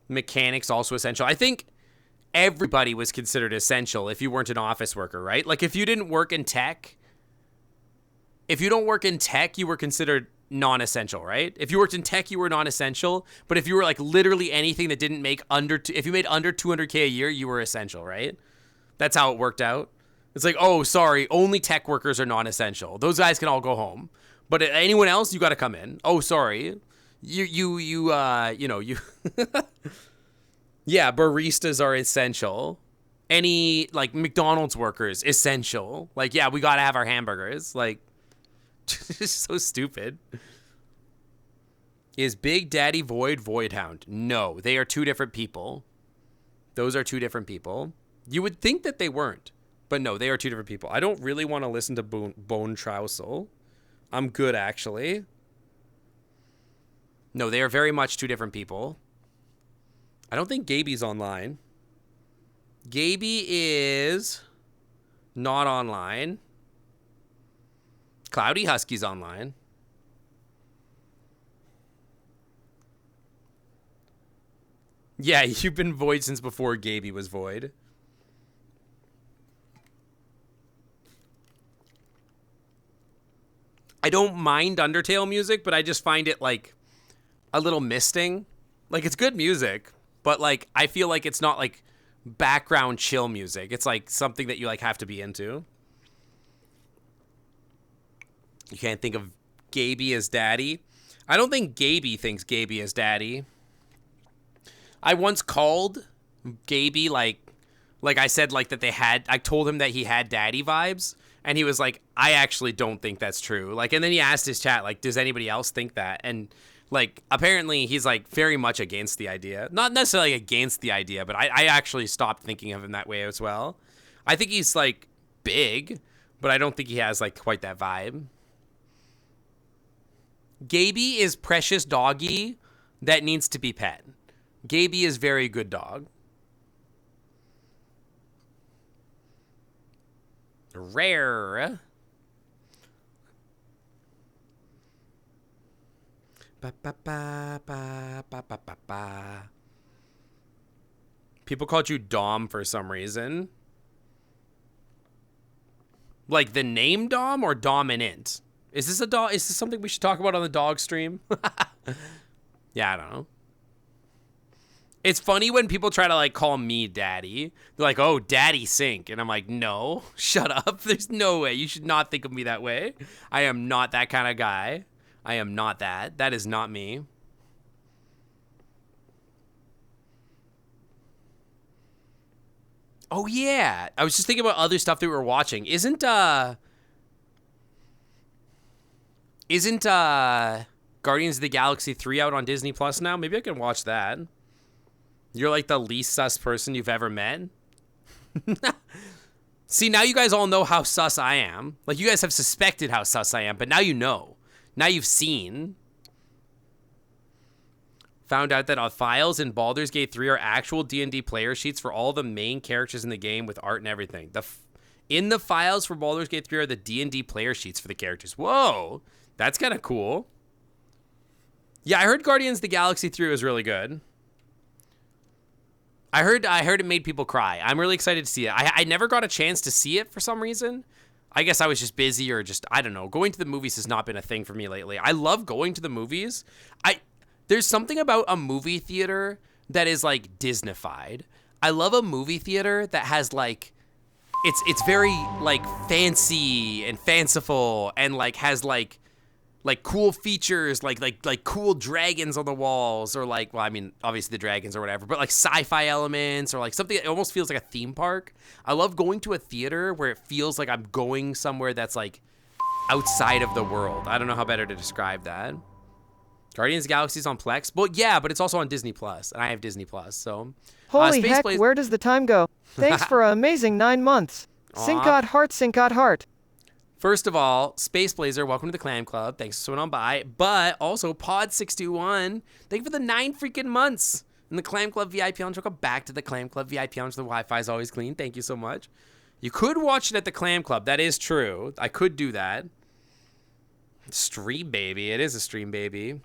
Mechanics also essential. I think everybody was considered essential if you weren't an office worker, right? Like if you didn't work in tech... If you don't work in tech, you were considered non-essential, right? If you worked in tech, you were non-essential. But if you were like literally anything that didn't make if you made under 200K a year, you were essential, right? That's how it worked out. It's like, oh, sorry, only tech workers are non-essential. Those guys can all go home. But anyone else, you got to come in. Oh, sorry, you. Yeah, baristas are essential. Any like McDonald's workers, essential. Like, yeah, we got to have our hamburgers. Like. It's so stupid. Is Big Daddy Void Voidhound? No, they are 2 different people. Those are 2 different people. You would think that they weren't, but no, they are 2 different people. I don't really want to listen to Bone Trousel. I'm good, actually. No, they are very much 2 different people. I don't think Gaby's online. Gaby is not online. Cloudy Husky's online. Yeah, you've been Void since before Gaby was Void. I don't mind Undertale music, but I just find it, like, a little misting. Like, it's good music, but, like, I feel like it's not, like, background chill music. It's, like, something that you, like, have to be into. You can't think of Gaby as daddy. I don't think Gaby thinks Gaby is daddy. I once called Gaby, like I said, like, that I told him that he had daddy vibes, and he was like, I actually don't think that's true. Like, and then he asked his chat, like, does anybody else think that? And, like, apparently he's, like, very much against the idea. Not necessarily against the idea, but I actually stopped thinking of him that way as well. I think he's, like, big, but I don't think he has like quite that vibe. Gaby is precious doggy that needs to be pet. Gaby is very good dog. Rare. Ba, ba, ba, ba, ba, ba, ba, ba. People called you Dom for some reason. Like the name Dom or dominant? Is this a dog? Is this something we should talk about on the dog stream? Yeah, I don't know. It's funny when people try to like call me daddy. They're like, "Oh, daddy sink." And I'm like, "No, shut up. There's no way. You should not think of me that way. I am not that kind of guy. I am not that. That is not me." Oh yeah. I was just thinking about other stuff that we were watching. Isn't Guardians of the Galaxy 3 out on Disney Plus now? Maybe I can watch that. You're like the least sus person you've ever met. See, now you guys all know how sus I am. Like, you guys have suspected how sus I am, but now you know. Now you've seen. Found out that files in Baldur's Gate 3 are actual D&D player sheets for all the main characters in the game with art and everything. In the files for Baldur's Gate 3 are the D&D player sheets for the characters. Whoa, that's kind of cool. Yeah, I heard Guardians of the Galaxy 3 was really good. I heard it made people cry. I'm really excited to see it. I never got a chance to see it for some reason. I guess I was just busy or just, I don't know. Going to the movies has not been a thing for me lately. I love going to the movies. There's something about a movie theater that is like Disneyfied. I love a movie theater that has like, it's very like fancy and fanciful and like has like cool features, like cool dragons on the walls, or like, well, I mean, obviously the dragons or whatever, but like sci-fi elements or like something that almost feels like a theme park. I love going to a theater where it feels like I'm going somewhere that's like outside of the world. I don't know how better to describe that. Guardians of the Galaxy's on Plex, but yeah, but it's also on Disney Plus, and I have Disney Plus, so. Holy heck, where does the time go? Thanks for an amazing 9 months. Sinkot heart. First of all, Space Blazer, welcome to the Clam Club. Thanks for swinging on by. But also, Pod621, thank you for the 9 freaking months in the Clam Club VIP Lounge. Welcome back to the Clam Club VIP Lounge. The Wi-Fi is always clean. Thank you so much. You could watch it at the Clam Club. That is true. I could do that. Stream baby. It is a stream baby.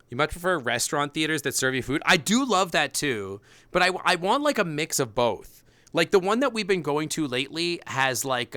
You much prefer restaurant theaters that serve you food? I do love that too. But I want like a mix of both. Like the one that we've been going to lately has like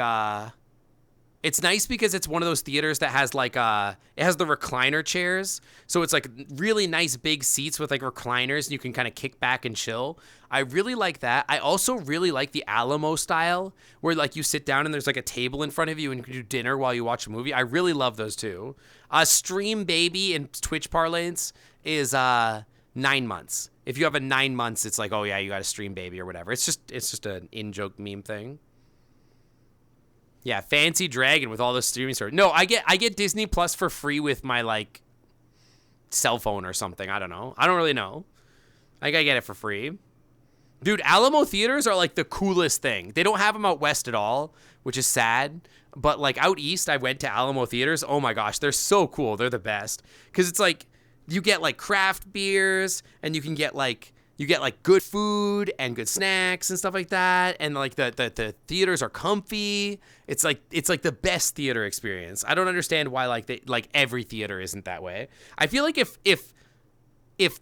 it's nice because it's one of those theaters that has like it has the recliner chairs. So it's like really nice big seats with like recliners and you can kind of kick back and chill. I really like that. I also really like the Alamo style where like you sit down and there's like a table in front of you and you can do dinner while you watch a movie. I really love those too. Stream baby in Twitch parlance is 9 months. If you have a 9 months, it's like, oh yeah, you got a stream baby or whatever. It's just an in-joke meme thing. Yeah, fancy dragon with all those streaming services. No, I get Disney Plus for free with my like cell phone or something. I don't know. I don't really know. I gotta get it for free. Dude, Alamo theaters are like the coolest thing. They don't have them out west at all, which is sad. But like out east, I went to Alamo theaters. Oh my gosh, they're so cool. They're the best. Because it's like you get like craft beers and you can get like good food and good snacks and stuff like that, and like the theaters are comfy. It's like the best theater experience. I don't understand why like every theater isn't that way. I feel like if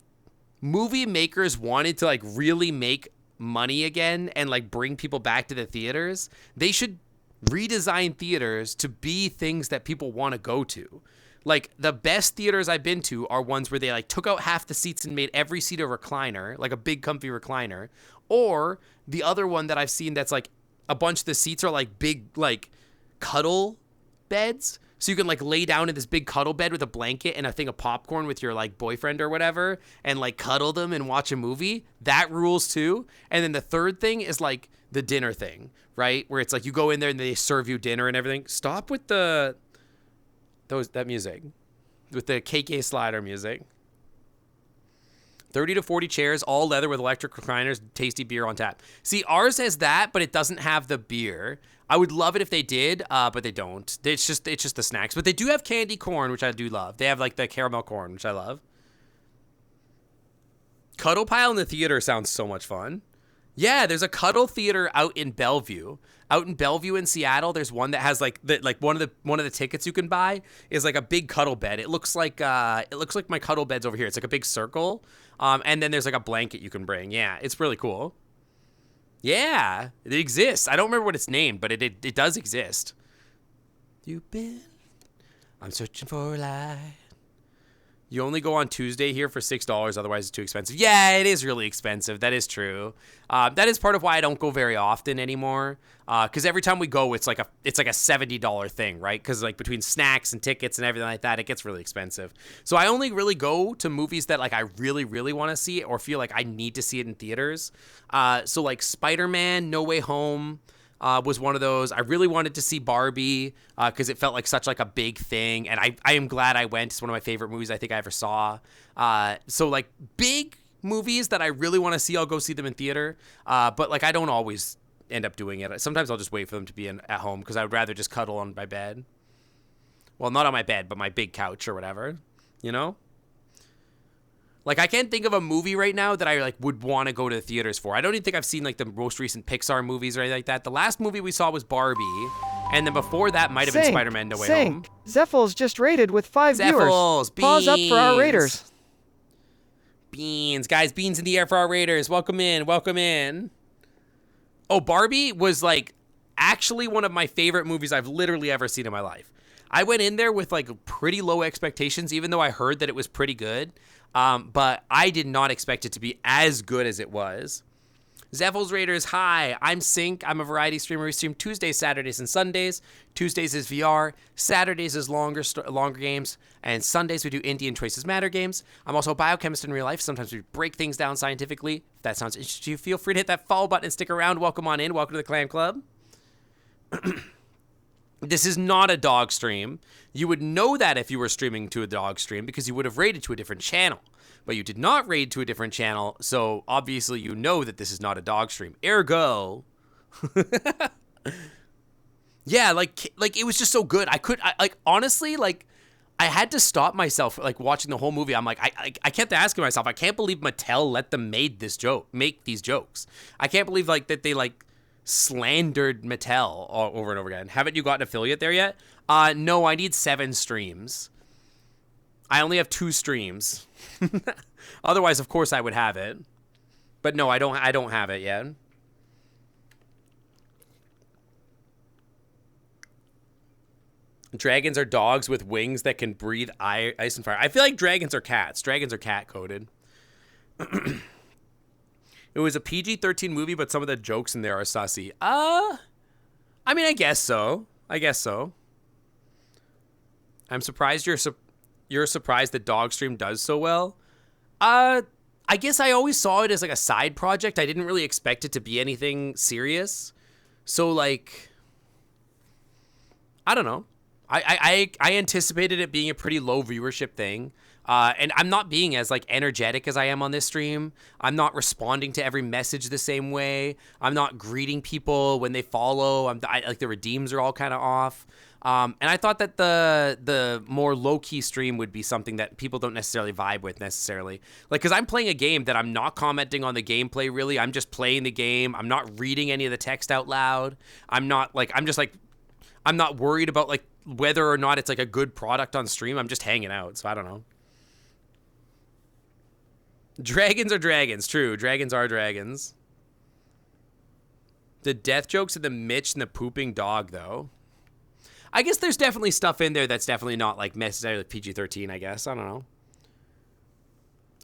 movie makers wanted to like really make money again and like bring people back to the theaters, they should redesign theaters to be things that people want to go to. Like, the best theaters I've been to are ones where they, like, took out half the seats and made every seat a recliner, like a big, comfy recliner. Or the other one that I've seen that's, like, a bunch of the seats are, like, big, like, cuddle beds. So you can, like, lay down in this big cuddle bed with a blanket and a thing of popcorn with your, like, boyfriend or whatever and, like, cuddle them and watch a movie. That rules, too. And then the third thing is, like, the dinner thing, right? Where it's, like, you go in there and they serve you dinner and everything. Stop with that music with the KK Slider music. 30 to 40 chairs, all leather with electric recliners, tasty beer on tap. See, ours has that, but it doesn't have the beer. I would love it if they did, but they don't. It's just the snacks. But they do have candy corn, which I do love. They have like the caramel corn, which I love. Cuddle pile in the theater sounds so much fun. Yeah, there's a cuddle theater out in Bellevue. Out in Bellevue in Seattle, there's one that has like one of the tickets you can buy is like a big cuddle bed. It looks like my cuddle bed's over here. It's like a big circle. And then there's like a blanket you can bring. Yeah, it's really cool. Yeah, it exists. I don't remember what it's named, but it does exist. I'm searching for a light. You only go on Tuesday here for $6, otherwise it's too expensive. Yeah, it is really expensive. That is true. That is part of why I don't go very often anymore. Because every time we go, it's like a $70 thing, right? Because like between snacks and tickets and everything like that, it gets really expensive. So I only really go to movies that like I really, really want to see or feel like I need to see it in theaters. So like Spider-Man, No Way Home. Was one of those. I really wanted to see Barbie because it felt like such like a big thing, and I am glad I went. It's one of my favorite movies I think I ever saw. So like big movies that I really want to see, I'll go see them in theater. But like I don't always end up doing it. Sometimes I'll just wait for them to be at home because I would rather just cuddle on my bed. Well, not on my bed, but my big couch or whatever, you know? Like, I can't think of a movie right now that I, like, would want to go to the theaters for. I don't even think I've seen, like, the most recent Pixar movies or anything like that. The last movie we saw was Barbie, and then before that might have been Spider-Man No Way Home. Zephyls just rated with 5 viewers. Zephyls, beans. Pause up for our raters. Beans. Guys, beans in the air for our raters. Welcome in. Welcome in. Oh, Barbie was, like, actually one of my favorite movies I've literally ever seen in my life. I went in there with, like, pretty low expectations, even though I heard that it was pretty good. But I did not expect it to be as good as it was. Zephyls Raiders, hi, I'm Sync. I'm a variety streamer. We stream Tuesdays, Saturdays, and Sundays. Tuesdays is VR. Saturdays is longer games. And Sundays we do Indie and Choices Matter games. I'm also a biochemist in real life. Sometimes we break things down scientifically. If that sounds interesting to you, feel free to hit that follow button and stick around. Welcome on in. Welcome to the Clam Club. This is not a dog stream. You would know that if you were streaming to a dog stream because you would have raided to a different channel. But you did not raid to a different channel, so obviously you know that this is not a dog stream. Ergo. Yeah, like it was just so good. Honestly, I had to stop myself like watching the whole movie. I'm like, I kept asking myself, I can't believe Mattel let them make these jokes. I can't believe like that they like slandered Mattel over and over again. Haven't you got an affiliate there yet? No, I need 7 streams. I only have 2 streams. Otherwise, of course, I would have it. But no, I don't have it yet. Dragons are dogs with wings that can breathe ice and fire. I feel like dragons are cats. Dragons are cat-coded. It was a PG-13 movie, but some of the jokes in there are sussy. I mean, I guess so. I'm surprised you're surprised that Dogstream does so well. I guess I always saw it as like a side project. I didn't really expect it to be anything serious. So like, I don't know. I anticipated it being a pretty low viewership thing. And I'm not being as like energetic as I am on this stream. I'm not responding to every message the same way. I'm not greeting people when they follow. Like the redeems are all kind of off. And I thought that the more low-key stream would be something that people don't necessarily vibe with necessarily. Like, because I'm playing a game that I'm not commenting on the gameplay really. I'm just playing the game. I'm not reading any of the text out loud. I'm not worried about like whether or not it's like a good product on stream. I'm just hanging out. So I don't know. Dragons are dragons. True. Dragons are dragons. The death jokes of the Mitch and the pooping dog, though. I guess there's definitely stuff in there that's definitely not like necessarily PG-13, I guess. I don't know.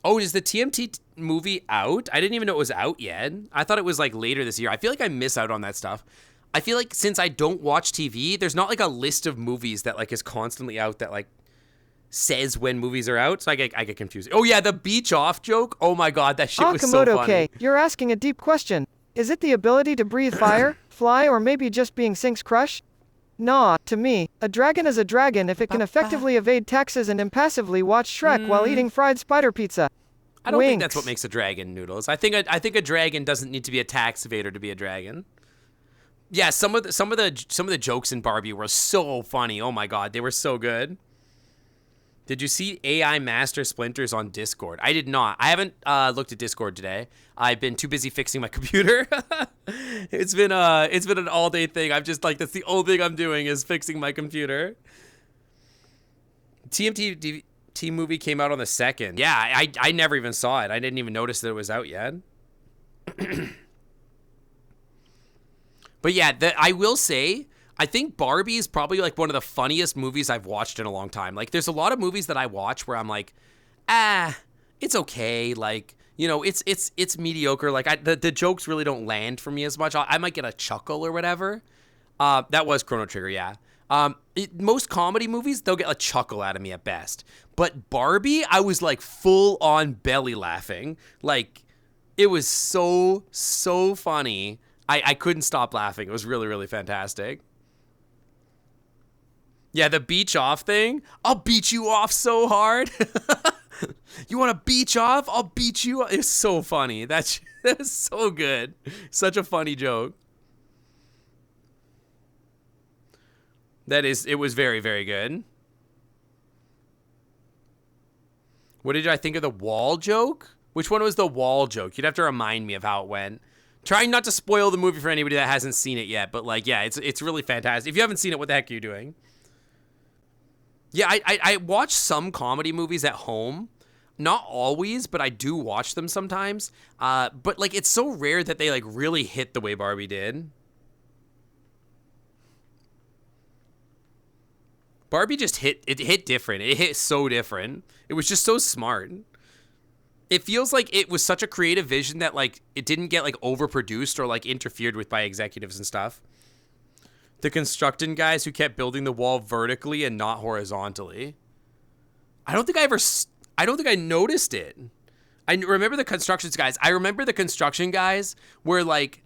Oh, is the TMT movie out? I didn't even know it was out yet. I thought it was like later this year. I feel like I miss out on that stuff. I feel like since I don't watch TV, there's not like a list of movies that like is constantly out that like says when movies are out, so I get confused. Oh yeah, the beach off joke. Oh my god, that shit was so funny. K, you're asking a deep question. Is it the ability to breathe fire, fly, or maybe just being Sync's crush? Nah, to me, a dragon is a dragon if it can effectively evade taxes and impassively watch Shrek while eating fried spider pizza. I don't think that's Winks. what makes a dragon, Noodles. I think a dragon doesn't need to be a tax evader to be a dragon. Yeah, some of the jokes in Barbie were so funny. Oh my god, they were so good. Did you see AI Master Splinters on Discord? I did not. I haven't looked at Discord today. I've been too busy fixing my computer. It's been an all day thing. I'm just like, that's the only thing I'm doing is fixing my computer. TMT movie came out on the 2nd. Yeah, I never even saw it. I didn't even notice that it was out yet. But yeah, I will say, I think Barbie is probably like one of the funniest movies I've watched in a long time. Like, there's a lot of movies that I watch where I'm like, it's okay. Like, you know, it's mediocre. Like, the jokes really don't land for me as much. I might get a chuckle or whatever. That was Chrono Trigger, yeah. Most comedy movies, they'll get a chuckle out of me at best. But Barbie, I was like full on belly laughing. Like, it was so funny. I couldn't stop laughing. It was really, really fantastic. Yeah, the beach off thing. I'll beat you off so hard. You want to beach off? I'll beat you off. It's so funny. That was so good. Such a funny joke. It was very, very good. What did I think of the wall joke? Which one was the wall joke? You'd have to remind me of how it went. Trying not to spoil the movie for anybody that hasn't seen it yet, but like, yeah, it's really fantastic. If you haven't seen it, what the heck are you doing? Yeah, I watch some comedy movies at home. Not always, but I do watch them sometimes. But like, it's so rare that they like really hit the way Barbie did. Barbie just hit different. It hit so different. It was just so smart. It feels like it was such a creative vision that like it didn't get like overproduced or like interfered with by executives and stuff. The construction guys who kept building the wall vertically and not horizontally. I don't think I noticed it. I remember the construction guys. I remember the construction guys where like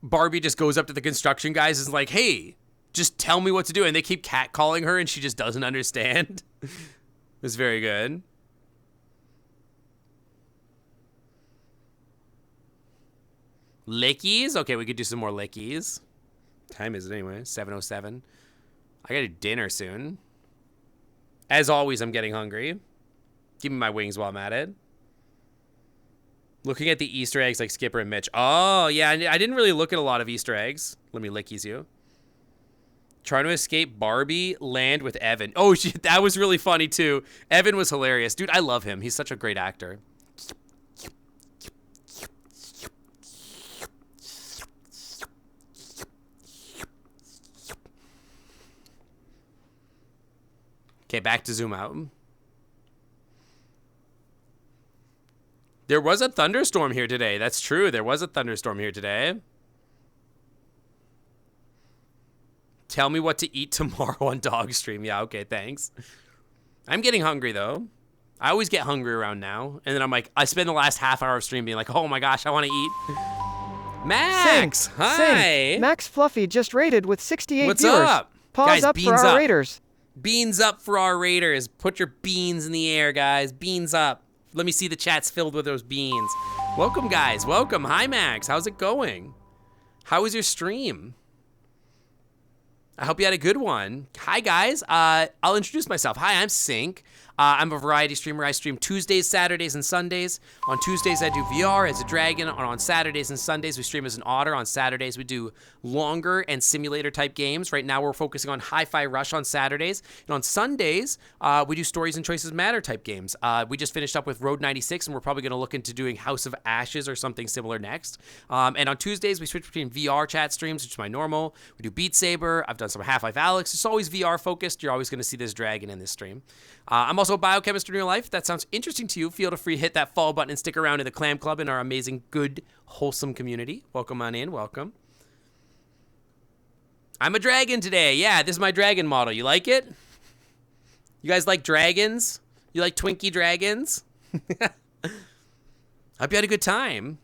Barbie just goes up to the construction guys and is like, "Hey, just tell me what to do." And they keep catcalling her and she just doesn't understand. It was very good. Lickies? Okay, we could do some more lickies. Time is it anyway? 7:07. I gotta do dinner soon. As always, I'm getting hungry. Give me my wings while I'm at it. Looking at the Easter eggs like Skipper and Mitch. Oh, yeah, I didn't really look at a lot of Easter eggs. Let me lickies you. Trying to escape Barbie land with Evan. Oh, shit, that was really funny, too. Evan was hilarious. Dude, I love him. He's such a great actor. Okay, back to zoom out. There was a thunderstorm here today. That's true. There was a thunderstorm here today. Tell me what to eat tomorrow on Dog Stream. Yeah, okay, thanks. I'm getting hungry, though. I always get hungry around now. And then I'm like, I spend the last half hour of stream being like, oh my gosh, I want to eat. Max, hi. Same. Max Fluffy just rated with 68 What's viewers. up? Pause Guys, up for our raiders. Beans up for our raiders. Put your beans in the air, guys. Beans up. Let me see the chats filled with those beans. Welcome, guys. Welcome. Hi, Max. How's it going? How was your stream? I hope you had a good one. Hi, guys. I'll introduce myself. Hi, I'm Sync. I'm a variety streamer. I stream Tuesdays, Saturdays, and Sundays. On Tuesdays, I do VR as a dragon. On Saturdays and Sundays, we stream as an otter. On Saturdays, we do longer and simulator-type games. Right now, we're focusing on Hi-Fi Rush on Saturdays. And on Sundays, we do Stories and Choices Matter-type games. We just finished up with Road 96, and we're probably going to look into doing House of Ashes or something similar next. And on Tuesdays, we switch between VRChat streams, which is my normal. We do Beat Saber. I've done some Half-Life Alyx. It's always VR-focused. You're always going to see this dragon in this stream. I'm also a biochemist in real life. If that sounds interesting to you, feel free to hit that follow button and stick around in the Clam Club in our amazing, good, wholesome community. Welcome on in. Welcome. I'm a dragon today. Yeah, this is my dragon model. You like it? You guys like dragons? You like Twinkie dragons? Hope you had a good time.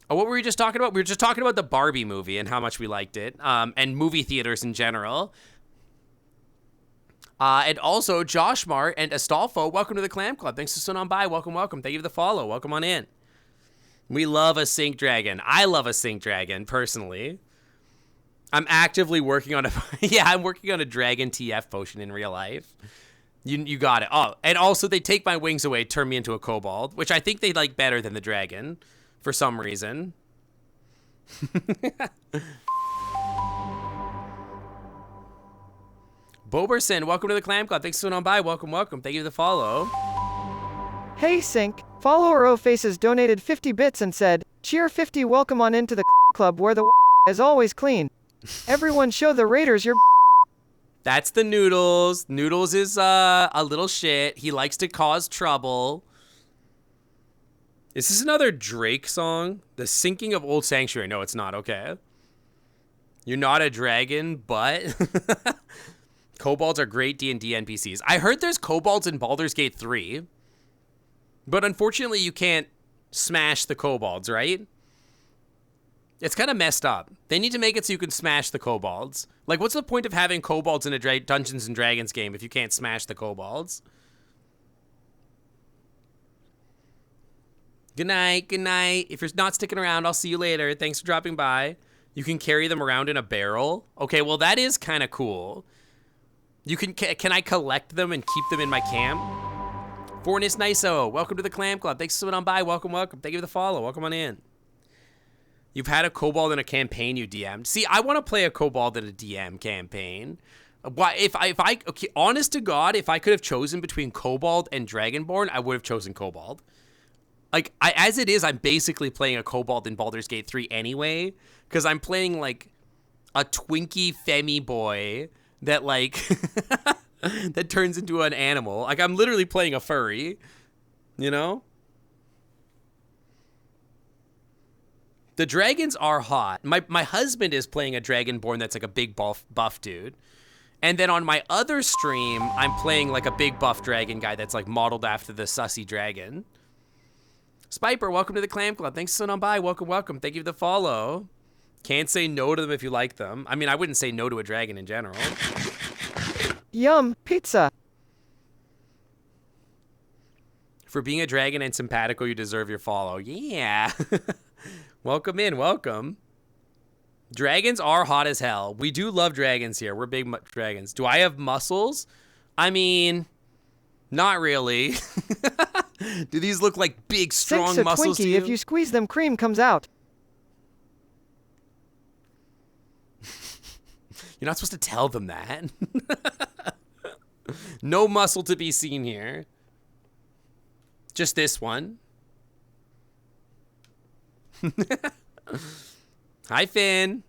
Oh, what were we just talking about? We were just talking about the Barbie movie and how much we liked it, and movie theaters in general. And also Josh Mart and Astolfo, welcome to the Clam Club. Thanks for swinging on by. Welcome, welcome. Thank you for the follow. Welcome on in. We love a Sync Dragon. I love a Sync Dragon, personally. I'm actively working on I'm working on a Dragon TF potion in real life. You got it. Oh, and also they take my wings away, turn me into a kobold, which I think they like better than the dragon for some reason. Boberson, welcome to the Clam Club. Thanks for swinging on by. Welcome, welcome. Thank you for the follow. Hey Sync, follower O Faces donated 50 bits and said, cheer 50, welcome on into the club where the is always clean. Everyone show the raiders your That's the Noodles. Noodles is a little shit. He likes to cause trouble. Is this another Drake song? The Sinking of Old Sanctuary. No, it's not. Okay. You're not a dragon, but... Kobolds are great D&D NPCs. I heard there's kobolds in Baldur's Gate 3. But unfortunately, you can't smash the kobolds, right? It's kind of messed up. They need to make it so you can smash the kobolds. Like, what's the point of having kobolds in a Dungeons & Dragons game if you can't smash the kobolds? Good night, good night. If you're not sticking around, I'll see you later. Thanks for dropping by. You can carry them around in a barrel. Okay, well, that is kind of cool. You can I collect them and keep them in my camp? Fornis Niso, welcome to the Clam Club. Thanks for swinging on by. Welcome, welcome. Thank you for the follow. Welcome on in. You've had a kobold in a campaign you DM'd. See, I want to play a kobold in a DM campaign. Why, okay, honest to God, if I could have chosen between kobold and dragonborn, I would have chosen kobold. Like, as it is, I'm basically playing a kobold in Baldur's Gate 3 anyway, because I'm playing, like, a twinky femi boy that, like, that turns into an animal. Like, I'm literally playing a furry, you know? The dragons are hot. My husband is playing a dragonborn that's like a big buff dude. And then on my other stream, I'm playing like a big buff dragon guy that's like modeled after the sussy dragon. Spiper, welcome to the Clam Club. Thanks for sending on by. Welcome, welcome. Thank you for the follow. Can't say no to them if you like them. I mean, I wouldn't say no to a dragon in general. Yum, pizza. For being a dragon and simpatico, you deserve your follow. Yeah. Welcome in, welcome. Dragons are hot as hell. We do love dragons here. We're big dragons. Do I have muscles? I mean, not really. Do these look like big, strong muscles Twinkie, to you? if you squeeze them, cream comes out. You're not supposed to tell them that. No muscle to be seen here. Just this one. Hi, Finn.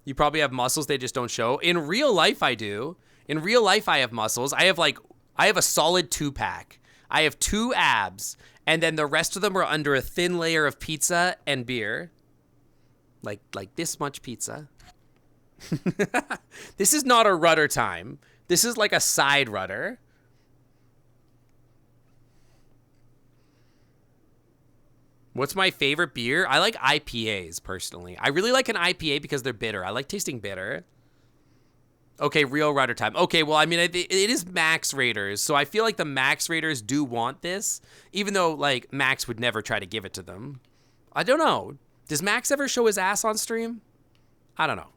You probably have muscles, they just don't show. In real life, I do. In real life, I have muscles. I have a solid 2-pack. I have 2 abs, and then the rest of them are under a thin layer of pizza and beer. Like this much pizza. This is not a rudder time. This is like a side rudder. What's my favorite beer? I like IPAs, personally. I really like an IPA because they're bitter. I like tasting bitter. Okay, real rudder time. Okay, well, I mean, it is Max Raiders, so I feel like the Max Raiders do want this, even though, like, Max would never try to give it to them. I don't know. Does Max ever show his ass on stream? I don't know.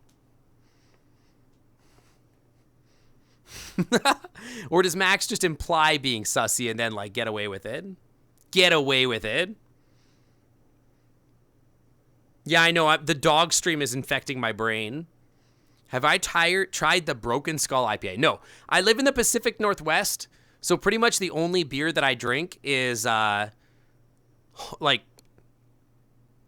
Or does Max just imply being sussy and then, like, get away with it? Get away with it. Yeah, I know. The dog stream is infecting my brain. Have I tried the Broken Skull IPA? No. I live in the Pacific Northwest, so pretty much the only beer that I drink is, like,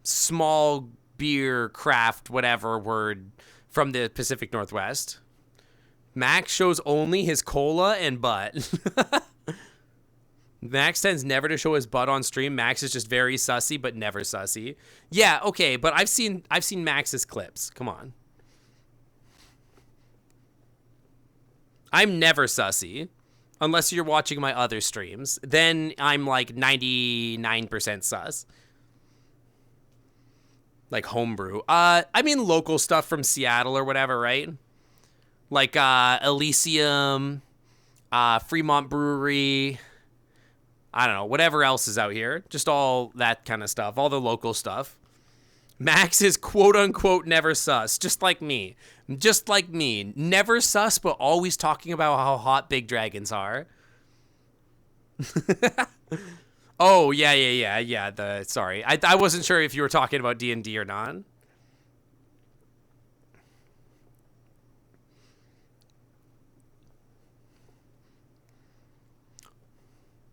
small beer, craft, whatever word from the Pacific Northwest. Max shows only his cola and butt. Max tends never to show his butt on stream. Max is just very sussy, but never sussy. Yeah, okay, but I've seen Max's clips. Come on. I'm never sussy, unless you're watching my other streams. Then I'm like 99% sus. Like homebrew. I mean local stuff from Seattle or whatever, right? like Elysium, Fremont Brewery, I don't know, whatever else is out here. Just all that kind of stuff, all the local stuff. Max is quote unquote never sus, just like me. Just like me. Never sus, but always talking about how hot big dragons are. Oh, yeah. Sorry. I wasn't sure if you were talking about D&D or not.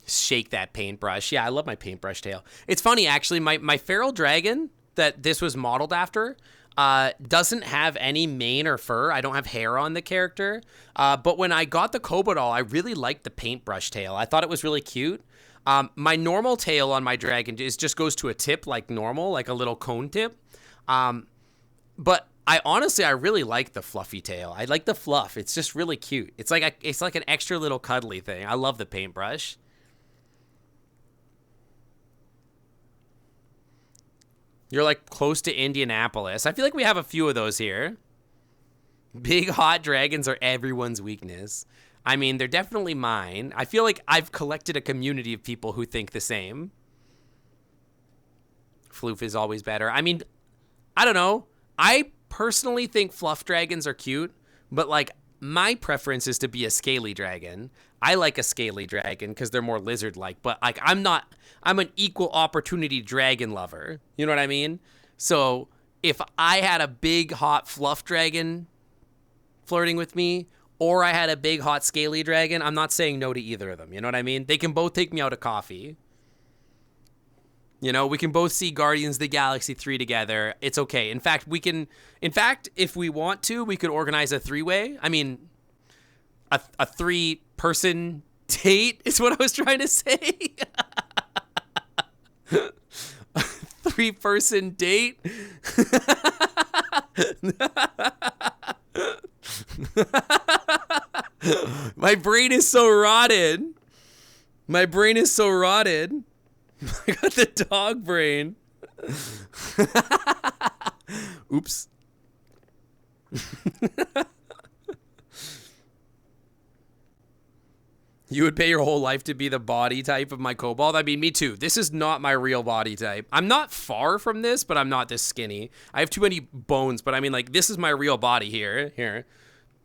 Shake that paintbrush. Yeah, I love my paintbrush tail. It's funny, actually, my feral dragon that this was modeled after doesn't have any mane or fur. I don't have hair on the character. But when I got the Kobo doll, I really liked the paintbrush tail. I thought it was really cute. My normal tail on my dragon just goes to a tip like normal, like a little cone tip. But I really like the fluffy tail. I like the fluff. It's just really cute. It's like an extra little cuddly thing. I love the paintbrush. You're like close to Indianapolis. I feel like we have a few of those here. Big hot dragons are everyone's weakness. I mean, they're definitely mine. I feel like I've collected a community of people who think the same. Floof is always better. I mean, I don't know. I personally think fluff dragons are cute, but like my preference is to be a scaly dragon. I like a scaly dragon because they're more lizard-like, but like I'm an equal opportunity dragon lover. You know what I mean? So if I had a big hot fluff dragon flirting with me, or I had a big hot scaly dragon, I'm not saying no to either of them. You know what I mean? They can both take me out of coffee. You know, we can both see Guardians of the Galaxy 3 together. It's okay. In fact, if we want to, we could organize a three-way. I mean, a three-person date is what I was trying to say. A three-person date. My brain is so rotted. I got the dog brain. Oops. You would pay your whole life to be the body type of my kobold? I mean, me too. This is not my real body type. I'm not far from this, but I'm not this skinny. I have too many bones, but I mean, like, this is my real body here. Here.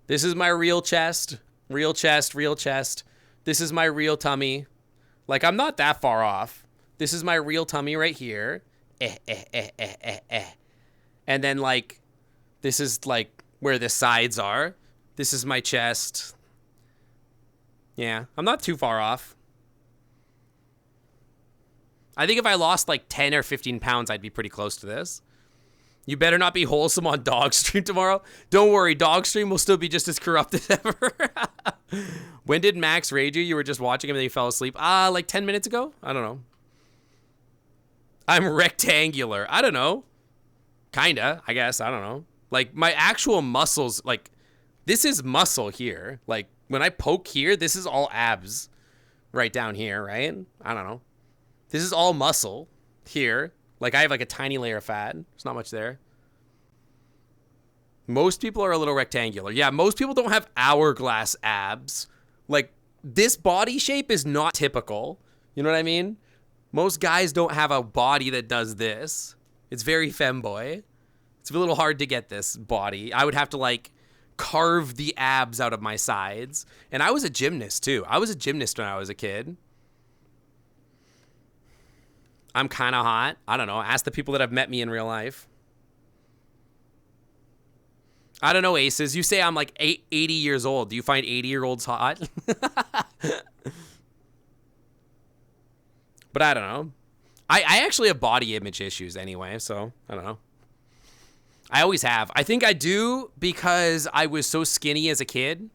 This is my real chest. Real chest. This is my real tummy. Like, I'm not that far off. This is my real tummy right here. And then, like, this is, like, where the sides are. This is my chest. Yeah, I'm not too far off. I think if I lost, like, 10 or 15 pounds, I'd be pretty close to this. You better not be wholesome on Dog Stream tomorrow. Don't worry, Dog Stream will still be just as corrupt as ever. When did Max raid you? You were just watching him and then you fell asleep. Like 10 minutes ago? I don't know. I'm rectangular. I don't know. Kinda, I guess. I don't know. Like, my actual muscles, like, this is muscle here. Like, when I poke here, this is all abs right down here, right? I don't know. This is all muscle here. Like, I have, like, a tiny layer of fat. There's not much there. Most people are a little rectangular. Yeah, most people don't have hourglass abs. Like, this body shape is not typical. You know what I mean? Most guys don't have a body that does this. It's very femboy. It's a little hard to get this body. I would have to, like, carve the abs out of my sides. And I was a gymnast, too. I was a gymnast when I was a kid. I'm kind of hot. I don't know. Ask the people that have met me in real life. I don't know, Aces. You say I'm like 80 years old. Do you find 80-year-olds hot? But I don't know. I actually have body image issues anyway, so I don't know. I always have. I think I do because I was so skinny as a kid.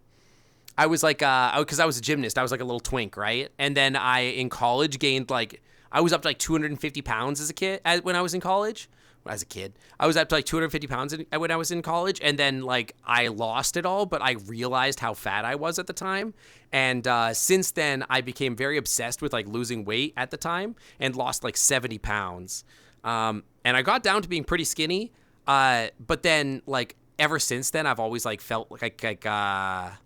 I was like, because I was a gymnast. I was like a little twink, right? And then in college, gained like, I was up to like 250 pounds as a kid when I was in college. As a kid, I was up to like 250 pounds when I was in college. And then like I lost it all, but I realized how fat I was at the time. And since then, I became very obsessed with like losing weight at the time and lost like 70 pounds. And I got down to being pretty skinny. But then like ever since then, I've always like felt like a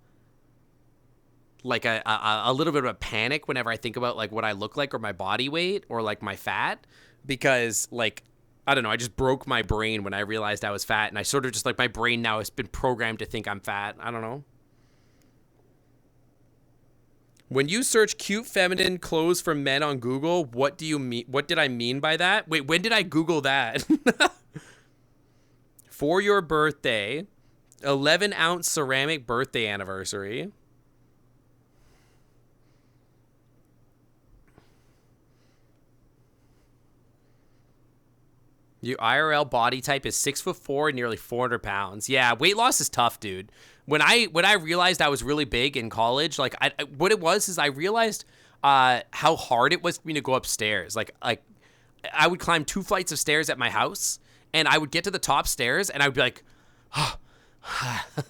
little bit of a panic whenever I think about like what I look like or my body weight or like my fat, because like, I don't know, I just broke my brain when I realized I was fat, and I sort of just like, my brain now has been programmed to think I'm fat. I don't know. When you search cute feminine clothes for men on Google, what do you mean? What did I mean by that? Wait, when did I Google that? For your birthday, 11-ounce ceramic birthday anniversary. Your IRL body type is 6'4" and nearly 400 pounds. Yeah, weight loss is tough, dude. When I realized I was really big in college, like what it was is I realized how hard it was for me to go upstairs. Like I would climb 2 flights of stairs at my house, and I would get to the top stairs, and I would be like, oh,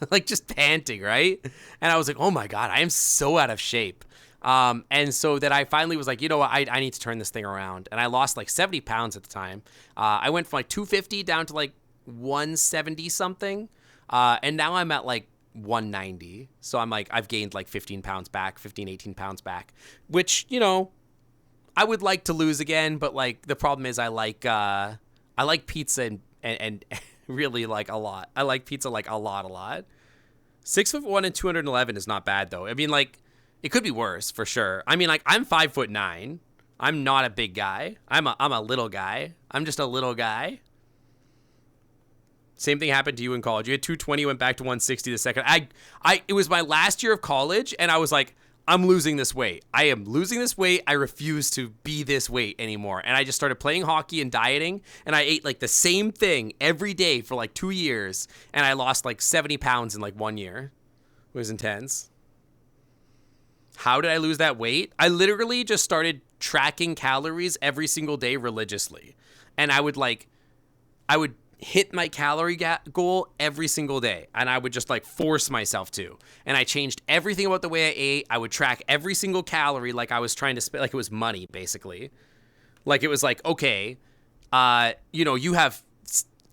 like just panting, right? And I was like, oh my God, I am so out of shape. And so that I finally was like, you know what, I need to turn this thing around. And I lost like 70 pounds at the time. I went from like 250 down to like 170 something. And now I'm at like 190. So I'm like, I've gained like 15 pounds back, 18 pounds back, which, you know, I would like to lose again. But like, the problem is I like pizza and really like a lot. I like pizza like a lot. 6'1" and 211 is not bad though. I mean, like, it could be worse for sure. I mean, like, I'm 5'9". I'm not a big guy. I'm a little guy. I'm just a little guy. Same thing happened to you in college. You had 220, went back to 160 the second. It was my last year of college, and I was like, I'm losing this weight. I am losing this weight. I refuse to be this weight anymore. And I just started playing hockey and dieting, and I ate like the same thing every day for like 2 years, and I lost like 70 pounds in like 1 year. It was intense. How did I lose that weight? I literally just started tracking calories every single day religiously. And I would hit my calorie goal every single day. And I would just like force myself to. And I changed everything about the way I ate. I would track every single calorie like I was trying to spend, like it was money, basically. Like it was like, okay, you know, you have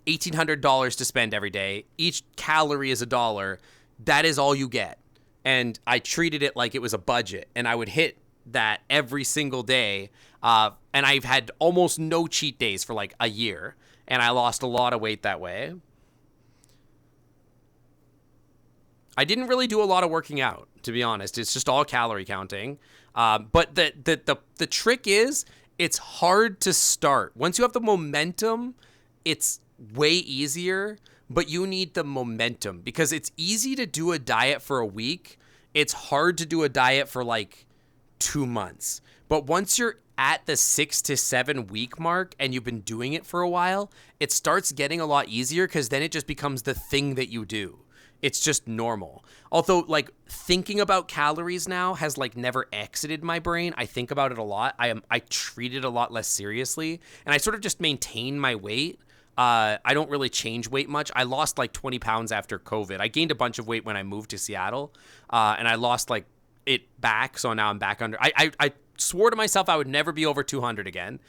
$1,800 to spend every day. Each calorie is $1. That is all you get. And I treated it like it was a budget, and I would hit that every single day. And I've had almost no cheat days for like a year, and I lost a lot of weight that way. I didn't really do a lot of working out, to be honest. It's just all calorie counting. But the trick is, it's hard to start. Once you have the momentum, it's way easier. But you need the momentum, because it's easy to do a diet for a week. It's hard to do a diet for like 2 months. But once you're at the 6 to 7 week mark and you've been doing it for a while, it starts getting a lot easier, because then it just becomes the thing that you do. It's just normal. Although like thinking about calories now has like never exited my brain. I think about it a lot. I treat it a lot less seriously, and I sort of just maintain my weight. I don't really change weight much. I lost like 20 pounds after COVID. I gained a bunch of weight when I moved to Seattle, and I lost like it back. So now I'm back under. I swore to myself I would never be over 200 again.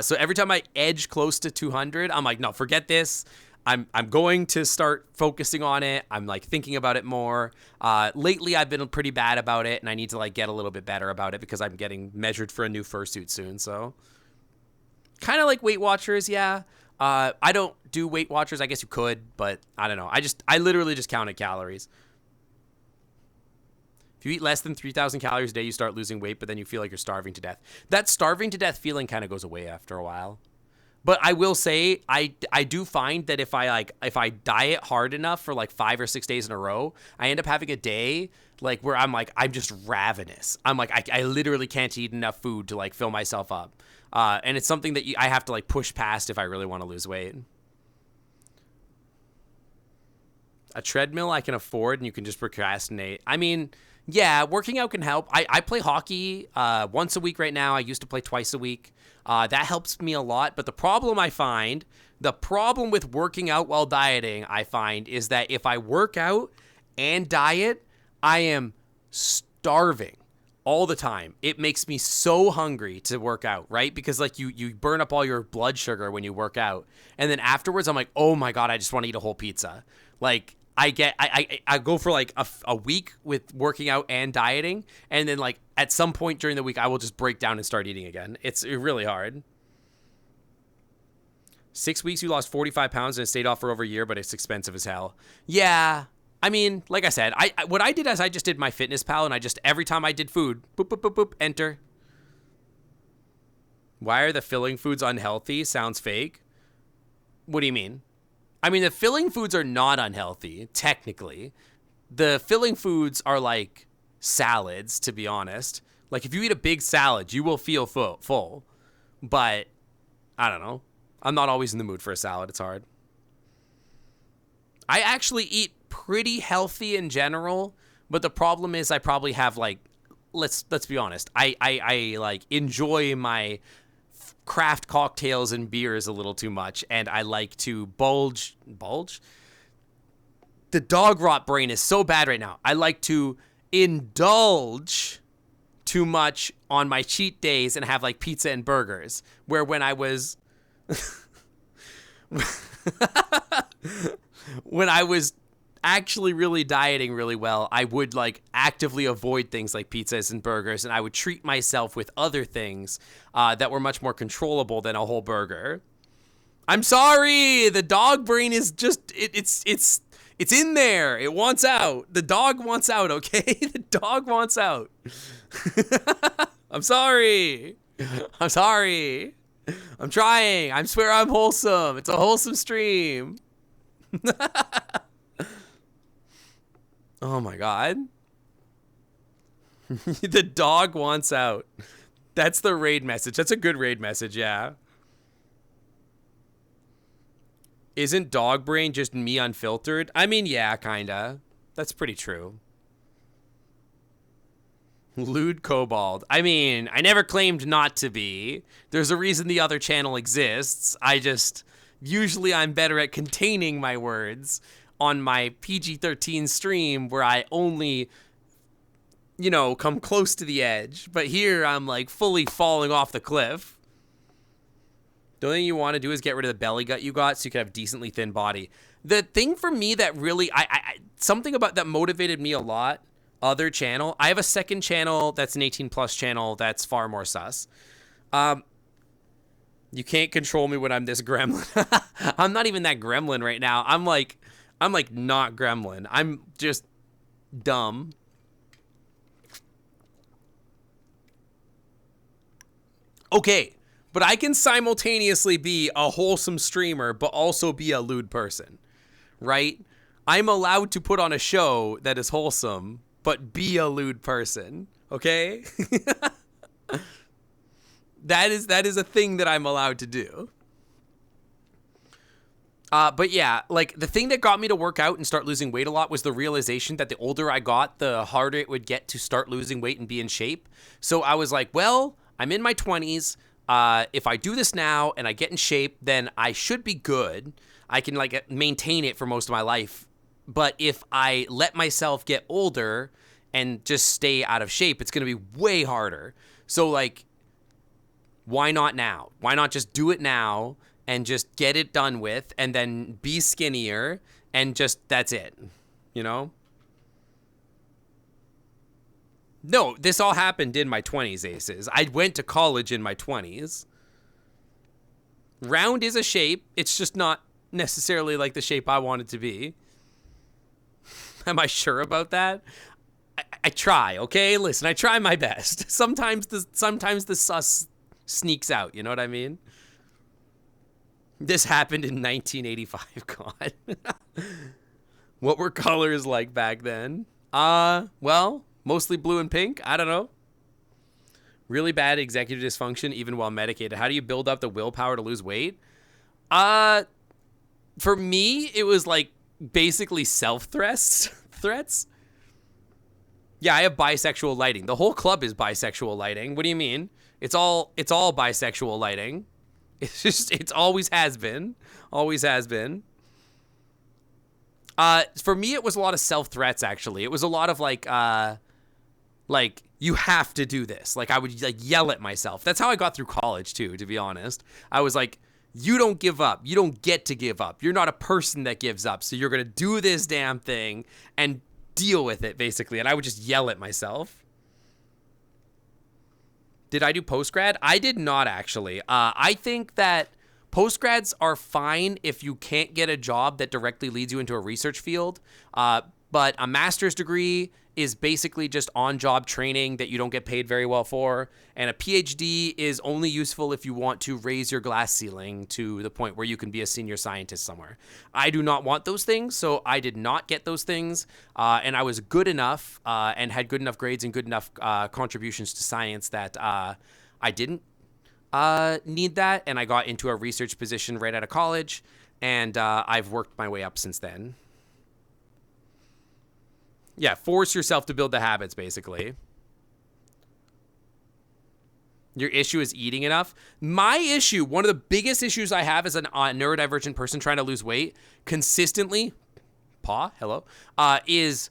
So every time I edge close to 200, I'm like, no, forget this. I'm going to start focusing on it. I'm like thinking about it more. Lately, I've been pretty bad about it, and I need to like get a little bit better about it, because I'm getting measured for a new fursuit soon. So kind of like Weight Watchers, yeah. I don't do Weight Watchers. I guess you could, but I don't know. I literally just counted calories. If you eat less than 3,000 calories a day, you start losing weight, but then you feel like you're starving to death. That starving to death feeling kind of goes away after a while. But I will say, I do find that if I diet hard enough for like 5 or 6 days in a row, I end up having a day like where I'm just ravenous. I'm like, I literally can't eat enough food to like fill myself up. And it's something that I have to like push past if I really want to lose weight. A treadmill I can afford, and you can just procrastinate. I mean, yeah, working out can help. I play hockey once a week right now. I used to play twice a week. That helps me a lot. But the problem with working out while dieting, I find, is that if I work out and diet, I am starving all the time. It makes me so hungry to work out, right? Because like you burn up all your blood sugar when you work out. And then afterwards, I'm like, oh my God, I just want to eat a whole pizza. Like I go for like a week with working out and dieting, and then like at some point during the week I will just break down and start eating again. It's really hard. 6 weeks you lost 45 pounds and it stayed off for over a year, but it's expensive as hell. Yeah. I mean, like I said, what I did is I just did my Fitness Pal, and I just, every time I did food, boop, boop, boop, boop, enter. Why are the filling foods unhealthy? Sounds fake. What do you mean? I mean, the filling foods are not unhealthy, technically. The filling foods are like salads, to be honest. Like, if you eat a big salad, you will feel full. But, I don't know. I'm not always in the mood for a salad. It's hard. I actually eat pretty healthy in general, but the problem is I probably have, like, let's be honest. I like, enjoy my craft cocktails and beers a little too much, and I like to bulge. The dog rot brain is so bad right now. I like to indulge too much on my cheat days and have like pizza and burgers, where when I was when I was actually really dieting really well, I would like actively avoid things like pizzas and burgers, and I would treat myself with other things that were much more controllable than a whole burger. I'm sorry, the dog brain is just it's in there. It wants out. The dog wants out, okay? The dog wants out. I'm sorry. I'm sorry. I'm trying. I swear I'm wholesome. It's a wholesome stream. Oh my god. The dog wants out. That's the raid message. That's a good raid message, yeah. Isn't dog brain just me unfiltered? I mean, yeah, kinda. That's pretty true. Lewd Kobold. I mean, I never claimed not to be. There's a reason the other channel exists. Usually I'm better at containing my words on my PG-13 stream, where I only, you know, come close to the edge. But here I'm like fully falling off the cliff. The only thing you want to do is get rid of the belly gut you got so you can have decently thin body. The thing for me that really, something about that motivated me a lot, other channel, I have a second channel that's an 18+ channel that's far more sus. You can't control me when I'm this gremlin. I'm not even that gremlin right now. I'm like not gremlin. I'm just dumb. Okay, but I can simultaneously be a wholesome streamer, but also be a lewd person, right? I'm allowed to put on a show that is wholesome, but be a lewd person, okay? That is a thing that I'm allowed to do. But yeah, like the thing that got me to work out and start losing weight a lot was the realization that the older I got, the harder it would get to start losing weight and be in shape. So I was like, well, I'm in my 20s. If I do this now and I get in shape, then I should be good. I can like maintain it for most of my life. But if I let myself get older and just stay out of shape, it's going to be way harder. So like, why not now? Why not just do it now and just get it done with, and then be skinnier, and just, that's it, you know? No, this all happened in my 20s, Aces. I went to college in my 20s. Round is a shape. It's just not necessarily like the shape I want it to be. Am I sure about that? I try, okay? Listen, I try my best. Sometimes the sus sneaks out, you know what I mean? This happened in 1985, God. What were colors like back then? Well, mostly blue and pink. I don't know. Really bad executive dysfunction even while medicated. How do you build up the willpower to lose weight? For me, it was like basically threats. Yeah, I have bisexual lighting. The whole club is bisexual lighting. What do you mean? It's all bisexual lighting. It's always has been. Always has been. For me, it was a lot of self-threats, actually. It was a lot of like, you have to do this. Like, I would like yell at myself. That's how I got through college too, to be honest. I was like You don't give up. You don't get to give up. You're not a person that gives up. So you're going to do this damn thing and deal with it, basically. And I would just yell at myself. Did I do postgrad? I did not, actually. I think that postgrads are fine if you can't get a job that directly leads you into a research field. But a master's degree is basically just on-job training that you don't get paid very well for. And a PhD is only useful if you want to raise your glass ceiling to the point where you can be a senior scientist somewhere. I do not want those things, so I did not get those things. And I was good enough and had good enough grades and good enough contributions to science that I didn't need that. And I got into a research position right out of college. And I've worked my way up since then. Yeah, force yourself to build the habits, basically. Your issue is eating enough. My issue, one of the biggest issues I have as a neurodivergent person trying to lose weight consistently, is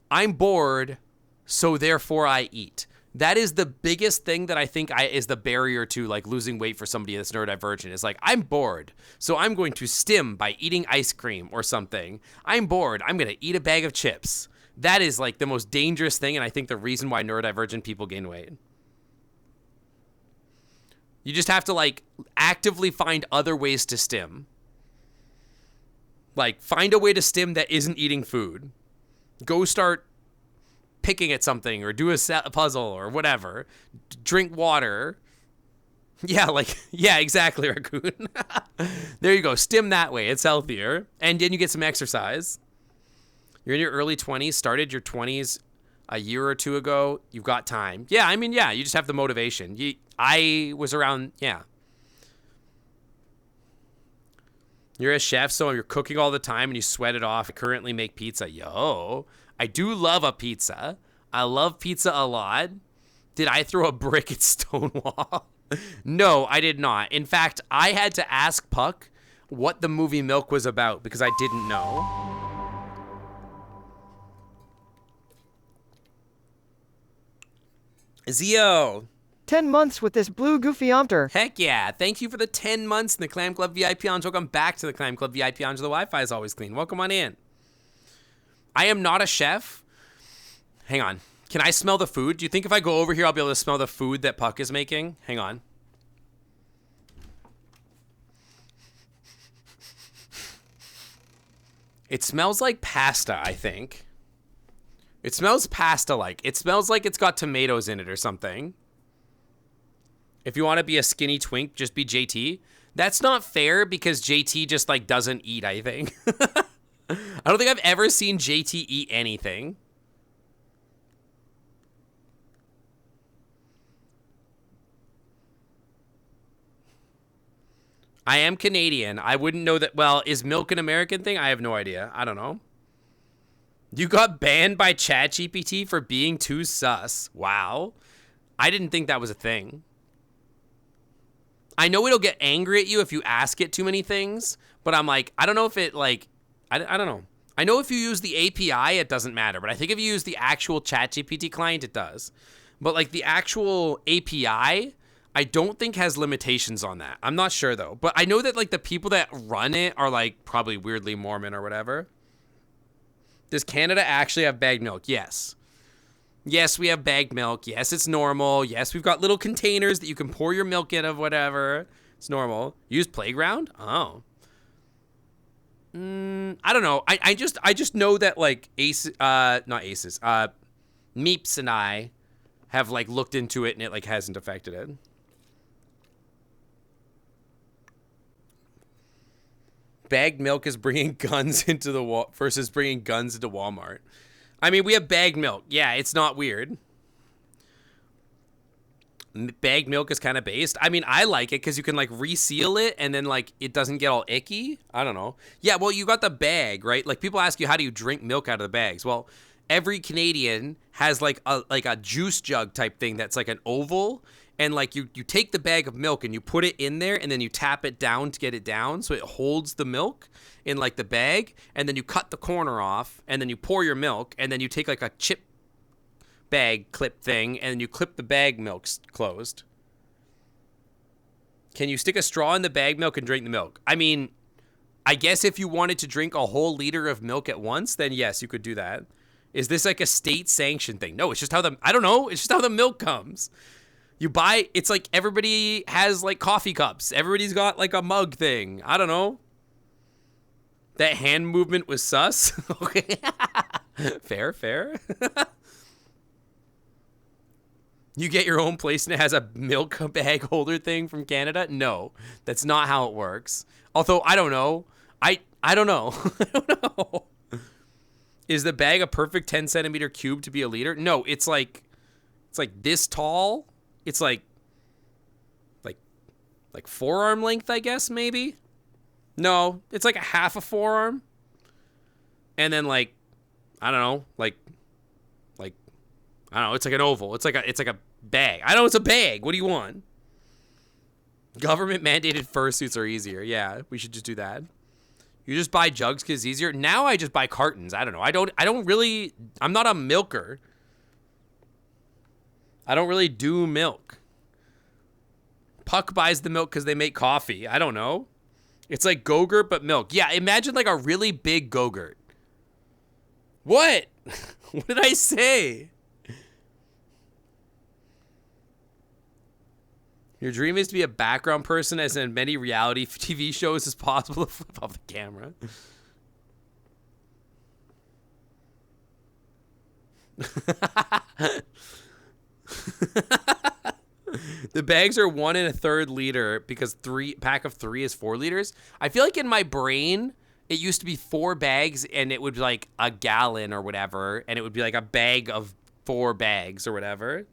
I'm bored, so therefore I eat. That is the biggest thing that I think is the barrier to like losing weight for somebody that's neurodivergent. Is like, I'm bored, so I'm going to stim by eating ice cream or something. I'm bored, I'm going to eat a bag of chips. That is like the most dangerous thing, and I think the reason why neurodivergent people gain weight. You just have to like actively find other ways to stim. Like find a way to stim that isn't eating food. Go start picking at something or do a puzzle or whatever. Drink water. Yeah, exactly, Raccoon. There you go. Stim that way. It's healthier. And then you get some exercise. You're in your early 20s, started your 20s a year or two ago. You've got time. Yeah, I mean, yeah, you just have the motivation. I was around, yeah. You're a chef, so you're cooking all the time and you sweat it off. I currently make pizza. Yo, I do love a pizza. I love pizza a lot. Did I throw a brick at Stonewall? No, I did not. In fact, I had to ask Puck what the movie Milk was about because I didn't know. Zio. 10 months with this blue goofy-omter. Heck yeah. Thank you for the 10 months in the Clam Club VIP Lounge. Welcome back to the Clam Club VIP Lounge. The Wi-Fi is always clean. Welcome on in. I am not a chef. Hang on. Can I smell the food? Do you think if I go over here, I'll be able to smell the food that Puck is making? Hang on. It smells like pasta, I think. It smells pasta-like. It smells like it's got tomatoes in it or something. If you want to be a skinny twink, just be JT. That's not fair because JT just, like, doesn't eat, I think. I don't think I've ever seen JT eat anything. I am Canadian. I wouldn't know that. Well, is milk an American thing? I have no idea. I don't know. You got banned by ChatGPT for being too sus. Wow. I didn't think that was a thing. I know it'll get angry at you if you ask it too many things, but I'm like, I don't know if it like, I don't know. I know if you use the API, it doesn't matter, but I think if you use the actual ChatGPT client, it does. But like the actual API, I don't think has limitations on that. I'm not sure though, but I know that like the people that run it are like probably weirdly Mormon or whatever. Does Canada actually have bagged milk? Yes. Yes, we have bagged milk. Yes, it's normal. Yes, we've got little containers that you can pour your milk in of whatever. It's normal. Use Playground? Oh. I don't know. I just know that like Meeps and I have like looked into it and it like hasn't affected it. Bagged milk is bringing guns into the wall versus bringing guns into Walmart. I mean, we have bagged milk. Yeah, it's not weird. Bagged milk is kind of based. I mean, I like it because you can like reseal it and then like it doesn't get all icky. I don't know. Yeah, well, you got the bag, right? Like people ask you, how do you drink milk out of the bags? Well, every Canadian has like a juice jug type thing that's like an oval. And like you take the bag of milk and you put it in there and then you tap it down to get it down so it holds the milk in like the bag, and then you cut the corner off and then you pour your milk and then you take like a chip bag clip thing and then you clip the bag milk closed. Can you stick a straw in the bag milk and drink the milk? I mean, I guess if you wanted to drink a whole liter of milk at once, then yes, you could do that. Is this like a state sanctioned thing? No, it's just how I don't know. It's just how the milk comes. You buy, it's like everybody has like coffee cups. Everybody's got like a mug thing. I don't know. That hand movement was sus. Okay. Fair. You get your own place and it has a milk bag holder thing from Canada? No, that's not how it works. Although, I don't know. I don't know. I don't know. Is the bag a perfect 10 centimeter cube to be a liter? No, it's like this tall. It's like forearm length, I guess, maybe. No, it's like a half a forearm. And then like, I don't know, I don't know, it's like an oval. It's like a bag. I know it's a bag. What do you want? Government mandated fursuits are easier. Yeah, we should just do that. You just buy jugs because it's easier. Now I just buy cartons. I don't know. I'm not a milker. I don't really do milk. Puck buys the milk because they make coffee. I don't know. It's like Go-Gurt, but milk. Yeah, imagine like a really big Go-Gurt. What? What did I say? Your dream is to be a background person as in many reality TV shows as possible to flip off the camera. The bags are 1 1/3 liter because pack of 3 is 4 liters. I feel like in my brain, it used to be 4 bags and it would be like a gallon or whatever. And it would be like a bag of 4 bags or whatever.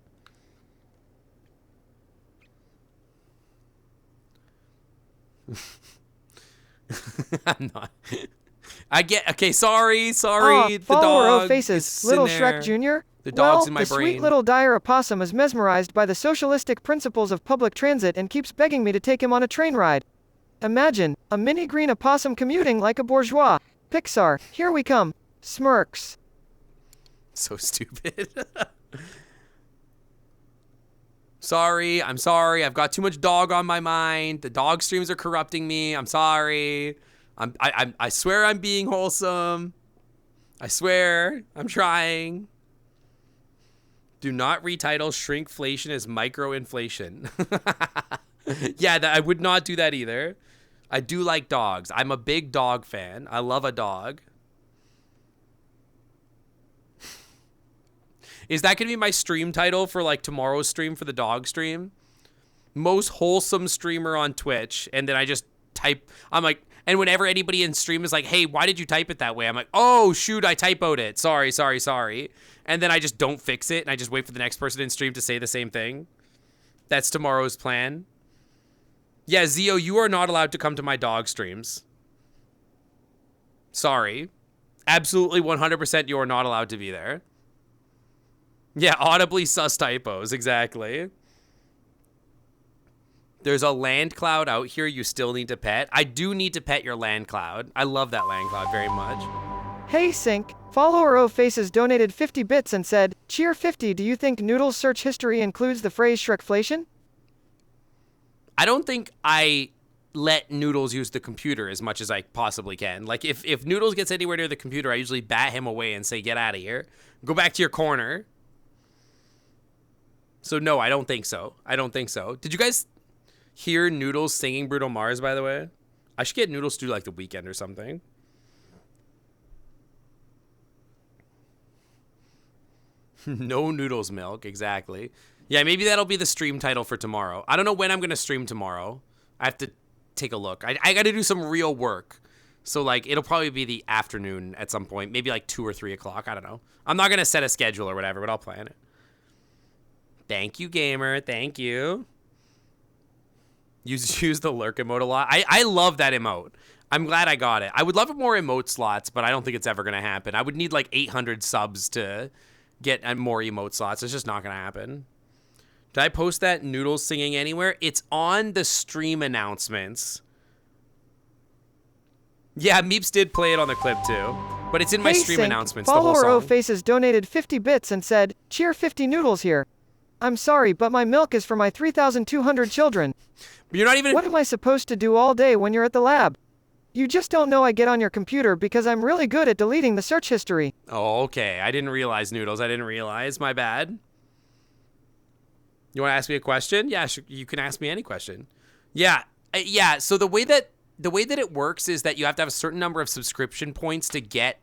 I'm not. Okay, sorry. The follower dog of faces, Little Shrek Jr. The dog's in my the brain. Sweet little dire opossum is mesmerized by the socialistic principles of public transit and keeps begging me to take him on a train ride. Imagine, a mini green opossum commuting like a bourgeois. Pixar, here we come. Smirks. So stupid. I'm sorry. I've got too much dog on my mind. The dog streams are corrupting me. I'm sorry. I swear I'm being wholesome. I swear. I'm trying. Do not retitle shrinkflation as microinflation. Yeah, I would not do that either. I do like dogs. I'm a big dog fan. I love a dog. Is that going to be my stream title for like tomorrow's stream for the dog stream? Most wholesome streamer on Twitch. And then I just type, I'm like, and whenever anybody in stream is like, hey, why did you type it that way? I'm like, oh, shoot, I typoed it. Sorry. And then I just don't fix it. And I just wait for the next person in stream to say the same thing. That's tomorrow's plan. Yeah, Zio, you are not allowed to come to my dog streams. Sorry. Absolutely 100% you are not allowed to be there. Yeah, audibly sus typos, exactly. There's a land cloud out here you still need to pet. I do need to pet your land cloud. I love that land cloud very much. Hey Sync, follower of faces donated 50 bits and said, cheer 50, do you think Noodle's search history includes the phrase Shrekflation? I don't think I let Noodles use the computer as much as I possibly can. Like if Noodles gets anywhere near the computer, I usually bat him away and say, get out of here. Go back to your corner. So no, I don't think so. Did you guys hear Noodles singing Bruno Mars, by the way? I should get Noodles to do like the weekend or something. No Noodles milk, exactly. Yeah, maybe that'll be the stream title for tomorrow. I don't know when I'm going to stream tomorrow. I have to take a look. I got to do some real work. So like it'll probably be the afternoon at some point, maybe like 2 or 3 o'clock. I don't know. I'm not going to set a schedule or whatever, but I'll plan it. Thank you, gamer. Thank you. Use the lurk emote a lot. I love that emote. I'm glad I got it. I would love more emote slots, but I don't think it's ever going to happen. I would need like 800 subs to get more emote slots. It's just not going to happen. Did I post that Noodles singing anywhere? It's on the stream announcements. Yeah, Meeps did play it on the clip too. But it's in my stream announcements, the whole follower song. of faces donated 50 bits and said, cheer 50 Noodles here. I'm sorry, but my milk is for my 3,200 children. But you're not even... What am I supposed to do all day when you're at the lab? You just don't know I get on your computer because I'm really good at deleting the search history. Oh, okay. I didn't realize, Noodles. I didn't realize. My bad. You want to ask me a question? Yeah, you can ask me any question. Yeah. Yeah, so the way that it works is that you have to have a certain number of subscription points to get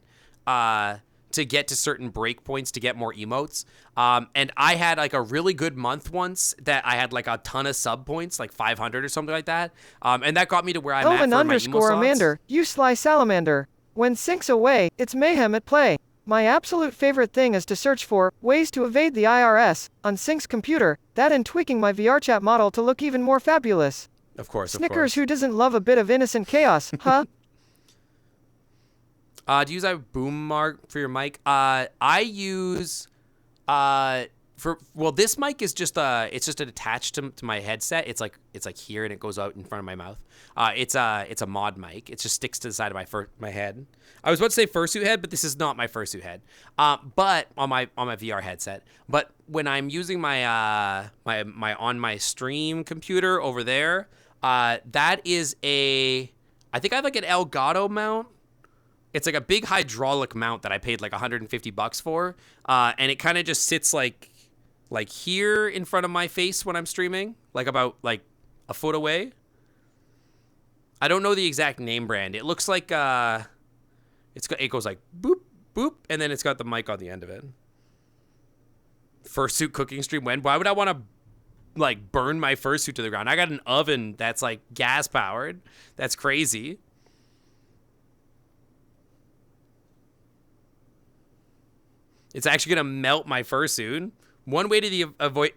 to certain break points to get more emotes. And I had like a really good month once that I had like a ton of sub points, like 500 or something like that. And that got me to where I'm at for my emo slots. Amander, you sly salamander. When sync's away, it's mayhem at play. My absolute favorite thing is to search for ways to evade the IRS on Sync's computer, that and tweaking my VRChat model to look even more fabulous. Of course, Snickers, who doesn't love a bit of innocent chaos, huh? Do you use a boom mark for your mic? I use this mic is just it's just attached to my headset. It's like here and it goes out in front of my mouth. It's a mod mic. It just sticks to the side of my head. I was about to say fursuit head, but this is not my fursuit head. But on my VR headset. But when I'm using my on my stream computer over there, that is I think I have like an Elgato mount. It's like a big hydraulic mount that I paid like $150 for, and it kind of just sits like here in front of my face when I'm streaming, like about like a foot away. I don't know the exact name brand. It looks like it goes like boop boop, and then it's got the mic on the end of it. Fursuit cooking stream when? Why would I want to like burn my fursuit to the ground? I got an oven that's like gas powered. That's crazy. It's actually going to melt my fursuit. One way to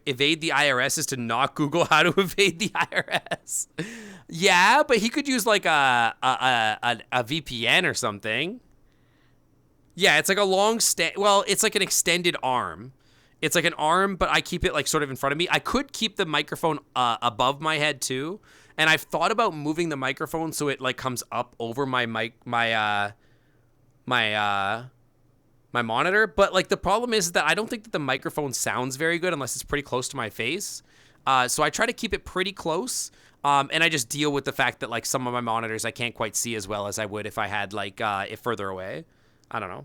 evade the IRS is to not Google how to evade the IRS. Yeah, but he could use like a VPN or something. Yeah, it's like it's like an extended arm. It's like an arm, but I keep it like sort of in front of me. I could keep the microphone above my head too. And I've thought about moving the microphone so it like comes up over my monitor, but like the problem is that I don't think that the microphone sounds very good unless it's pretty close to my face. So I try to keep it pretty close, and I just deal with the fact that like some of my monitors I can't quite see as well as I would if I had like it further away. I don't know.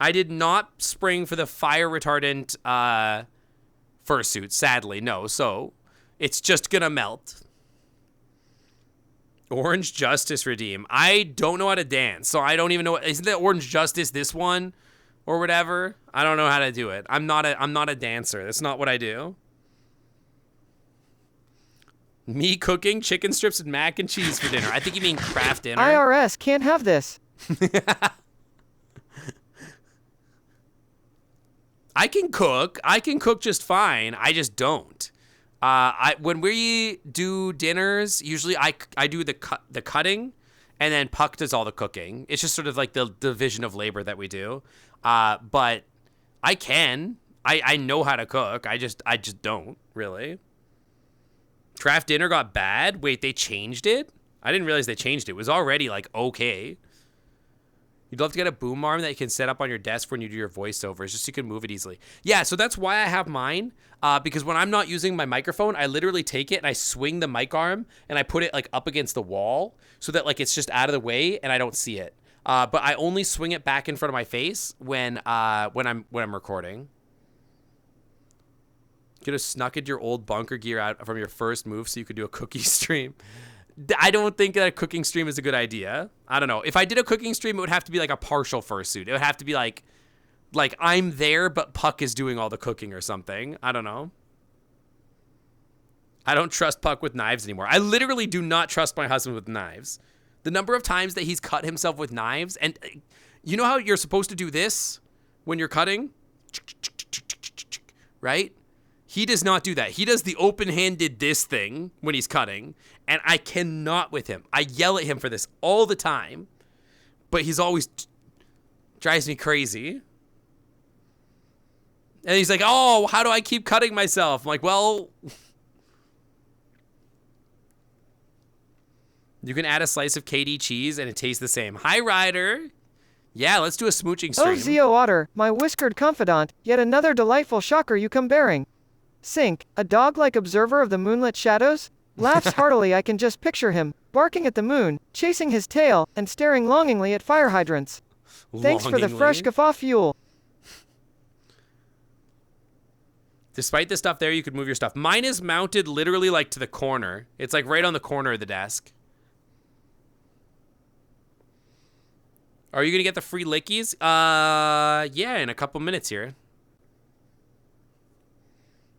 I did not spring for the fire retardant fursuit, sadly, no. So it's just gonna melt. Orange Justice redeem. I don't know how to dance, so I don't even know. Isn't that Orange Justice this one or whatever? I don't know how to do it. I'm not a dancer. That's not what I do. Me cooking chicken strips and mac and cheese for dinner. I think you mean craft dinner. IRS can't have this. I can cook. I can cook just fine. I just don't. When we do dinners, usually I do the cutting, and then Puck does all the cooking. It's just sort of like the division of labor that we do. But I know how to cook. I just don't really. Craft dinner got bad. Wait, they changed it? I didn't realize they changed it. It was already like okay. You'd love to get a boom arm that you can set up on your desk when you do your voiceovers, just so you can move it easily. Yeah, so that's why I have mine, because when I'm not using my microphone, I literally take it and I swing the mic arm and I put it like up against the wall so that like it's just out of the way and I don't see it. But I only swing it back in front of my face when I'm recording. You could have snuck your old bunker gear out from your first move so you could do a cookie stream. I don't think that a cooking stream is a good idea. I don't know. If I did a cooking stream, it would have to be like a partial fursuit. It would have to be like I'm there, but Puck is doing all the cooking or something. I don't know. I don't trust Puck with knives anymore. I literally do not trust my husband with knives. The number of times that he's cut himself with knives, and you know how you're supposed to do this when you're cutting? Right? He does not do that. He does the open-handed this thing when he's cutting, and I cannot with him. I yell at him for this all the time, but he's always drives me crazy. And he's like, oh, how do I keep cutting myself? I'm like, well, you can add a slice of KD cheese and it tastes the same. Hi, Ryder. Yeah, let's do a smooching stream. Oh, Zio Otter, my whiskered confidant, yet another delightful shocker you come bearing. Sink, a dog-like observer of the moonlit shadows, laughs heartily. I can just picture him, barking at the moon, chasing his tail, and staring longingly at fire hydrants. Thanks for the fresh guffaw fuel. Despite the stuff there, you could move your stuff. Mine is mounted literally like to the corner. It's like right on the corner of the desk. Are you going to get the free lickies? Yeah, in a couple minutes here.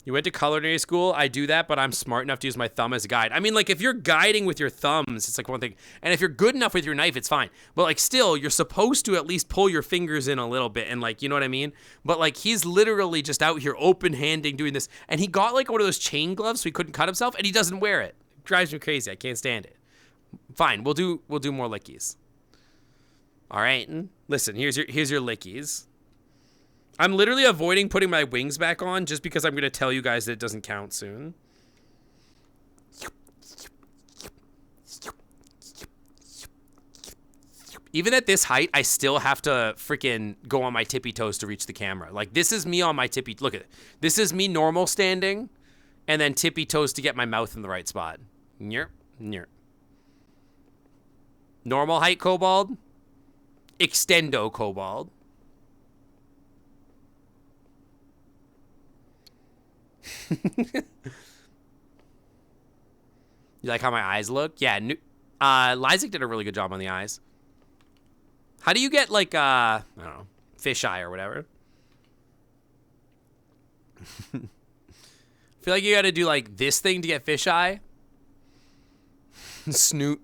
You went to culinary school. I do that, but I'm smart enough to use my thumb as a guide. I mean, like, if you're guiding with your thumbs, it's like one thing. And if you're good enough with your knife, it's fine. But, like, still, you're supposed to at least pull your fingers in a little bit and, like, you know what I mean? But, like, he's literally just out here open-handing doing this. And he got, like, one of those chain gloves so he couldn't cut himself, and he doesn't wear it. It drives me crazy. I can't stand it. Fine. We'll do more lickies. All right. Listen, here's your lickies. I'm literally avoiding putting my wings back on just because I'm going to tell you guys that it doesn't count soon. Even at this height, I still have to freaking go on my tippy toes to reach the camera. Like, this is me on my tippy... Look at it. This is me normal standing, and then tippy toes to get my mouth in the right spot. Nyerp, nyerp. Normal height kobold. Extendo kobold. You like how my eyes look? Yeah, Lysick did a really good job on the eyes. How do you get, like, I don't know, fisheye or whatever? I feel like you gotta do, like, this thing to get fisheye. Snoot.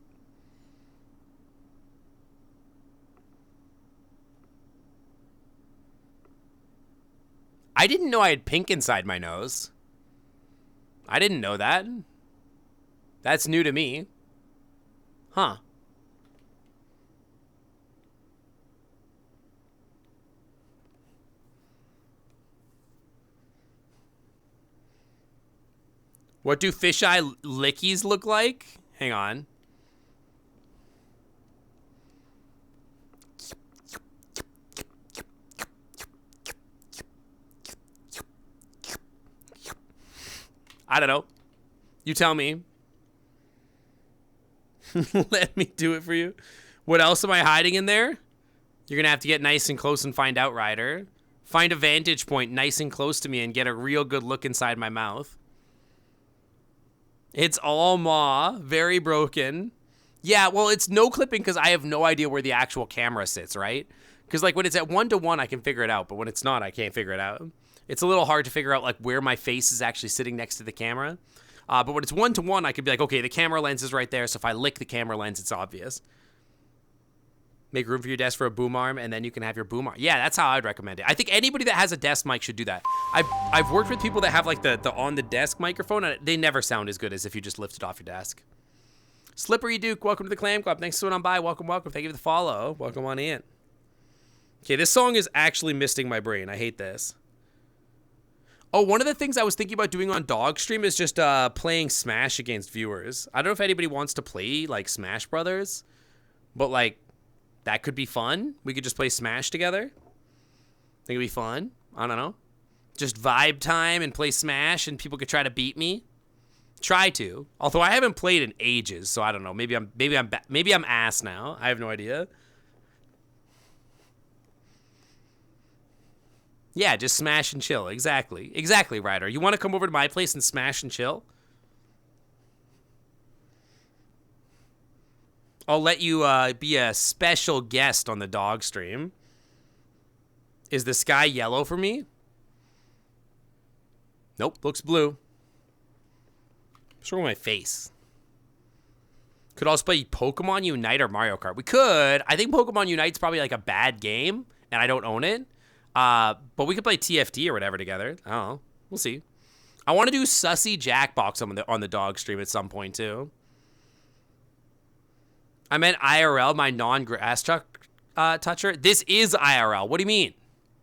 I didn't know I had pink inside my nose. I didn't know that. That's new to me. Huh. What do fisheye lickies look like? Hang on. I don't know. You tell me. Let me do it for you. What else am I hiding in there? You're going to have to get nice and close and find out, Ryder. Find a vantage point nice and close to me and get a real good look inside my mouth. It's all maw. Very broken. Yeah, well, it's no clipping because I have no idea where the actual camera sits, right? Because, like, when it's at 1-to-1, I can figure it out. But when it's not, I can't figure it out. It's a little hard to figure out, like, where my face is actually sitting next to the camera. But when it's 1-to-1, I could be like, okay, the camera lens is right there. So if I lick the camera lens, it's obvious. Make room for your desk for a boom arm, and then you can have your boom arm. Yeah, that's how I'd recommend it. I think anybody that has a desk mic should do that. I've worked with people that have, like, the on-the-desk microphone, and they never sound as good as if you just lift it off your desk. Slippery Duke, welcome to the Clam Club. Thanks for swinging on by. Welcome, welcome. Thank you for the follow. Welcome on in. Okay, this song is actually misting my brain. I hate this. Oh, one of the things I was thinking about doing on Dog Stream is just playing Smash against viewers. I don't know if anybody wants to play, like, Smash Brothers, but, like, that could be fun. We could just play Smash together. Think it'd be fun. I don't know. Just vibe time and play Smash, and people could try to beat me. Try to. Although I haven't played in ages, so I don't know. Maybe I'm ass now. I have no idea. Yeah, just smash and chill. Exactly. Exactly, Ryder. You want to come over to my place and smash and chill? I'll let you be a special guest on the dog stream. Is the sky yellow for me? Nope, looks blue. What's wrong with my face? Could also play Pokemon Unite or Mario Kart. We could. I think Pokemon Unite's probably like a bad game, and I don't own it. But we could play TFT or whatever together. I don't know. We'll see. I want to do Sussy Jackbox on the dog stream at some point too. I meant IRL, my non-grass toucher. This is IRL. What do you mean?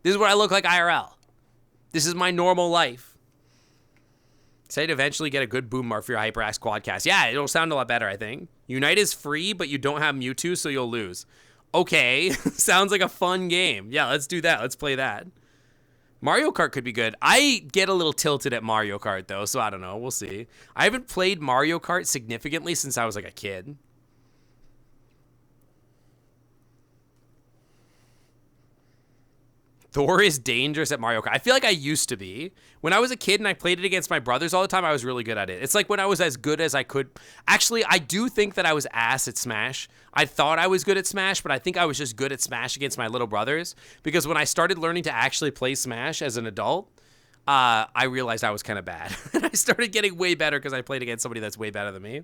This is what I look like IRL. This is my normal life. Excited to eventually get a good boom mark for your HyperX Quadcast. Yeah, it'll sound a lot better, I think. Unite is free, but you don't have Mewtwo, so you'll lose. Okay, sounds like a fun game. Yeah, let's do that. Let's play that. Mario Kart could be good. I get a little tilted at Mario Kart, though, so I don't know. We'll see. I haven't played Mario Kart significantly since I was like a kid. Thor is dangerous at Mario Kart. I feel like I used to be. When I was a kid and I played it against my brothers all the time, I was really good at it. It's like when I was as good as I could. Actually, I do think that I was ass at Smash. I thought I was good at Smash, but I think I was just good at Smash against my little brothers. Because when I started learning to actually play Smash as an adult, I realized I was kind of bad. And I started getting way better because I played against somebody that's way better than me.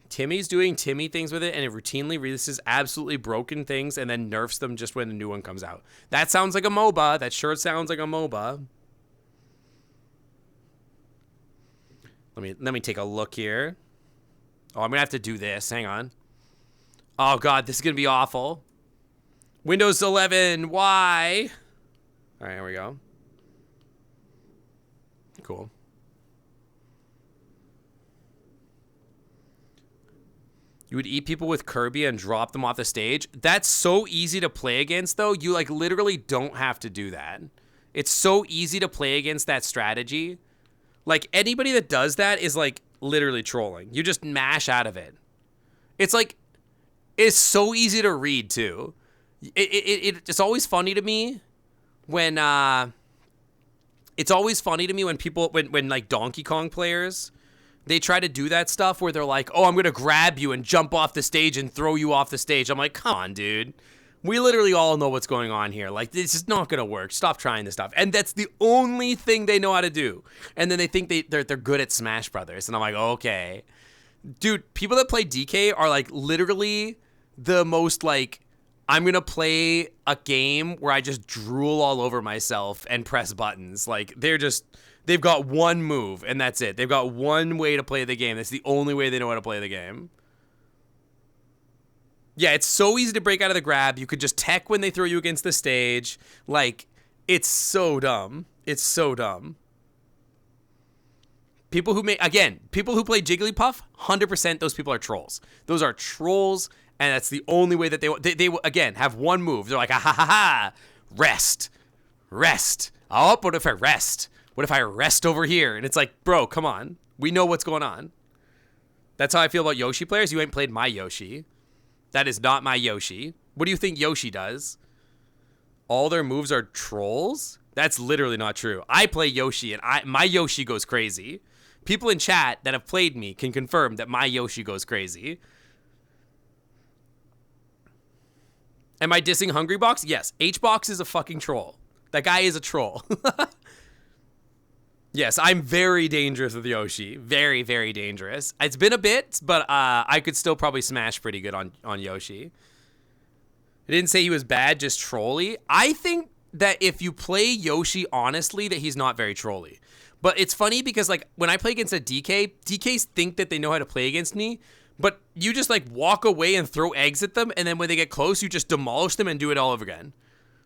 Timmy's doing Timmy things with it, and it routinely releases absolutely broken things and then nerfs them just when the new one comes out. That sounds like a MOBA. That sure sounds like a MOBA. Let me take a look here. Oh, I'm gonna have to do this. Hang on. Oh god, this is gonna be awful. Windows 11. Why? All right, here we go. Cool. You would eat people with Kirby and drop them off the stage. That's so easy to play against, though. You, like, literally don't have to do that. It's so easy to play against that strategy. Like, anybody that does that is, like, literally trolling. You just mash out of it. It's, like, it's so easy to read, too. It's always funny to me when, it's always funny to me when people, when like, Donkey Kong players, they try to do that stuff where they're like, oh, I'm going to grab you and jump off the stage and throw you off the stage. I'm like, come on, dude. We literally all know what's going on here. Like, this is not going to work. Stop trying this stuff. And that's the only thing they know how to do. And then they think they're good at Smash Brothers. And I'm like, okay. Dude, people that play DK are, like, literally the most, like, I'm going to play a game where I just drool all over myself and press buttons. Like, they've got one move, and that's it. They've got one way to play the game. That's the only way they know how to play the game. Yeah, it's so easy to break out of the grab. You could just tech when they throw you against the stage. Like, it's so dumb. It's so dumb. People who play Jigglypuff, 100% those people are trolls. Those are trolls, and that's the only way that they again, have one move. They're like, ha ha ha ha, rest. Oh, what if I rest? What if I rest over here? And it's like, bro, come on. We know what's going on. That's how I feel about Yoshi players. You ain't played my Yoshi. That is not my Yoshi. What do you think Yoshi does? All their moves are trolls? That's literally not true. I play Yoshi, and my Yoshi goes crazy. People in chat that have played me can confirm that my Yoshi goes crazy. Am I dissing Hungrybox? Yes. Hbox is a fucking troll. That guy is a troll. Yes, I'm very dangerous with Yoshi. Very, very dangerous. It's been a bit, but I could still probably smash pretty good on Yoshi. I didn't say he was bad, just trolly. I think that if you play Yoshi honestly, that he's not very trolly. But it's funny because, like, when I play against a DKs think that they know how to play against me, but you just, like, walk away and throw eggs at them, and then when they get close, you just demolish them and do it all over again.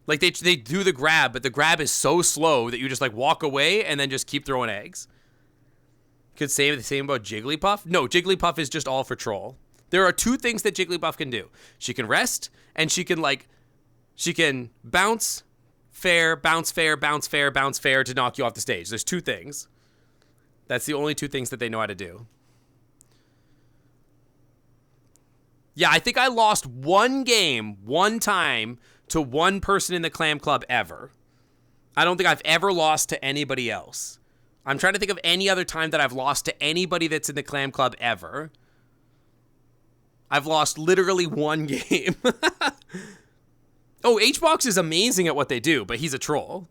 Like, they do the grab, but the grab is so slow that you just, like, walk away and then just keep throwing eggs. Could say the same about Jigglypuff? No, Jigglypuff is just all for troll. There are two things that Jigglypuff can do. She can rest, and she can bounce fair, bounce fair, bounce fair, bounce fair to knock you off the stage. There's two things. That's the only two things that they know how to do. Yeah, I think I lost one game, one time, to one person in the Clam Club ever. I don't think I've ever lost to anybody else. I'm trying to think of any other time that I've lost to anybody that's in the Clam Club ever. I've lost literally one game. Oh, Hbox is amazing at what they do, but he's a troll.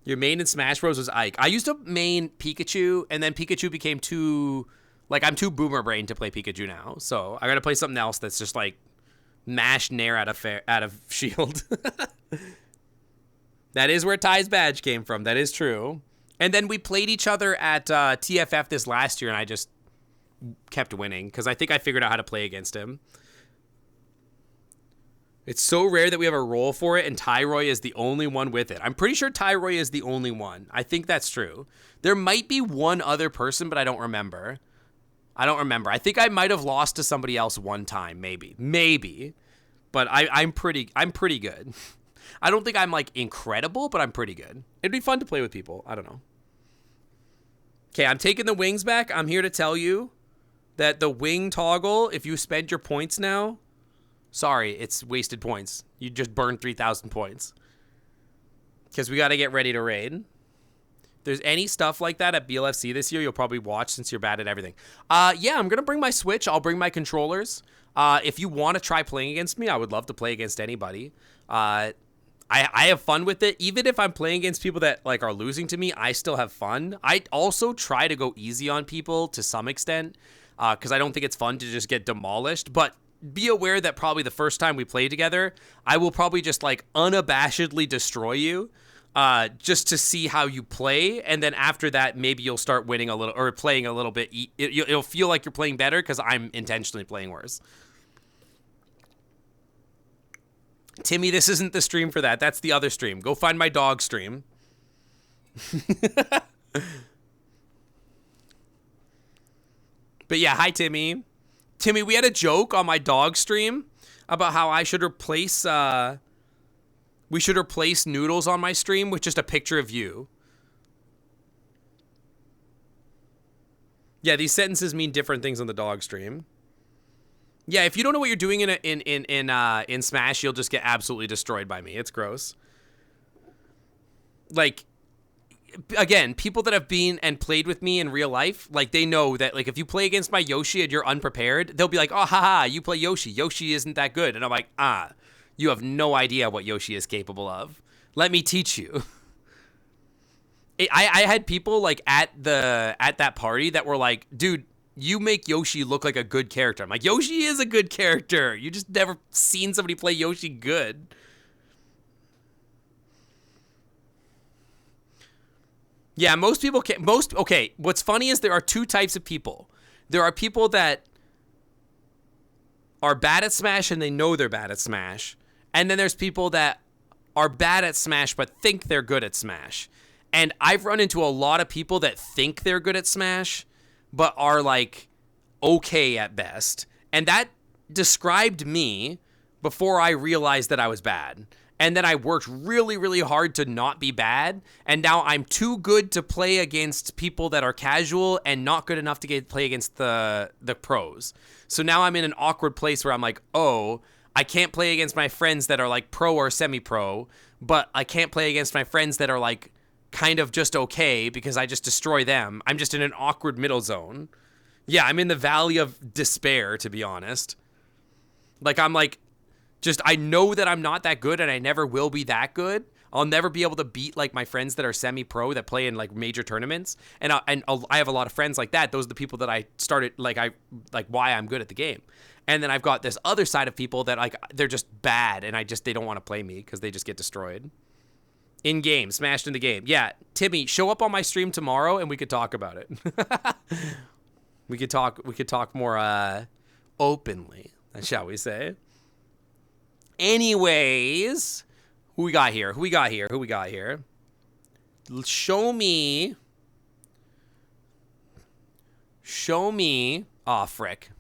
Your main in Smash Bros was Ike. I used to main Pikachu, and then Pikachu became too... Like, I'm too boomer brain to play Pikachu now, so I gotta play something else that's just, like, mash Nair out of Shield. That is where Ty's badge came from. That is true. And then we played each other at TFF this last year, and I just kept winning, because I think I figured out how to play against him. It's so rare that we have a role for it, and Tyroy is the only one with it. I'm pretty sure Tyroy is the only one. I think that's true. There might be one other person, but I don't remember. I think I might have lost to somebody else one time, maybe. Maybe. but I'm pretty good. I don't think I'm like incredible, but I'm pretty good. It'd be fun to play with people. I don't know. Okay, I'm taking the wings back. I'm here to tell you that the wing toggle, if you spend your points now, sorry, it's wasted points. You just burned 3,000 points. Because we got to get ready to raid. If there's any stuff like that at BLFC this year, you'll probably watch since you're bad at everything. Yeah, I'm going to bring my Switch. I'll bring my controllers. If you want to try playing against me, I would love to play against anybody. I have fun with it. Even if I'm playing against people that like are losing to me, I still have fun. I also try to go easy on people to some extent because I don't think it's fun to just get demolished. But be aware that probably the first time we play together, I will probably just like unabashedly destroy you just to see how you play. And then after that, maybe you'll start winning a little or playing a little bit. It'll feel like you're playing better because I'm intentionally playing worse. Timmy, this isn't the stream for that. That's the other stream. Go find my dog stream. But yeah, hi, Timmy. Timmy, we had a joke on my dog stream about how I should replace, we should replace Noodles on my stream with just a picture of you. Yeah, these sentences mean different things on the dog stream. Yeah, if you don't know what you're doing in Smash, you'll just get absolutely destroyed by me. It's gross. Like, again, people that have been and played with me in real life, like they know that like if you play against my Yoshi and you're unprepared, they'll be like, "Oh, haha, you play Yoshi. Yoshi isn't that good." And I'm like, you have no idea what Yoshi is capable of. Let me teach you. I had people like at that party that were like, "Dude, you make Yoshi look like a good character." I'm like, Yoshi is a good character. You just never seen somebody play Yoshi good. Yeah, most people can't. Okay, what's funny is there are two types of people. There are people that are bad at Smash and they know they're bad at Smash. And then there's people that are bad at Smash but think they're good at Smash. And I've run into a lot of people that think they're good at Smash but are like okay at best. And that described me before I realized that I was bad. And then I worked really, really hard to not be bad. And now I'm too good to play against people that are casual and not good enough to play against the pros. So now I'm in an awkward place where I'm like, oh, I can't play against my friends that are like pro or semi-pro, but I can't play against my friends that are like kind of just okay because I just destroy them. I'm just in an awkward middle zone. Yeah, I'm in the valley of despair, to be honest. Like, I'm like, just, I know that I'm not that good and I never will be that good. I'll never be able to beat, like, my friends that are semi-pro that play in, like, major tournaments. And I have a lot of friends like that. Those are the people that I started, like, why I'm good at the game. And then I've got this other side of people that, like, they're just bad and they don't want to play me because they just get destroyed. In game, smashed in the game. Yeah, Timmy, show up on my stream tomorrow and we could talk about it. We could talk more openly, shall we say. Anyways, who we got here? Show me. Aw, frick.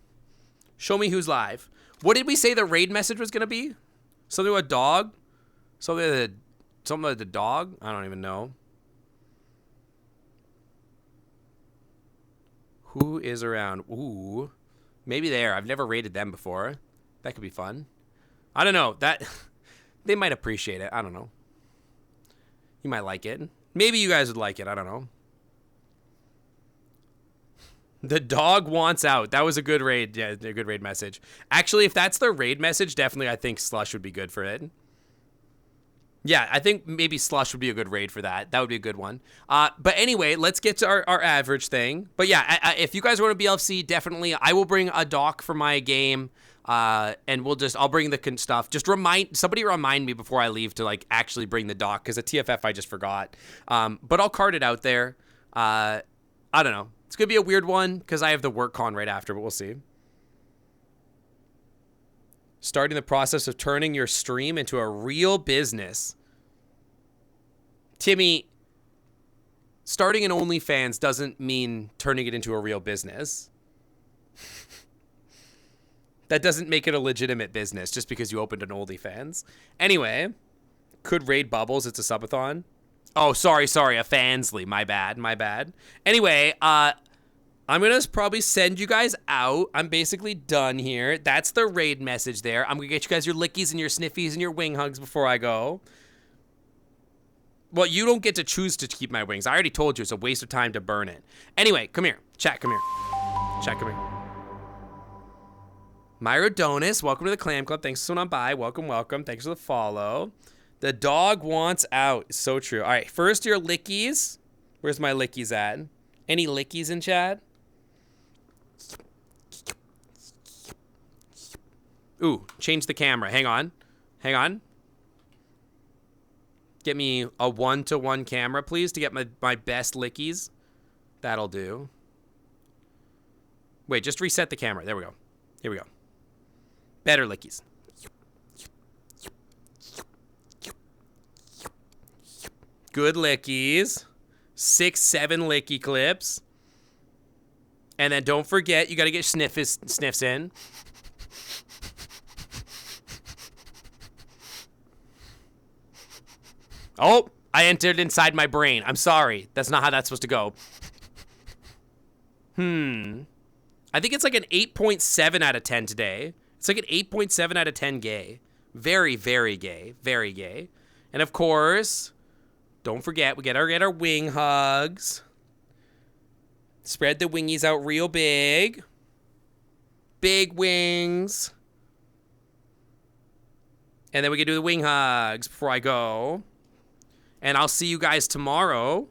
Show me who's live. What did we say the raid message was going to be? Something with a dog? Something with the dog? I don't even know. Who is around? Ooh. Maybe there. I've never raided them before. That could be fun. I don't know. That they might appreciate it. I don't know. You might like it. Maybe you guys would like it. I don't know. The dog wants out. That was a good raid. Yeah, a good raid message. Actually, if that's the raid message, definitely I think Slush would be good for it. Yeah, I think maybe Slush would be a good raid for that. That would be a good one. But anyway, let's get to our average thing. But yeah, if you guys want to BLFC, definitely I will bring a doc for my game. And I'll bring the stuff. Just somebody remind me before I leave to like actually bring the doc because at TFF I just forgot. But I'll card it out there. I don't know. It's going to be a weird one because I have the work con right after, but we'll see. Starting the process of turning your stream into a real business. Timmy, starting an OnlyFans doesn't mean turning it into a real business. That doesn't make it a legitimate business just because you opened an OnlyFans. Anyway, could raid Bubbles. It's a subathon. Oh, sorry, a Fansly. My bad. Anyway, I'm going to probably send you guys out. I'm basically done here. That's the raid message there. I'm going to get you guys your lickies and your sniffies and your wing hugs before I go. Well, you don't get to choose to keep my wings. I already told you it's a waste of time to burn it. Anyway, come here. Chat, come here. Chat, come here. Myra Donis, welcome to the Clam Club. Thanks for swinging on by. Welcome. Thanks for the follow. The dog wants out. So true. All right, first your lickies. Where's my lickies at? Any lickies in chat? Ooh, change the camera. Hang on. Get me a 1-to-1 camera, please, to get my best lickies. That'll do. Wait, just reset the camera. There we go. Here we go. Better lickies. Good lickies. 6-7 licky clips. And then don't forget, you got to get sniffs in. Oh, I entered inside my brain. I'm sorry. That's not how that's supposed to go. I think it's like an 8.7 out of 10 today. It's like an 8.7 out of 10 gay. Very, very gay. Very gay. And of course, don't forget, we get our wing hugs. Spread the wingies out real big. Big wings. And then we can do the wing hugs before I go. And I'll see you guys tomorrow.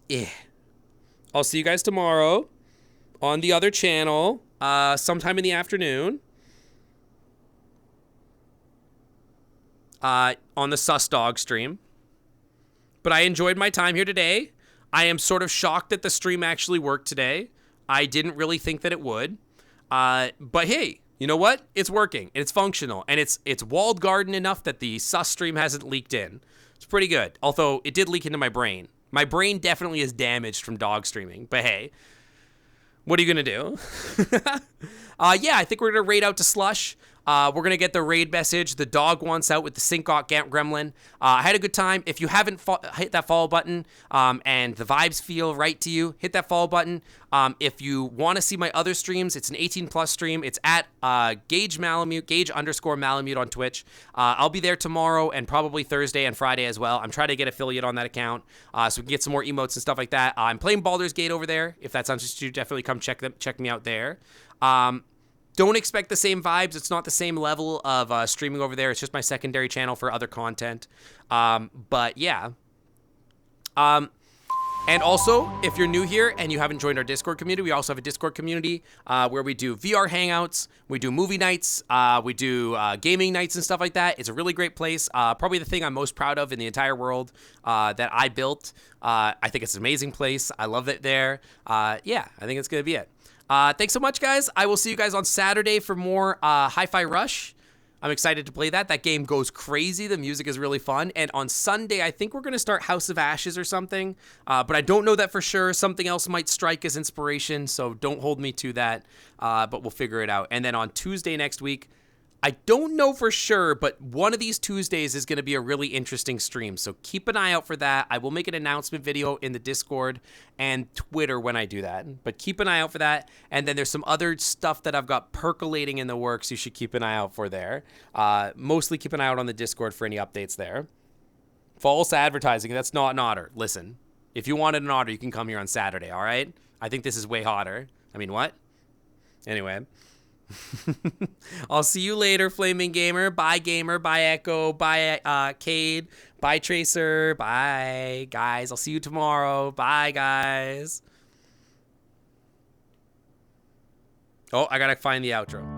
Yeah. I'll see you guys tomorrow on the other channel, sometime in the afternoon. On the Sus Dog stream. But I enjoyed my time here today. I am sort of shocked that the stream actually worked today. I didn't really think that it would. But hey, you know what? It's working, and it's functional, and it's walled garden enough that the Sus stream hasn't leaked in. It's pretty good, although it did leak into my brain. My brain definitely is damaged from dog streaming, but hey, what are you going to do? Yeah, I think we're going to raid out to Slush. We're going to get the raid message. The dog wants out with the Sinkot Gremlin. I had a good time. If you haven't hit that follow button and the vibes feel right to you, hit that follow button. If you want to see my other streams, it's an 18+ stream. It's at Gage_Malamute on Twitch. I'll be there tomorrow and probably Thursday and Friday as well. I'm trying to get affiliate on that account so we can get some more emotes and stuff like that. I'm playing Baldur's Gate over there. If that sounds interesting, definitely come check me out there. Don't expect the same vibes. It's not the same level of streaming over there. It's just my secondary channel for other content. But yeah. And also, if you're new here and you haven't joined our Discord community, we also have a Discord community where we do VR hangouts, we do movie nights, we do gaming nights and stuff like that. It's a really great place. Probably the thing I'm most proud of in the entire world that I built. I think it's an amazing place. I love it there. Yeah, I think it's going to be it. Thanks so much, guys. I will see you guys on Saturday for more Hi-Fi Rush. I'm excited to play that. That game goes crazy. The music is really fun. And on Sunday, I think we're going to start House of Ashes or something. But I don't know that for sure. Something else might strike as inspiration, so don't hold me to that. But we'll figure it out. And then on Tuesday next week, I don't know for sure, but one of these Tuesdays is going to be a really interesting stream. So keep an eye out for that. I will make an announcement video in the Discord and Twitter when I do that. But keep an eye out for that. And then there's some other stuff that I've got percolating in the works you should keep an eye out for there. Mostly keep an eye out on the Discord for any updates there. False advertising. That's not an otter. Listen, if you wanted an otter, you can come here on Saturday, all right? I think this is way hotter. I mean, what? Anyway. I'll see you later, Flaming Gamer. Bye, Gamer. Bye, Echo. Bye, Cade. Bye, Tracer. Bye, guys. I'll see you tomorrow. Bye, guys. Oh, I gotta find the outro.